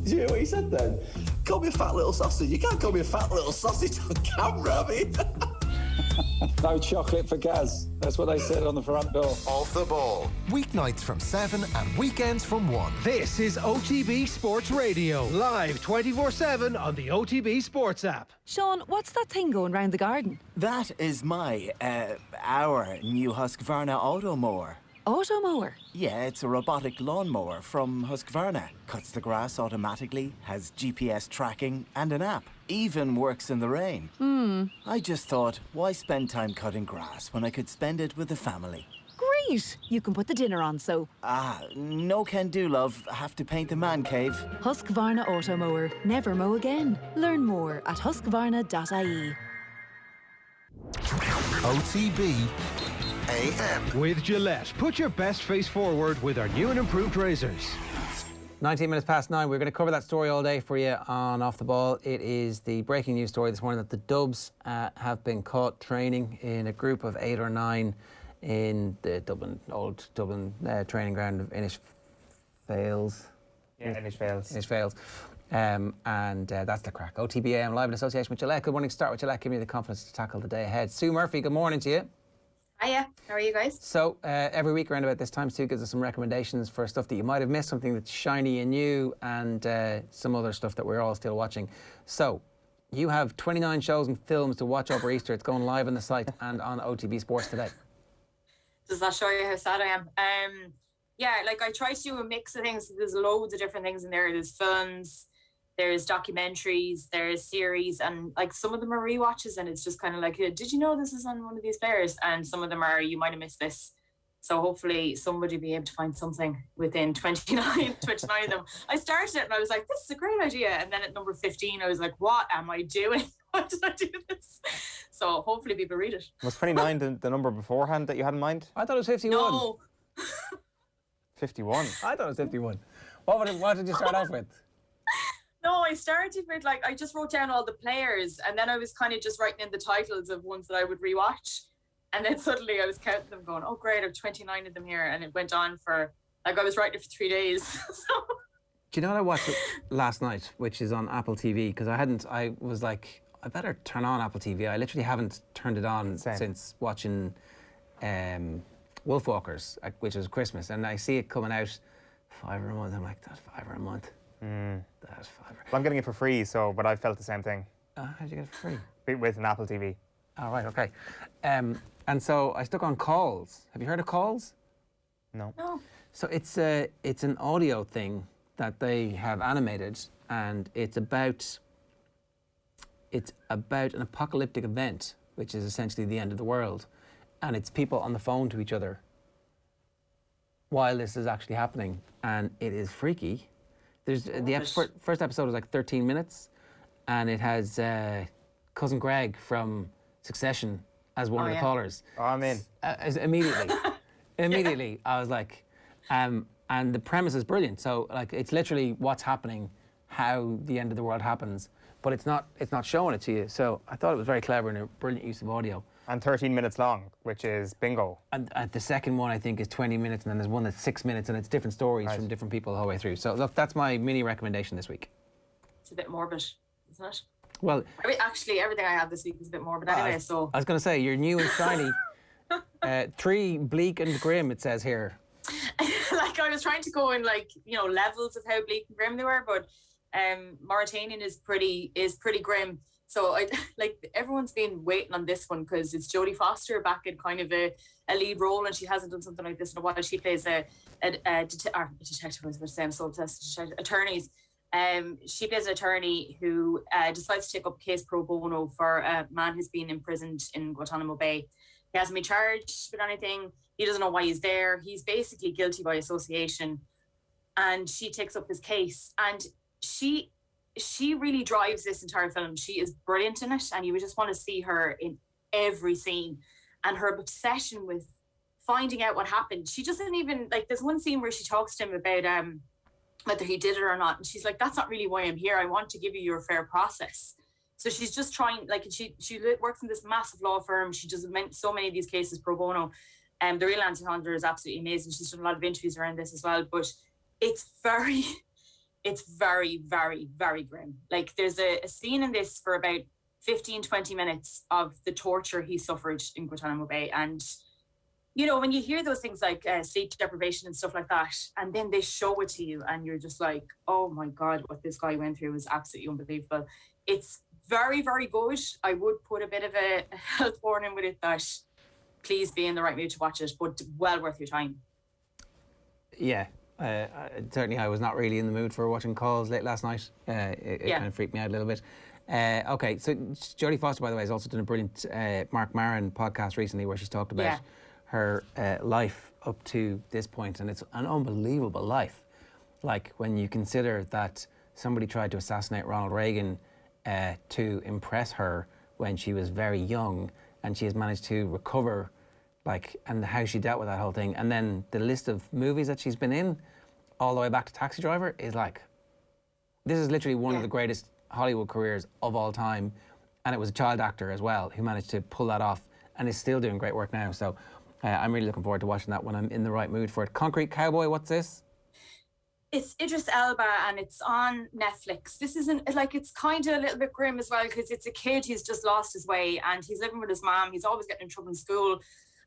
Did you hear what he said then? Call me a fat little sausage. You can't call me a fat little sausage on camera, I mean. No chocolate for Gaz. That's what they said on the front door. Off the ball. Weeknights from 7 and weekends from 1. This is OTB Sports Radio. Live 24/7 on the OTB Sports app. Sean, what's that thing going round the garden? That is our new Husqvarna Automower. Automower? Yeah, it's a robotic lawnmower from Husqvarna. Cuts the grass automatically, has GPS tracking and an app. Even works in the rain. I just thought, why spend time cutting grass when I could spend it with the family? Great! You can put the dinner on, so... No can do, love. Have to paint the man cave. Husqvarna Automower. Never mow again. Learn more at husqvarna.ie. OTB AM. With Gillette, put your best face forward with our new and improved razors. 19 minutes past 9. We're going to cover that story all day for you on Off the Ball. It is the breaking news story this morning that the Dubs have been caught training in a group of 8 or 9 in the old Dublin training ground of Inishvales. Yeah, Inishvales. That's the crack. OTB AM live in association with Gillette. Good morning. Start with Gillette. Give me the confidence to tackle the day ahead. Sue Murphy, good morning to you. Hiya, how are you guys? So every week around about this time, Sue gives us some recommendations for stuff that you might have missed, something that's shiny and new, and some other stuff that we're all still watching. So you have 29 shows and films to watch over Easter. It's going live on the site and on OTB Sports today. Does that show you how sad I am? Yeah, like I try to do a mix of things. There's loads of different things in there. There's films, there's documentaries, there's series, and like some of them are rewatches, and it's just kind of like, did you know this is on one of these players? And some of them are, you might have missed this. So hopefully somebody will be able to find something within 29 of them. I started it and I was like, this is a great idea. And then at number 15, I was like, what am I doing? Why did I do this? So hopefully people read it. Was 29 the number beforehand that you had in mind? I thought it was 51. No. 51? I thought it was 51. What did you start off with? No, I started with I just wrote down all the players, and then I was kind of just writing in the titles of ones that I would rewatch. And then suddenly I was counting them going, oh great, I have 29 of them here. And it went on for, I was writing it for 3 days. So. Do you know what I watched last night, which is on Apple TV? Because I was like, I better turn on Apple TV. I literally haven't turned it on since watching Wolfwalkers, which was Christmas. And I see it coming out £5 a month. I'm like, that's £5 a month. That's £5. Well, I'm getting it for free, but I felt the same thing. How'd you get it for free? With an Apple TV. Oh, right, okay. And so I stuck on Calls. Have you heard of Calls? No. So it's an audio thing that they have animated, and it's about an apocalyptic event, which is essentially the end of the world, and it's people on the phone to each other while this is actually happening, and it is freaky. There's the first episode was like 13 minutes, and it has Cousin Greg from Succession as one of the callers. Oh, I'm in. Immediately, I was like, and the premise is brilliant. So like, it's literally what's happening, how the end of the world happens, but it's not showing it to you. So I thought it was very clever and a brilliant use of audio. And 13 minutes long, which is bingo. And the second one, I think, is 20 minutes, and then there's one that's 6 minutes, and it's different stories from different people the whole way through. So look, that's my mini recommendation this week. It's a bit morbid, isn't it? Well, actually, everything I have this week is a bit morbid anyway, so... I was going to say, you're new and shiny. 3 bleak and grim, it says here. I was trying to go in, levels of how bleak and grim they were, but Mauritanian is pretty grim. So, everyone's been waiting on this one because it's Jodie Foster back in kind of a lead role, and she hasn't done something like this in a while. She plays a detective, I was going to say, I'm so obsessed with attorneys. She plays an attorney who decides to take up a case pro bono for a man who's been imprisoned in Guantanamo Bay. He hasn't been charged with anything. He doesn't know why he's there. He's basically guilty by association. And she takes up his case. And she really drives this entire film. She is brilliant in it. And you would just want to see her in every scene. And her obsession with finding out what happened. She doesn't even, there's one scene where she talks to him about whether he did it or not. And she's like, that's not really why I'm here. I want to give you your fair process. So she's just trying, she works in this massive law firm. She does so many of these cases pro bono. The real Nancy Hollander is absolutely amazing. She's done a lot of interviews around this as well. But it's very, very, very grim. There's a scene in this for about 15, 20 minutes of the torture he suffered in Guantanamo Bay. And when you hear those things like sleep deprivation and stuff like that, and then they show it to you and you're just like, oh my God, what this guy went through was absolutely unbelievable. It's very, very good. I would put a bit of a health warning with it that please be in the right mood to watch it, but well worth your time. Yeah, certainly I was not really in the mood for watching Calls late last night. It kind of freaked me out a little bit. Okay, so Jodie Foster, by the way, has also done a brilliant Mark Maron podcast recently where she's talked about her life up to this point, and it's an unbelievable life. When you consider that somebody tried to assassinate Ronald Reagan to impress her when she was very young, and she has managed to recover, and how she dealt with that whole thing. And then the list of movies that she's been in, all the way back to Taxi Driver, is this is literally one of the greatest Hollywood careers of all time. And it was a child actor as well who managed to pull that off and is still doing great work now. So I'm really looking forward to watching that when I'm in the right mood for it. Concrete Cowboy, what's this? It's Idris Elba and it's on Netflix. This isn't like, it's kind of a little bit grim as well because it's a kid who's just lost his way and he's living with his mom. He's always getting in trouble in school,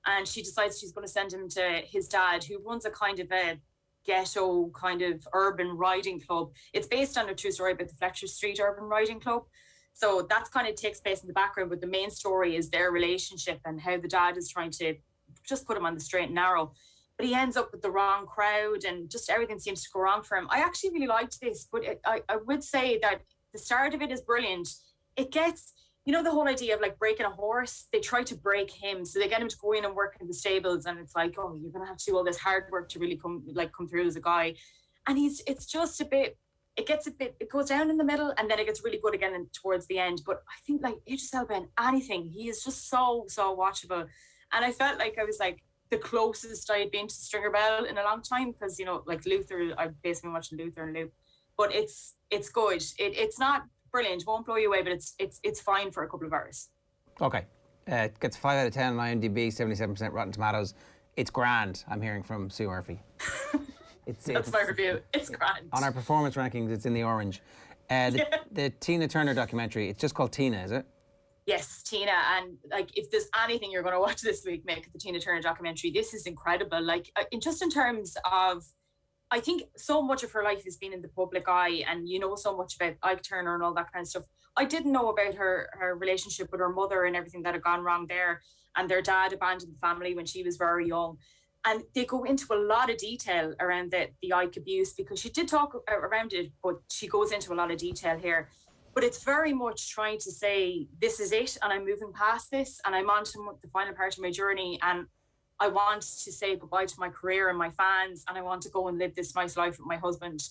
and she decides she's going to send him to his dad, who runs a kind of a ghetto kind of urban riding club. It's based on a true story about the Fletcher Street Urban Riding Club. So that's kind of takes place in the background, but the main story is their relationship and how the dad is trying to just put him on the straight and narrow. But he ends up with the wrong crowd and just everything seems to go wrong for him. I actually really liked this, but I would say that the start of it is brilliant. It gets, you know, the whole idea of like breaking a horse, they try to break him. So they get him to go in and work in the stables, and it's like, oh, you're going to have to do all this hard work to really come through as a guy. And it's just a bit, it goes down in the middle and then it gets really good again towards the end. But I think like Idris Elba in anything, he is just so watchable. And I felt like I was like the closest I had been to Stringer Bell in a long time, because, you know, like Luther, I've basically been watching Luther and Loop, but it's good. It's not brilliant, won't blow you away, but it's fine for a couple of hours. Okay. It gets 5 out of 10 on IMDb, 77% Rotten Tomatoes. It's grand, I'm hearing from Sue Murphy. That's my review. It's grand. On our performance rankings, it's in the orange. The Tina Turner documentary, it's just called Tina, is it? Yes, Tina. And like, if there's anything you're going to watch this week, make it the Tina Turner documentary. This is incredible. Like, in terms of, I think so much of her life has been in the public eye, and you know so much about Ike Turner and all that kind of stuff. I didn't know about her relationship with her mother and everything that had gone wrong there, and their dad abandoned the family when she was very young. And they go into a lot of detail around the Ike abuse, because she did talk around it, but she goes into a lot of detail here. But it's very much trying to say, this is it, and I'm moving past this, and I'm on to the final part of my journey, and I want to say goodbye to my career and my fans, and I want to go and live this nice life with my husband.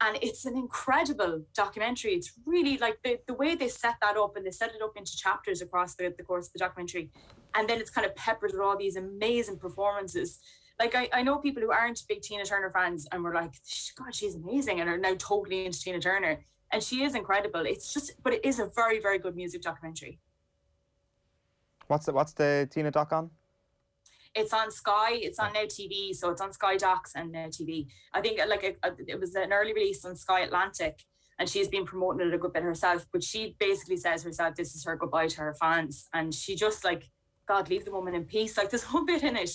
And it's an incredible documentary. It's really like the way they set that up, and they set it up into chapters across the course of the documentary. And then it's kind of peppered with all these amazing performances. Like, I know people who aren't big Tina Turner fans and were like, God, she's amazing, and are now totally into Tina Turner. And she is incredible. But it is a very, very good music documentary. What's the Tina doc on? It's on Sky. It's on Now TV, so it's on Sky Docs and Now TV. I think it was an early release on Sky Atlantic, and she's been promoting it a good bit herself. But she basically says herself, this is her goodbye to her fans, and she just like, God, leave the woman in peace. Like, there's one bit in it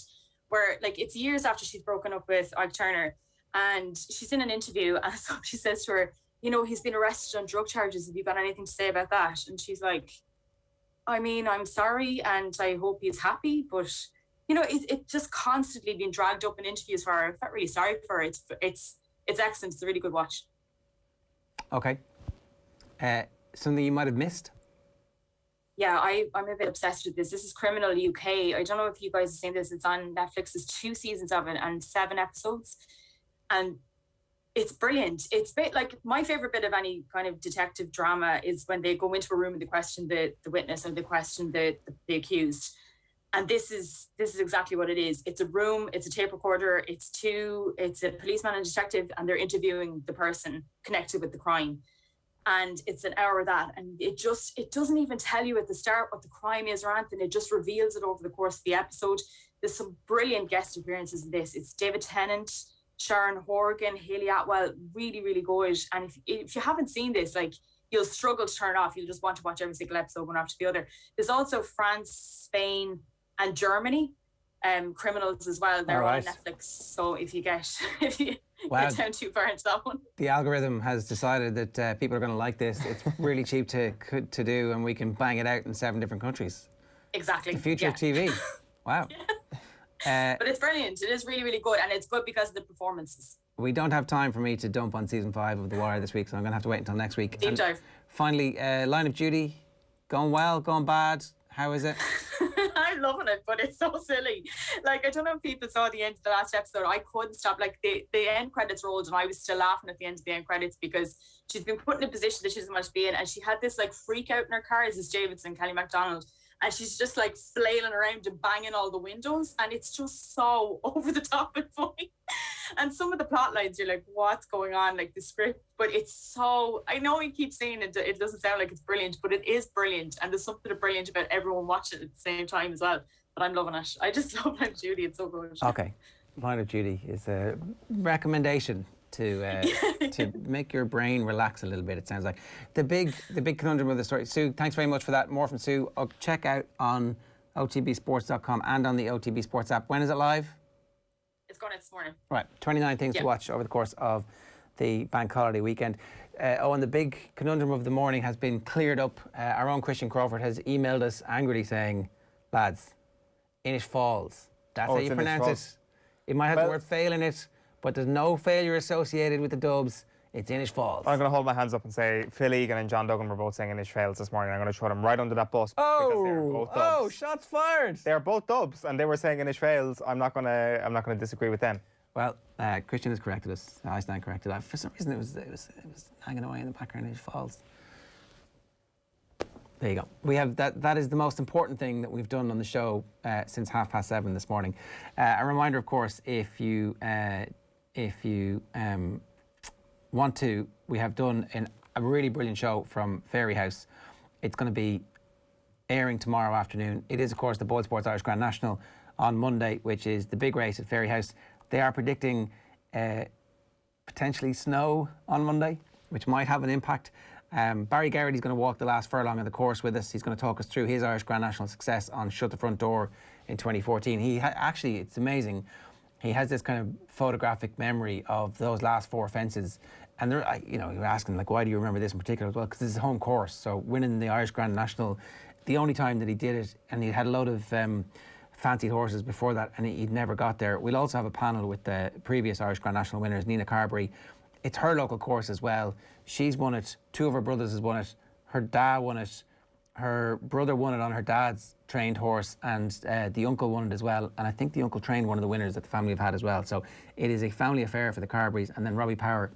where like it's years after she's broken up with Ike Turner, and she's in an interview, and so she says to her, you know, he's been arrested on drug charges. Have you got anything to say about that? And she's like, I mean, I'm sorry, and I hope he's happy, but you know, it just constantly being dragged up in interviews for her. I felt really sorry for her. It's excellent. It's a really good watch. Okay. Something you might have missed? Yeah, I'm a bit obsessed with this. This is Criminal UK. I don't know if you guys have seen this. It's on Netflix. There's 2 seasons of it and 7 episodes. And it's brilliant. It's a bit like my favorite bit of any kind of detective drama is when they go into a room and they question the witness, and they question the accused. And this is exactly what it is. It's a room, it's a tape recorder, it's a policeman and detective, and they're interviewing the person connected with the crime. And it's an hour of that. And it doesn't even tell you at the start what the crime is or anything. It just reveals it over the course of the episode. There's some brilliant guest appearances in this. It's David Tennant, Sharon Horgan, Hayley Atwell, really, really good. And if you haven't seen this, like, you'll struggle to turn it off. You'll just want to watch every single episode one after the other. There's also France, Spain, and Germany criminals as well. They're all on Netflix. So if you get get down too far into that one, the algorithm has decided that people are going to like this. It's really cheap to do, and we can bang it out in 7 different countries. Exactly. The future of TV. Wow. But it's brilliant. It is really, really good, and it's good because of the performances. We don't have time for me to dump on season 5 of The Wire this week, so I'm going to have to wait until next week. Deep dive. Finally, Line of Duty, going well, going bad? How is it? I'm loving it, but it's so silly. Like, I don't know if people saw the end of the last episode. I couldn't stop. Like, the end credits rolled, and I was still laughing at the end of the end credits because she's been put in a position that she doesn't want to be in, and she had this like freak out in her car as Davidson, Kelly MacDonald, and she's just like flailing around and banging all the windows, and it's just so over the top and funny. And some of the plot lines, you're like, what's going on? Like the script, but it's so, I know you keep saying it doesn't sound like it's brilliant, but it is brilliant, and there's something brilliant about everyone watching it at the same time as well. But I'm loving it. I just love Line of Duty. It's so good. Okay. Line of Duty is a recommendation to make your brain relax a little bit. It sounds like the big conundrum of the story. Sue, thanks very much for that. More from Sue. Check out on OTBSports.com and on the OTB Sports app. When is it live? It's going out this morning. Right, 29 things to watch over the course of the bank holiday weekend. And the big conundrum of the morning has been cleared up. Our own Christian Crawford has emailed us angrily saying, lads, Inish Falls. That's how you pronounce it. It might have the word fail in it, but there's no failure associated with the Dubs. It's Inish Falls. I'm going to hold my hands up and say Phil Egan and John Duggan were both saying Inish Fails this morning. I'm going to throw them right under that bus because they're both Dubs. Shots fired! They're both Dubs, and they were saying Inish Fails. I'm not going to disagree with them. Well, Christian has corrected us. I stand corrected. For some reason, it was hanging away in the background. Inish Falls. There you go. We have that is the most important thing that we've done on the show since 7:30 this morning. A reminder, of course, if you want to, we have done a really brilliant show from Fairy House. It's going to be airing tomorrow afternoon. It is, of course, the Boyd Sports Irish Grand National on Monday, which is the big race at Fairy House. They are predicting potentially snow on Monday, which might have an impact. Barry Garrity's going to walk the last furlong of the course with us. He's going to talk us through his Irish Grand National success on Shut the Front Door in 2014. Actually, it's amazing. He has this kind of photographic memory of those last 4 fences. And you're asking, like, why do you remember this in particular? Well, because it's his home course. So winning the Irish Grand National, the only time that he did it, and he had a load of fancied horses before that, and he'd never got there. We'll also have a panel with the previous Irish Grand National winners, Nina Carberry. It's her local course as well. She's won it. 2 of her brothers has won it. Her dad won it. Her brother won it on her dad's trained horse, and the uncle won it as well. And I think the uncle trained one of the winners that the family have had as well. So it is a family affair for the Carberrys. And then Robbie Power,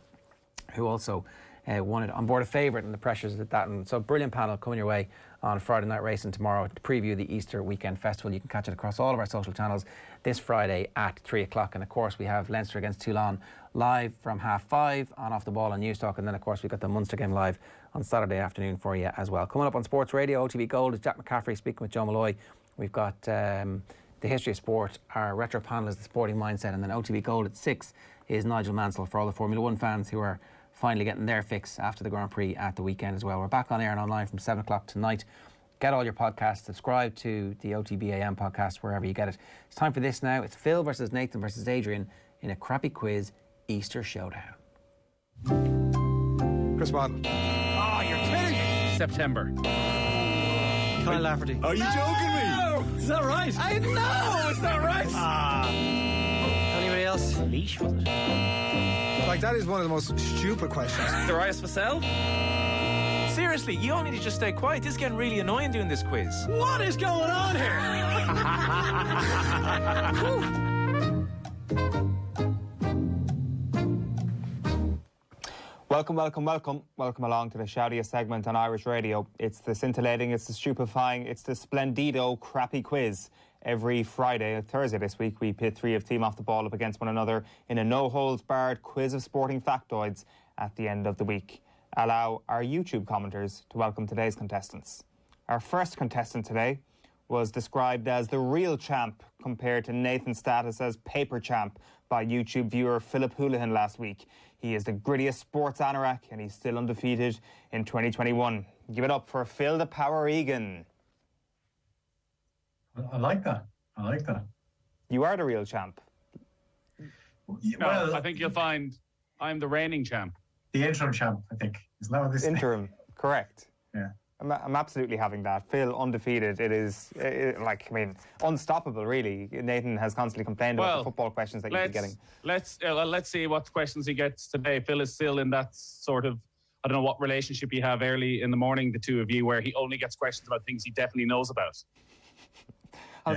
who also won it on board a favourite, and the pressures that and so brilliant panel coming your way on Friday night racing tomorrow to preview the Easter weekend festival. You can catch it across all of our social channels this Friday at 3 o'clock. And of course we have Leinster against Toulon live from 5:30 on Off the Ball and Newstalk, and then of course we've got the Munster game live on Saturday afternoon for you as well. Coming up on Sports Radio, OTB Gold is Jack McCaffrey speaking with Joe Malloy. We've got the history of sport. Our retro panel is the sporting mindset, and then OTB Gold at 6 is Nigel Mansell for all the Formula 1 fans who are finally getting their fix after the Grand Prix at the weekend as well. We're back on air and online from 7 o'clock tonight. Get all your podcasts. Subscribe to the OTB AM podcast wherever you get it. It's time for this now. It's Phil versus Nathan versus Adrian in a crappy quiz Easter showdown. Chris Bond. Oh, you're kidding me. September. Kyle Lafferty. Are you joking me? Is that right? I know, it's not right. Anybody else? Leash, was it? Like, that is one of the most stupid questions. Darius Vassell? Seriously, you all need to just stay quiet. This is getting really annoying doing this quiz. What is going on here? Welcome along to the shoutiest segment on Irish radio. It's the scintillating, it's the stupefying, it's the splendido crappy quiz. Every Friday, Thursday this week, we pit 3 of Team Off the Ball up against one another in a no-holds-barred quiz of sporting factoids at the end of the week. Allow our YouTube commenters to welcome today's contestants. Our first contestant today was described as the real champ compared to Nathan's status as paper champ by YouTube viewer Philip Houlihan last week. He is the grittiest sports anorak, and he's still undefeated in 2021. Give it up for Phil the Power Egan. I like that. You are the real champ. No, I think you'll find I'm the reigning champ. The interim champ, I think. Isn't that what this is? Interim, correct. Yeah. I'm absolutely having that. Phil, undefeated. It is, unstoppable, really. Nathan has constantly complained about the football questions that you've been getting. Let's see what questions he gets today. Phil is still in that sort of, I don't know what relationship you have early in the morning, the two of you, where he only gets questions about things he definitely knows about. I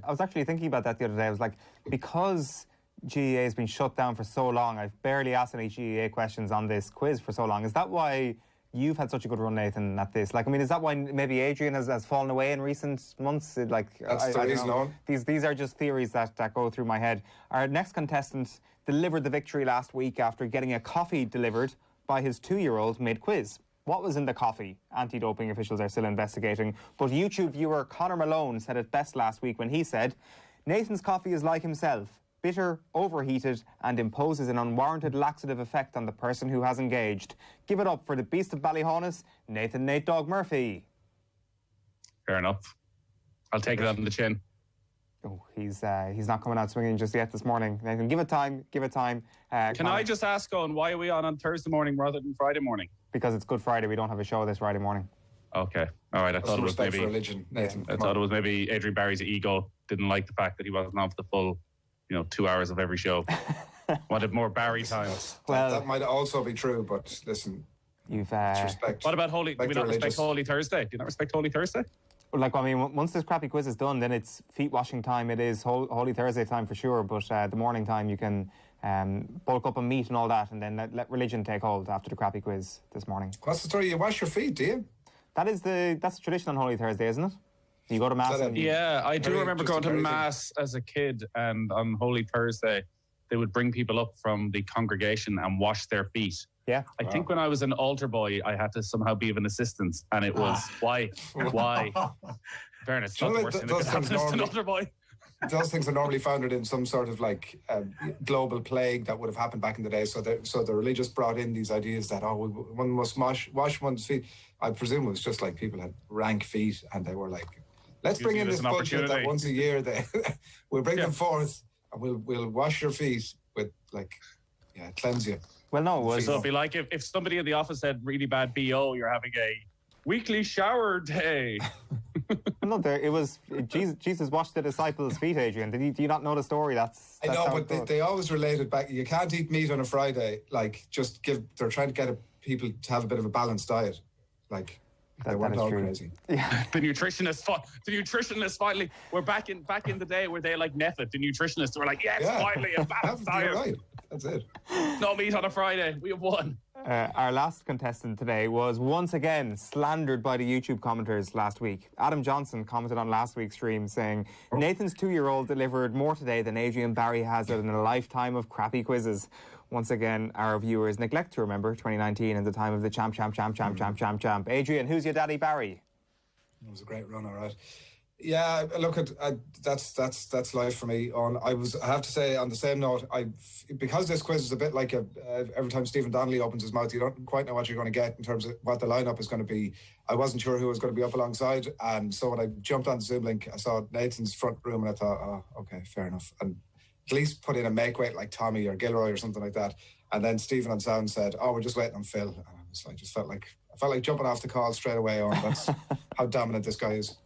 was actually thinking about that the other day. I was like, because GEA has been shut down for so long, I've barely asked any GEA questions on this quiz for so long. Is that why you've had such a good run, Nathan, at this? Is that why maybe Adrian has fallen away in recent months? That's the reason, Owen. These are just theories that go through my head. Our next contestant delivered the victory last week after getting a coffee delivered by his 2-year-old mid-quiz. What was in the coffee? Anti-doping officials are still investigating. But YouTube viewer Conor Malone said it best last week when he said, Nathan's coffee is like himself. bitter, overheated, and imposes an unwarranted laxative effect on the person who has engaged. Give it up for the beast of Ballyhonus, Nathan Nate Dog Murphy. Fair enough. I'll take it on the chin. Oh, he's not coming out swinging just yet this morning. Nathan, give it time. Can I just ask, Owen, why are we on Thursday morning rather than Friday morning? Because it's Good Friday. We don't have a show this Friday morning. Okay. All right. I thought it was maybe for religion, Nathan. I thought it was maybe Adrian Barry's ego didn't like the fact that he wasn't on for the full, 2 hours of every show. Wanted more Barry time. Well, that might also be true, but listen, you've respect. What about Holy? Do we not respect Holy Thursday? Do you not respect Holy Thursday? Once this crappy quiz is done, then it's feet washing time. It is Holy Thursday time for sure. But the morning time, you can bulk up and meat and all that, and then let religion take hold after the crappy quiz this morning. What's the story? You wash your feet, do you? That's the tradition on Holy Thursday, isn't it? You go to mass. Yeah, I do remember going to mass as a kid, and on Holy Thursday, they would bring people up from the congregation and wash their feet. Yeah. I think when I was an altar boy, I had to somehow be of an assistance, and it was why? Fairness, not the worst thing that could happen as an altar boy. Those things are normally founded in some sort of global plague that would have happened back in the day. So the religious brought in these ideas that one must wash one's feet. I presume it was just like people had rank feet, and they were like, let's bring in this bullshit that once a year we'll bring them forth and we'll wash your feet with cleanse you. Well, no, so it'd be like if somebody in the office had really bad BO, you're having a weekly shower day. No, it was Jesus washed the disciples' feet, Adrian. Do you not know the story? I know, but they always related back. You can't eat meat on a Friday. They're trying to get people to have a bit of a balanced diet. They weren't all crazy. Yeah. The nutritionists finally. We're back in the day where they Neffet. The nutritionists were like, yes, finally a balanced diet. You're right. That's it. No meat on a Friday. We have won. Our last contestant today was once again slandered by the YouTube commenters last week. Adam Johnson commented on last week's stream saying, Nathan's 2-year-old delivered more today than Adrian Barry has in a lifetime of crappy quizzes. Once again, our viewers neglect to remember 2019 and the time of the champ. Adrian, who's your daddy Barry? It was a great run, all right. Yeah, look, that's life for me. I have to say, on the same note, because this quiz is a bit like every time Stephen Donnelly opens his mouth, you don't quite know what you're going to get in terms of what the lineup is going to be. I wasn't sure who was going to be up alongside, and so when I jumped on the Zoom link, I saw Nathan's front room, and I thought, oh, okay, fair enough, and at least put in a make weight like Tommy or Gilroy or something like that. And then Stephen on sound said, "Oh, we're just waiting on Phil." And I just felt like jumping off the call straight away. That's how dominant this guy is.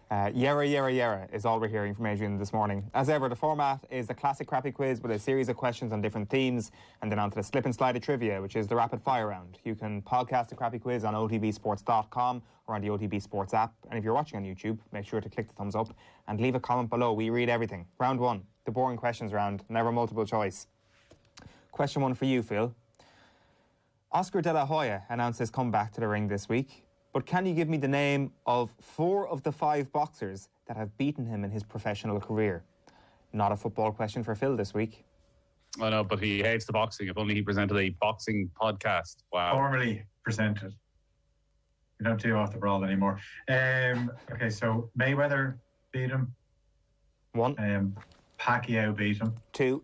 Yera is all we're hearing from Adrian this morning. As ever, the format is the classic crappy quiz with a series of questions on different themes, and then on to the slip and slide of trivia, which is the rapid fire round. You can podcast the crappy quiz on otbsports.com or on the OTB Sports app. And if you're watching on YouTube, make sure to click the thumbs up and leave a comment below. We read everything. Round 1, the boring questions round, never multiple choice. Question 1 for you, Phil. Oscar De La Hoya announced his comeback to the ring this week. But can you give me the name of 4 of the 5 boxers that have beaten him in his professional career? Not a football question for Phil this week. I know, but he hates the boxing. If only he presented a boxing podcast. Wow. Formerly presented. We don't do off the brawl anymore. Okay, so Mayweather beat him. 1. Pacquiao beat him. 2.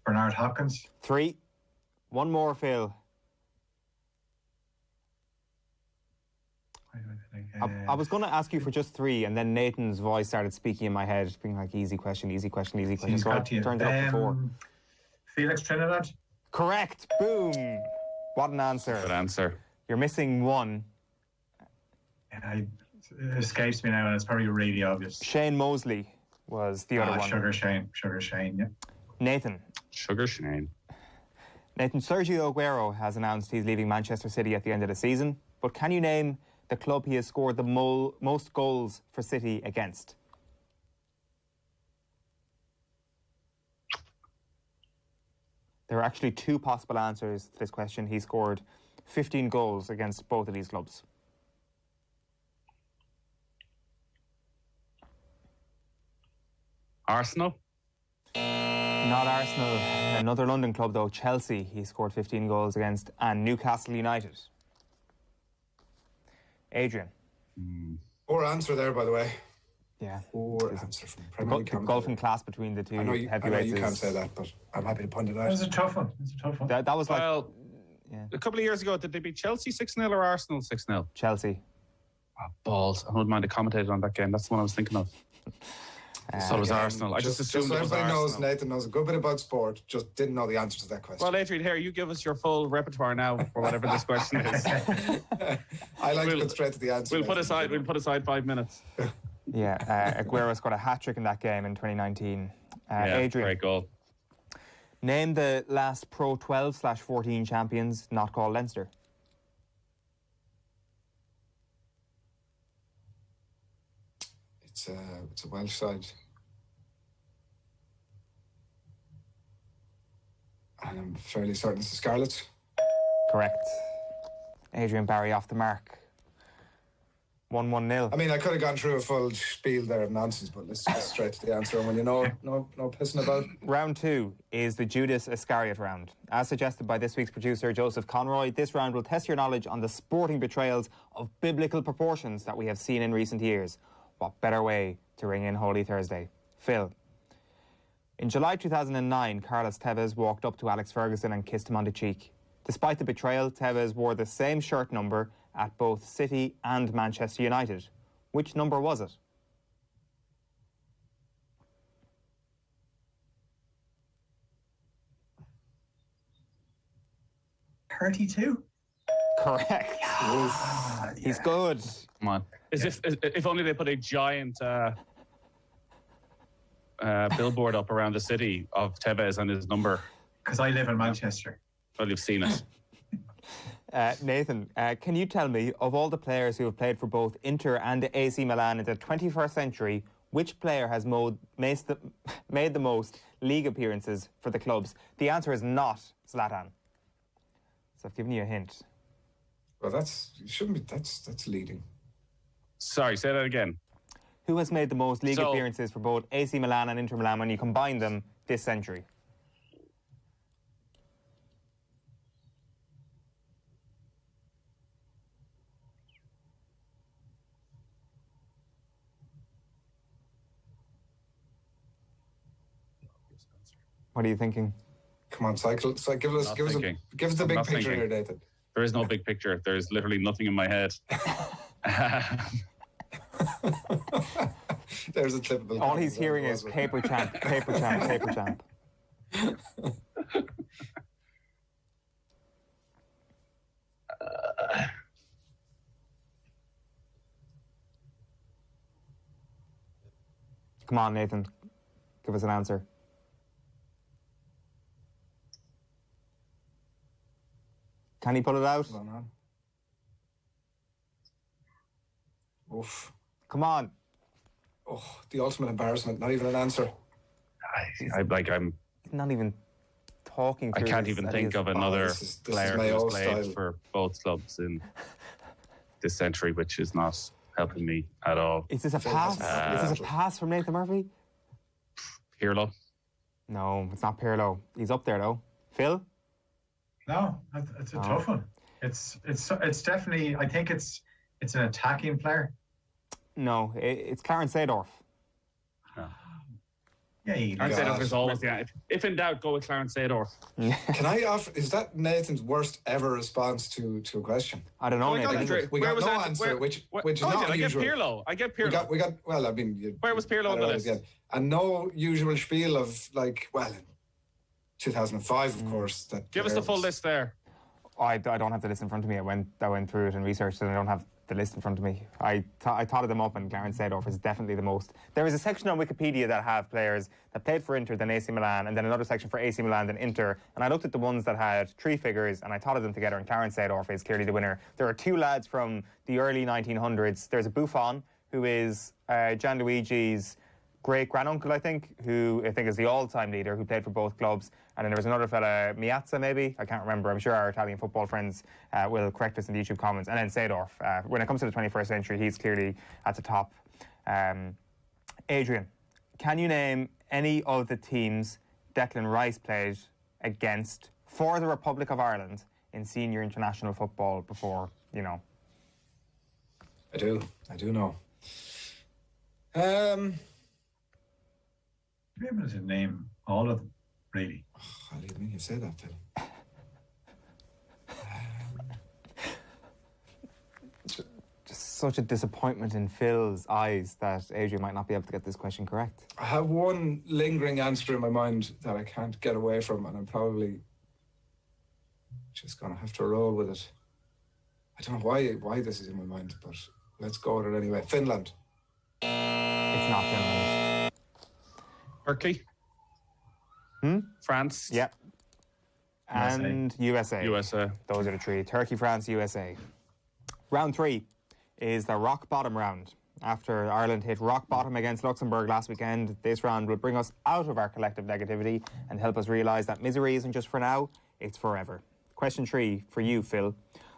Bernard Hopkins. 3. 1 more, Phil. I was going to ask you for just 3, and then Nathan's voice started speaking in my head, being like, easy question. So I turned it up to 4. Felix Trinidad. Correct. Boom. What an answer. Good answer. You're missing 1. It escapes me now, and it's probably really obvious. Shane Mosley was the other one. Sugar Shane, yeah. Nathan. Sugar Shane. Nathan, Sergio Aguero has announced he's leaving Manchester City at the end of the season. But can you name the club he has scored the most goals for City against? There are actually 2 possible answers to this question. He scored 15 goals against both of these clubs. Arsenal? Not Arsenal. Another London club, though, Chelsea, he scored 15 goals against, and Newcastle United. Adrian. Or answer there, by the way. Yeah. Or answer from Premier League. The golfing class between the two heavyweights. I know you can't say that, but I'm happy to point it out. It's a tough one. That was like... Well, a couple of years ago, did they beat Chelsea 6-0 or Arsenal 6-0? Chelsea. Oh, balls. I wouldn't mind to commentate on that game. That's the one I was thinking of. So it was Arsenal. I just assumed so it was everybody knows Arsenal. Nathan knows a good bit about sport, just didn't know the answer to that question. Well, Adrian, here, you give us your full repertoire now for whatever this question is. I like to get straight to the answer. We'll put aside 5 minutes. Yeah, Aguero scored a hat-trick in that game in 2019. Adrian, great goal. Name the last Pro 12/14 champions not called Leinster. It's a Welsh side. And I'm fairly certain it's the Scarlets. Correct. Adrian Barry off the mark. 1-1-0. I mean, I could have gone through a full spiel there of nonsense, but let's get straight to the answer. And when you know, no pissing about. Round 2 is the Judas Iscariot round. As suggested by this week's producer, Joseph Conroy, this round will test your knowledge on the sporting betrayals of biblical proportions that we have seen in recent years. What better way to ring in Holy Thursday? Phil. In July 2009, Carlos Tevez walked up to Alex Ferguson and kissed him on the cheek. Despite the betrayal, Tevez wore the same shirt number at both City and Manchester United. Which number was it? $32. Correct. He's good. Come on. If only they put a giant billboard up around the city of Tevez and his number. Because I live in Manchester. Well, you've seen it. Nathan, can you tell me, of all the players who have played for both Inter and AC Milan in the 21st century, which player has made the most league appearances for the clubs? The answer is not Zlatan. So I've given you a hint. Well, that's leading. Sorry, say that again. Who has made the most league appearances for both AC Milan and Inter Milan when you combine them this century? What are you thinking? Come on, cycle. Give us the big picture here, Nathan. There is no big picture. There is literally nothing in my head. There's a clip of all he's hearing is paper champ, paper champ, paper champ. Come on, Nathan. Give us an answer. Can he pull it out? Oof. Come on. Oh, the ultimate embarrassment. Not even an answer. I'm not even talking through I can't even think of another player who's played for both clubs in this century, which is not helping me at all. Is this a pass? Is this a pass from Nathan Murphy? Pirlo? No, it's not Pirlo. He's up there, though. Phil? No, it's a tough one. It's definitely. I think it's an attacking player. No, it's Clarence Seedorf. Yeah, Clarence Seedorf is always if in doubt, go with Clarence Seedorf. Can I offer? Is that Nathan's worst ever response to a question? I don't know. We got no answer, which is not unusual. I get Pirlo. We got. Well, I mean, where was Pirlo on the list? And no usual spiel of like, well, in 2005, of course. Give us the full list there. I don't have the list in front of me. I went through it and researched it, and I don't have the list in front of me. I totted them up, and Clarence Seedorf is definitely the most. There is a section on Wikipedia that have players that played for Inter, then AC Milan, and then another section for AC Milan, then Inter. And I looked at the ones that had three figures, and I totted them together, and Clarence Seedorf is clearly the winner. There are two lads from the early 1900s. There's a Buffon, who is Gianluigi's great-granduncle, I think, who I think is the all-time leader, who played for both clubs. And then there was another fella, Miazza, maybe? I can't remember. I'm sure our Italian football friends will correct us in the YouTube comments. And then Seedorf. When it comes to the 21st century, he's clearly at the top. Adrian, can you name any of the teams Declan Rice played against for the Republic of Ireland in senior international football before, you know? I do know. Be able to name all of them, really. I didn't mean you say that, Phil. Just such a disappointment in Phil's eyes that Adrian might not be able to get this question correct. I have one lingering answer in my mind that I can't get away from, and I'm probably just going to have to roll with it. I don't know why this is in my mind, but let's go with it anyway. Finland. It's not Finland. Turkey. France. Yeah. And USA. USA. Those are the three. Turkey, France, USA. Round 3 is the rock bottom round. After Ireland hit rock bottom against Luxembourg last weekend, this round will bring us out of our collective negativity and help us realise that misery isn't just for now, it's forever. Question 3 for you, Phil.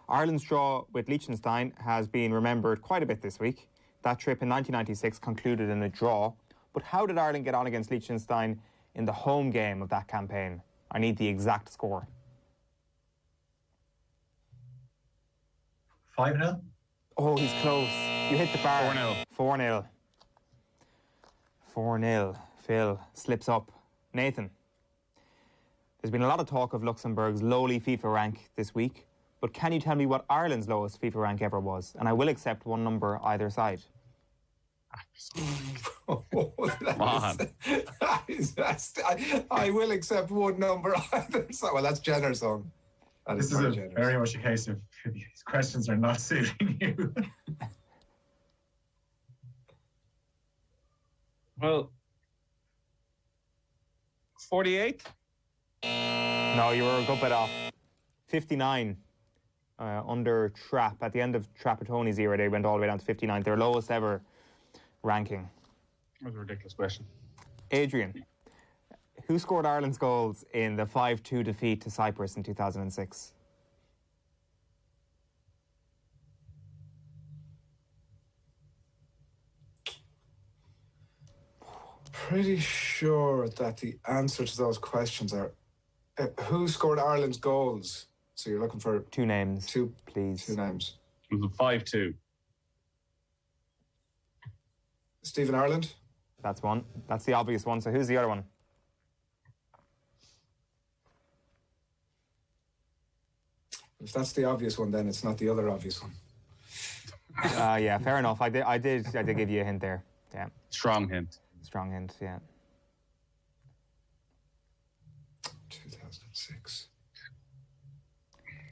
Ireland's draw with Liechtenstein has been remembered quite a bit this week. That trip in 1996 concluded in a draw. But how did Ireland get on against Liechtenstein in the home game of that campaign? I need the exact score. 5-0? Oh, he's close. You hit the bar. 4-0. 4-0. 4-0. Phil slips up. Nathan. There's been a lot of talk of Luxembourg's lowly FIFA rank this week, but can you tell me what Ireland's lowest FIFA rank ever was? And I will accept one number either side. I will accept one number either side. Well, that's generous on. This is very much a case of these questions are not suiting you. Well, 48? No, you were a good bit off. 59 under Trapp. At the end of Trapattoni's era, they went all the way down to 59. Their lowest ever ranking. That was a ridiculous question. Adrian, who scored Ireland's goals in the 5-2 defeat to Cyprus in 2006? Pretty sure that the answer to those questions are who scored Ireland's goals? So you're looking for two names. Please. Two names. It was a 5-2. Stephen Ireland? That's one. That's the obvious one. So who's the other one? If that's the obvious one, then it's not the other obvious one. Yeah, fair enough. I did give you a hint there. Yeah. Strong hint. Strong hint, yeah. 2006.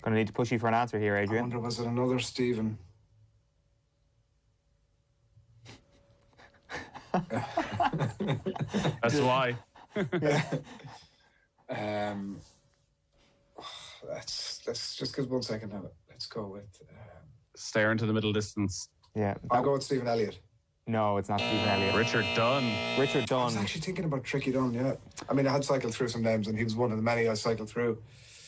Gonna need to push you for an answer here, Adrian. I wonder, was it another Stephen? That's why. Let's just give 1 second now. Let's go with stare into the middle distance. Yeah. I'll go with Stephen Elliott. No, it's not Stephen Elliott. Richard Dunn. Richard Dunn. I was actually thinking about Tricky Dunn, yeah. I mean, I had cycled through some names and he was one of the many I cycled through.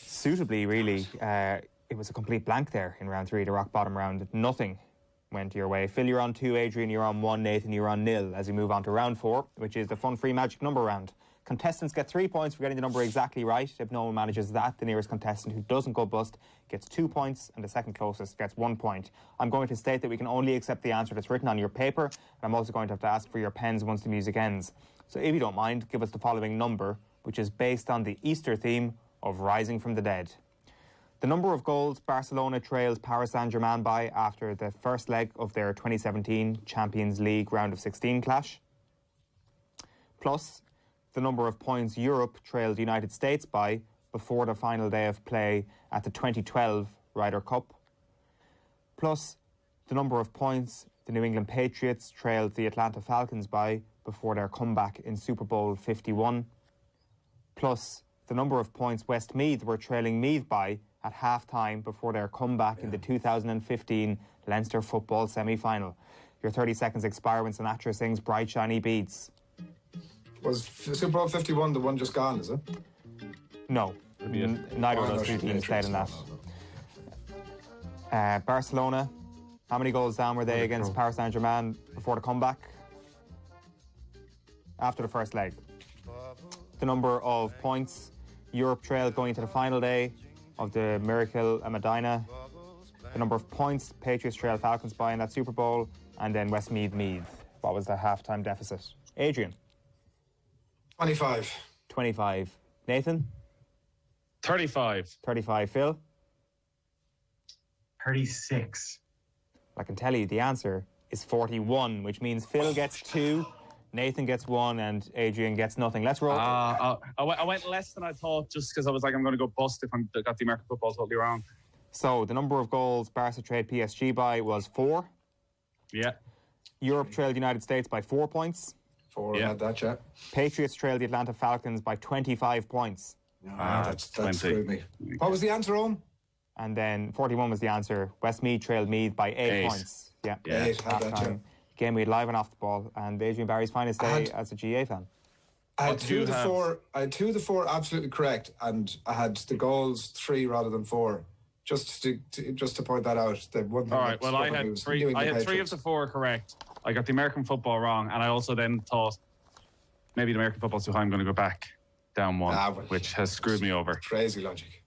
Suitably, really, it was a complete blank there in round 3, the rock bottom round. Nothing went your way. Phil, you're on 2, Adrian, you're on 1, Nathan, you're on 0 as we move on to round 4, which is the fun free magic number round. Contestants get 3 points for getting the number exactly right. If no one manages that, the nearest contestant who doesn't go bust gets 2 points, and the second closest gets 1 point. I'm going to state that we can only accept the answer that's written on your paper, and I'm also going to have to ask for your pens once the music ends. So if you don't mind, give us the following number, which is based on the Easter theme of Rising from the Dead. The number of goals Barcelona trailed Paris Saint-Germain by after the first leg of their 2017 Champions League round of 16 clash, plus the number of points Europe trailed the United States by before the final day of play at the 2012 Ryder Cup, plus the number of points the New England Patriots trailed the Atlanta Falcons by before their comeback in Super Bowl 51, plus the number of points Westmeath were trailing Meath by at half-time before their comeback in the 2015 Leinster football semi-final. Your 30 seconds expire when Sinatra sings Bright Shiny Beads. Was Super Bowl 51 the one just gone, is it? No. Neither of those two teams played in that. Barcelona, how many goals down were they against Paris Saint-Germain before the comeback? After the first leg. The number of points Europe trailed going into the final day of the Miracle at Medina. The number of points Patriots trailed Falcons by in that Super Bowl. and then Westmeath. What was the half-time deficit? Adrian? 25. 25. Nathan? 35. 35. Phil? 36. I can tell you the answer is 41, which means Phil gets 2, Nathan gets 1, and Adrian gets nothing. Let's roll. I went less than I thought just because I was like, I'm going to go bust if I got the American football totally wrong. So the number of goals Barca trailed PSG by was 4. Yeah. Europe trailed the United States by 4 points. 4, yeah. Had that, yeah. Patriots trailed the Atlanta Falcons by 25 points. That's screwed me. What was the answer, Owen? And then 41 was the answer. Westmeath trailed Meath by 8 points. Yeah. 8, had that, yeah. Game we had live and off the ball, and Adrian Barry's finest day as a GA fan. I had 2 of the 4 absolutely correct, and I had the goals 3 rather than 4. Just to point that out. The one thing all right. Well, I had 3. I had 3 of the 4 correct. I got the American football wrong, and I also then thought maybe the American football's too high. I'm going to go back down 1, which has screwed me over. Crazy logic.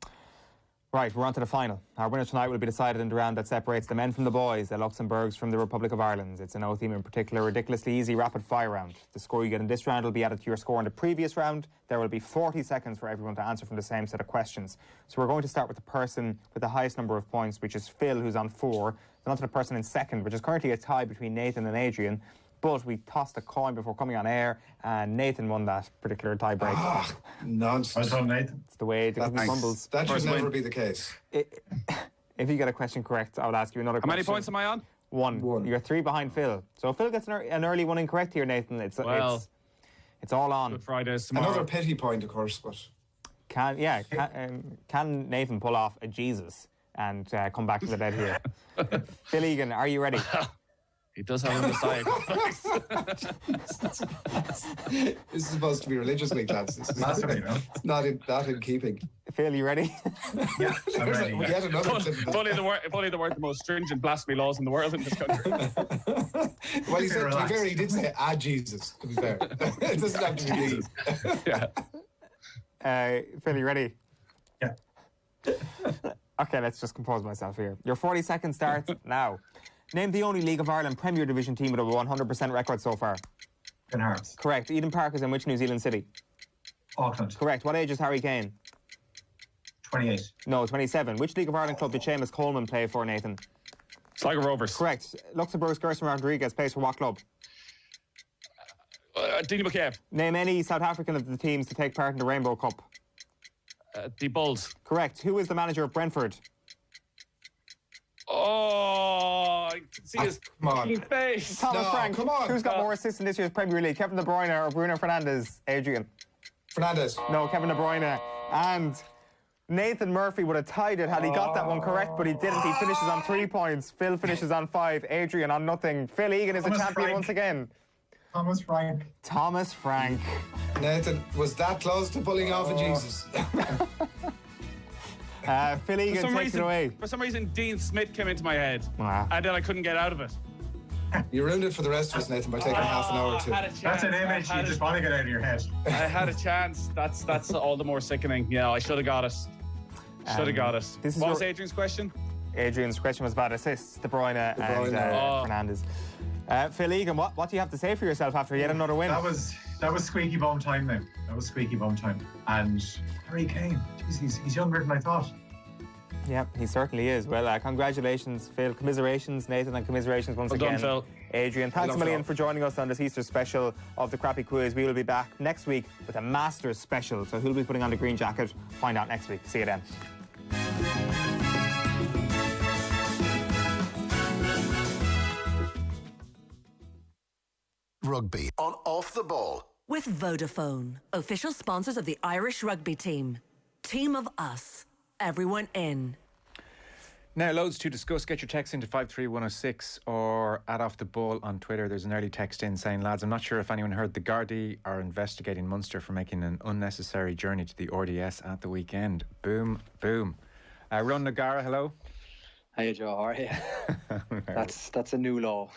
Right, we're on to the final. Our winner tonight will be decided in the round that separates the men from the boys, the Luxembourgs from the Republic of Ireland. It's an O-theme in particular, ridiculously easy rapid-fire round. The score you get in this round will be added to your score in the previous round. There will be 40 seconds for everyone to answer from the same set of questions. So we're going to start with the person with the highest number of points, which is Phil, who's on 4. Then on to the person in second, which is currently a tie between Nathan and Adrian. But we tossed a coin before coming on air, and Nathan won that particular tie-break. Nonsense. Well done, Nathan. It's the way the cookie crumbles. That should never be the case. If you get a question correct, I will ask you another question. How many points am I on? 1. You're 3 behind Phil. So if Phil gets an early one incorrect here, Nathan, it's all on. Good Fridays tomorrow. Another petty point, of course, but... Can Nathan pull off a Jesus and come back to the dead here? Phil Egan, are you ready? He does have him aside. This is supposed to be religious week, lads. This is not in keeping. Phil, you ready? Yeah, I'm ready. If only there weren't the most stringent blasphemy laws in the world in this country. Well, he said, to be fair, he did say, Jesus, to be fair. It doesn't have to be Jesus. Yeah. Phil, you ready? Yeah. Okay, let's just compose myself here. Your 40 seconds starts now. Name the only League of Ireland Premier Division team with a 100% record so far. Ken Hearts. Correct. Eden Park is in which New Zealand city? Auckland. Correct. What age is Harry Kane? 28. No, 27. Which League of Ireland club did Seamus Coleman play for, Nathan? Sligo Rovers. Correct. Luxembourg's Gerson Rodriguez plays for what club? Dini McCabe. Name any South African of the teams to take part in the Rainbow Cup. The Bulls. Correct. Who is the manager of Brentford? Oh, I can see his face. Thomas Frank. Come on. Who's got more assists in this year's Premier League? Kevin De Bruyne or Bruno Fernandes? Adrian. Fernandes. No, Kevin De Bruyne. And Nathan Murphy would have tied it had he got that one correct, but he didn't. He finishes on 3 points. Phil finishes on 5. Adrian on nothing. Phil Egan is the champion once again. Thomas Frank. Thomas Frank. Nathan was that close to pulling off a Jesus. Phil Egan takes it away. For some reason, Dean Smith came into my head, and then I couldn't get out of it. You ruined it for the rest of us, Nathan, by taking half an hour or 2. That's an image you just want to get out of your head. I had a chance. That's all the more sickening. Yeah, I should have got it. Should have got it. What was Adrian's question? Adrian's question was about assists, De Bruyne and Fernandes. Phil Egan, what do you have to say for yourself after yet another win? That was squeaky bum time now. That was squeaky bum time. And Harry Kane, geez, he's younger than I thought. Yeah, he certainly is. Well, congratulations, Phil. Commiserations, Nathan, and commiserations once again. Well done, Phil. Adrian, thanks a million for joining us on this Easter special of the Crappy Quiz. We will be back next week with a Masters special. So who'll be putting on the green jacket? Find out next week. See you then. Rugby on Off the Ball. With Vodafone, official sponsors of the Irish rugby team. Team of us. Everyone in. Now, loads to discuss. Get your text into 53106 or add Off the Ball on Twitter. There's an early text in saying, lads, I'm not sure if anyone heard the Gardaí are investigating Munster for making an unnecessary journey to the RDS at the weekend. Boom, boom. Ron Nagara, hello. Hey Joe, how are you? That's a new law.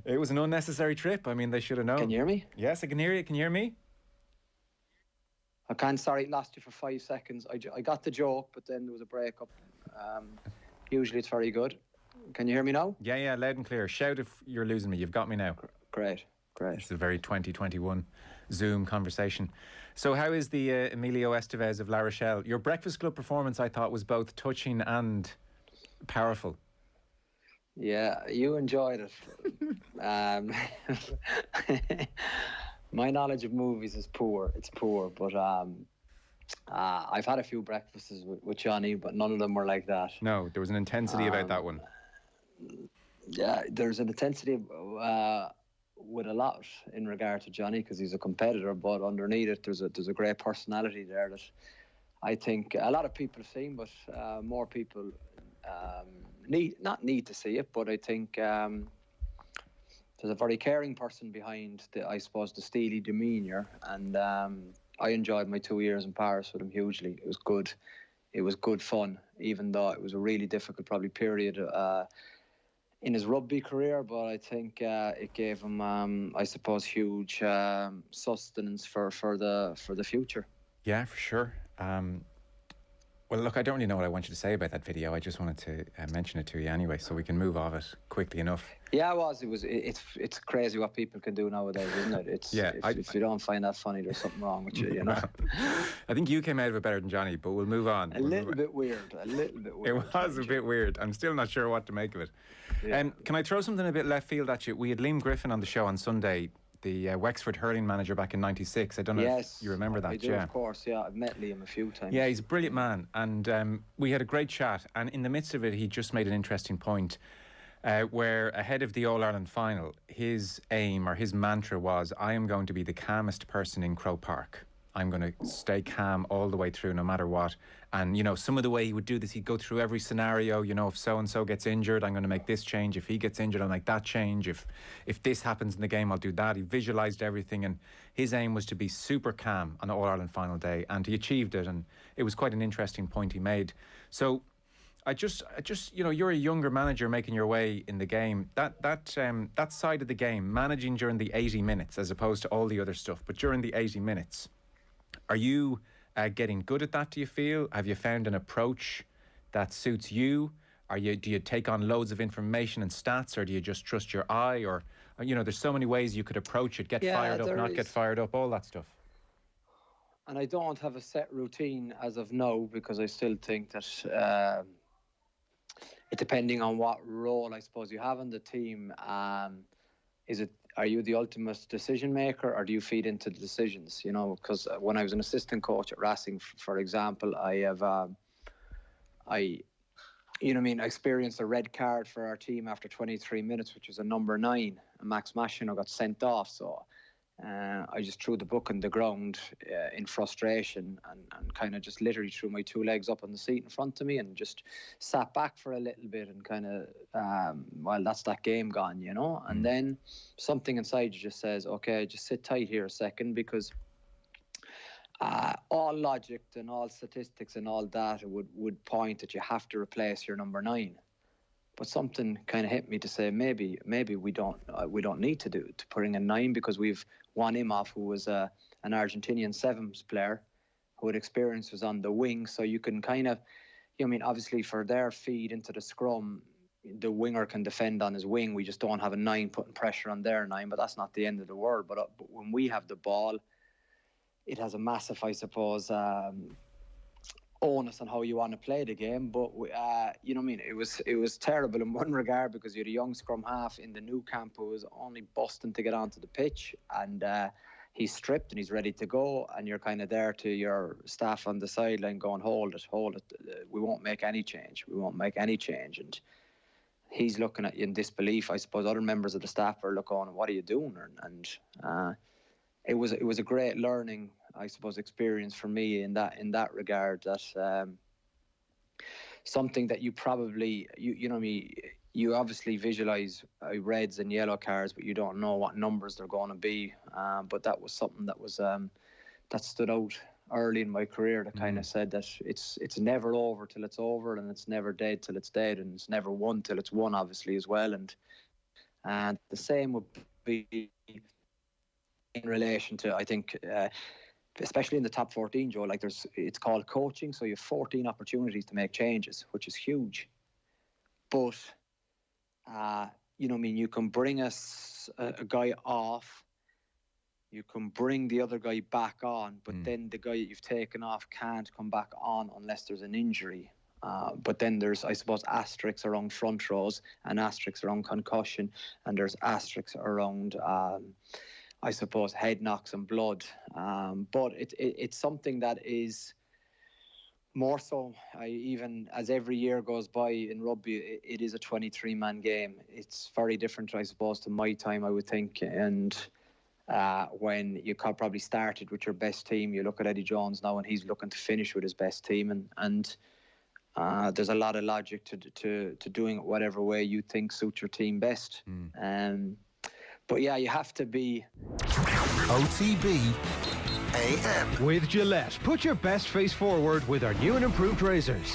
It was an unnecessary trip. I mean, they should have known. Can you hear me? Yes, I can hear you. Can you hear me? I can't. Sorry, lost you for 5 seconds. I got the joke, but then there was a break-up. Usually it's very good. Can you hear me now? Yeah, loud and clear. Shout if you're losing me. You've got me now. Great. It's a very 2021 Zoom conversation. So how is the Emilio Estevez of La Rochelle? Your Breakfast Club performance, I thought, was both touching and powerful. Yeah, you enjoyed it. My knowledge of movies is poor. It's poor, but I've had a few breakfasts with Johnny, but none of them were like that. No, there was an intensity about that one. Yeah, there's an intensity with a lot in regard to Johnny because he's a competitor, but underneath it, there's a great personality there that I think a lot of people have seen, but more people need to see it. But I think there's a very caring person behind the steely demeanour, and I enjoyed my 2 years in Paris with him hugely. It was good. It was good fun, even though it was a really difficult probably period in his rugby career, but I think it gave him, I suppose, huge sustenance for the future. Yeah, for sure. Well, look, I don't really know what I want you to say about that video. I just wanted to mention it to you anyway, so we can move off it quickly enough. Yeah, it's crazy what people can do nowadays, isn't it? If you don't find that funny, there's something wrong with you, you know? I think you came out of it better than Johnny, but we'll move on. A little bit weird. It was a bit weird. I'm still not sure what to make of it. Yeah. Can I throw something a bit left field at you? We had Liam Griffin on the show on Sunday, the Wexford hurling manager back in '96. I don't know if you remember that. I do, of course. Yeah, I've met Liam a few times. Yeah, he's a brilliant man, and we had a great chat. And in the midst of it, he just made an interesting point, where ahead of the All-Ireland final, his aim or his mantra was, "I am going to be the calmest person in Croke Park. I'm going to stay calm all the way through, no matter what." And, you know, some of the way he would do this, he'd go through every scenario. You know, if so-and-so gets injured, I'm going to make this change. If he gets injured, I'll make that change. If this happens in the game, I'll do that. He visualised everything, and his aim was to be super calm on All-Ireland final day, and he achieved it, and it was quite an interesting point he made. So I just, you know, you're a younger manager making your way in the game. That side of the game, managing during the 80 minutes as opposed to all the other stuff, but during the 80 minutes, are you getting good at that, do you feel? Have you found an approach that suits you? Do you take on loads of information and stats, or do you just trust your eye? Or, you know, there's so many ways you could approach it. Get fired up, not get fired up, all that stuff. And I don't have a set routine as of now, because I still think that it depending on what role I suppose you have in the team, are you the ultimate decision maker, or do you feed into the decisions? You know, because when I was an assistant coach at Racing, for example, I experienced a red card for our team after 23 minutes, which was a number 9, and Max Machino got sent off. So I just threw the book on the ground in frustration, and kind of just literally threw my 2 legs up on the seat in front of me and just sat back for a little bit and kind of, that's that game gone, you know? And then something inside you just says, okay, just sit tight here a second, because all logic and all statistics and all data would point that you have to replace your number 9. But something kind of hit me to say maybe we don't need to put in a 9, because we've won him off, who was an Argentinian sevens player who had experience, was on the wing. So you can kind of, obviously for their feed into the scrum, the winger can defend on his wing. We just don't have a 9 putting pressure on their 9, but that's not the end of the world. But when we have the ball, it has a massive, I suppose, onus on how you want to play the game. But it was terrible in one regard, because you had a young scrum half in the new camp who was only busting to get onto the pitch, and he's stripped and he's ready to go, and you're kind of there to your staff on the sideline going, hold it, we won't make any change, and he's looking at you in disbelief. I suppose other members of the staff are looking, what are you doing? And it was a great learning, I suppose, experience for me in that regard. That something that you probably you obviously visualize reds and yellow cards, but you don't know what numbers they're going to be. But that was something that was that stood out early in my career. That kind of said that it's never over till it's over, and it's never dead till it's dead, and it's never won till it's won, obviously, as well. And the same would be in relation to, I think, especially in the top 14, Joe, it's called coaching. So you have 14 opportunities to make changes, which is huge. But you can bring a guy off, you can bring the other guy back on, but then the guy that you've taken off can't come back on unless there's an injury. But then there's, I suppose, asterisks around front rows and asterisks around concussion, and there's asterisks around, I suppose, head knocks and blood. But it's something that is more so, even as every year goes by in rugby, it is a 23-man game. It's very different, I suppose, to my time, I would think. And when you probably started with your best team, you look at Eddie Jones now and he's looking to finish with his best team. And there's a lot of logic to doing it whatever way you think suits your team best. But yeah, you have to be... OTB AM. With Gillette, put your best face forward with our new and improved razors.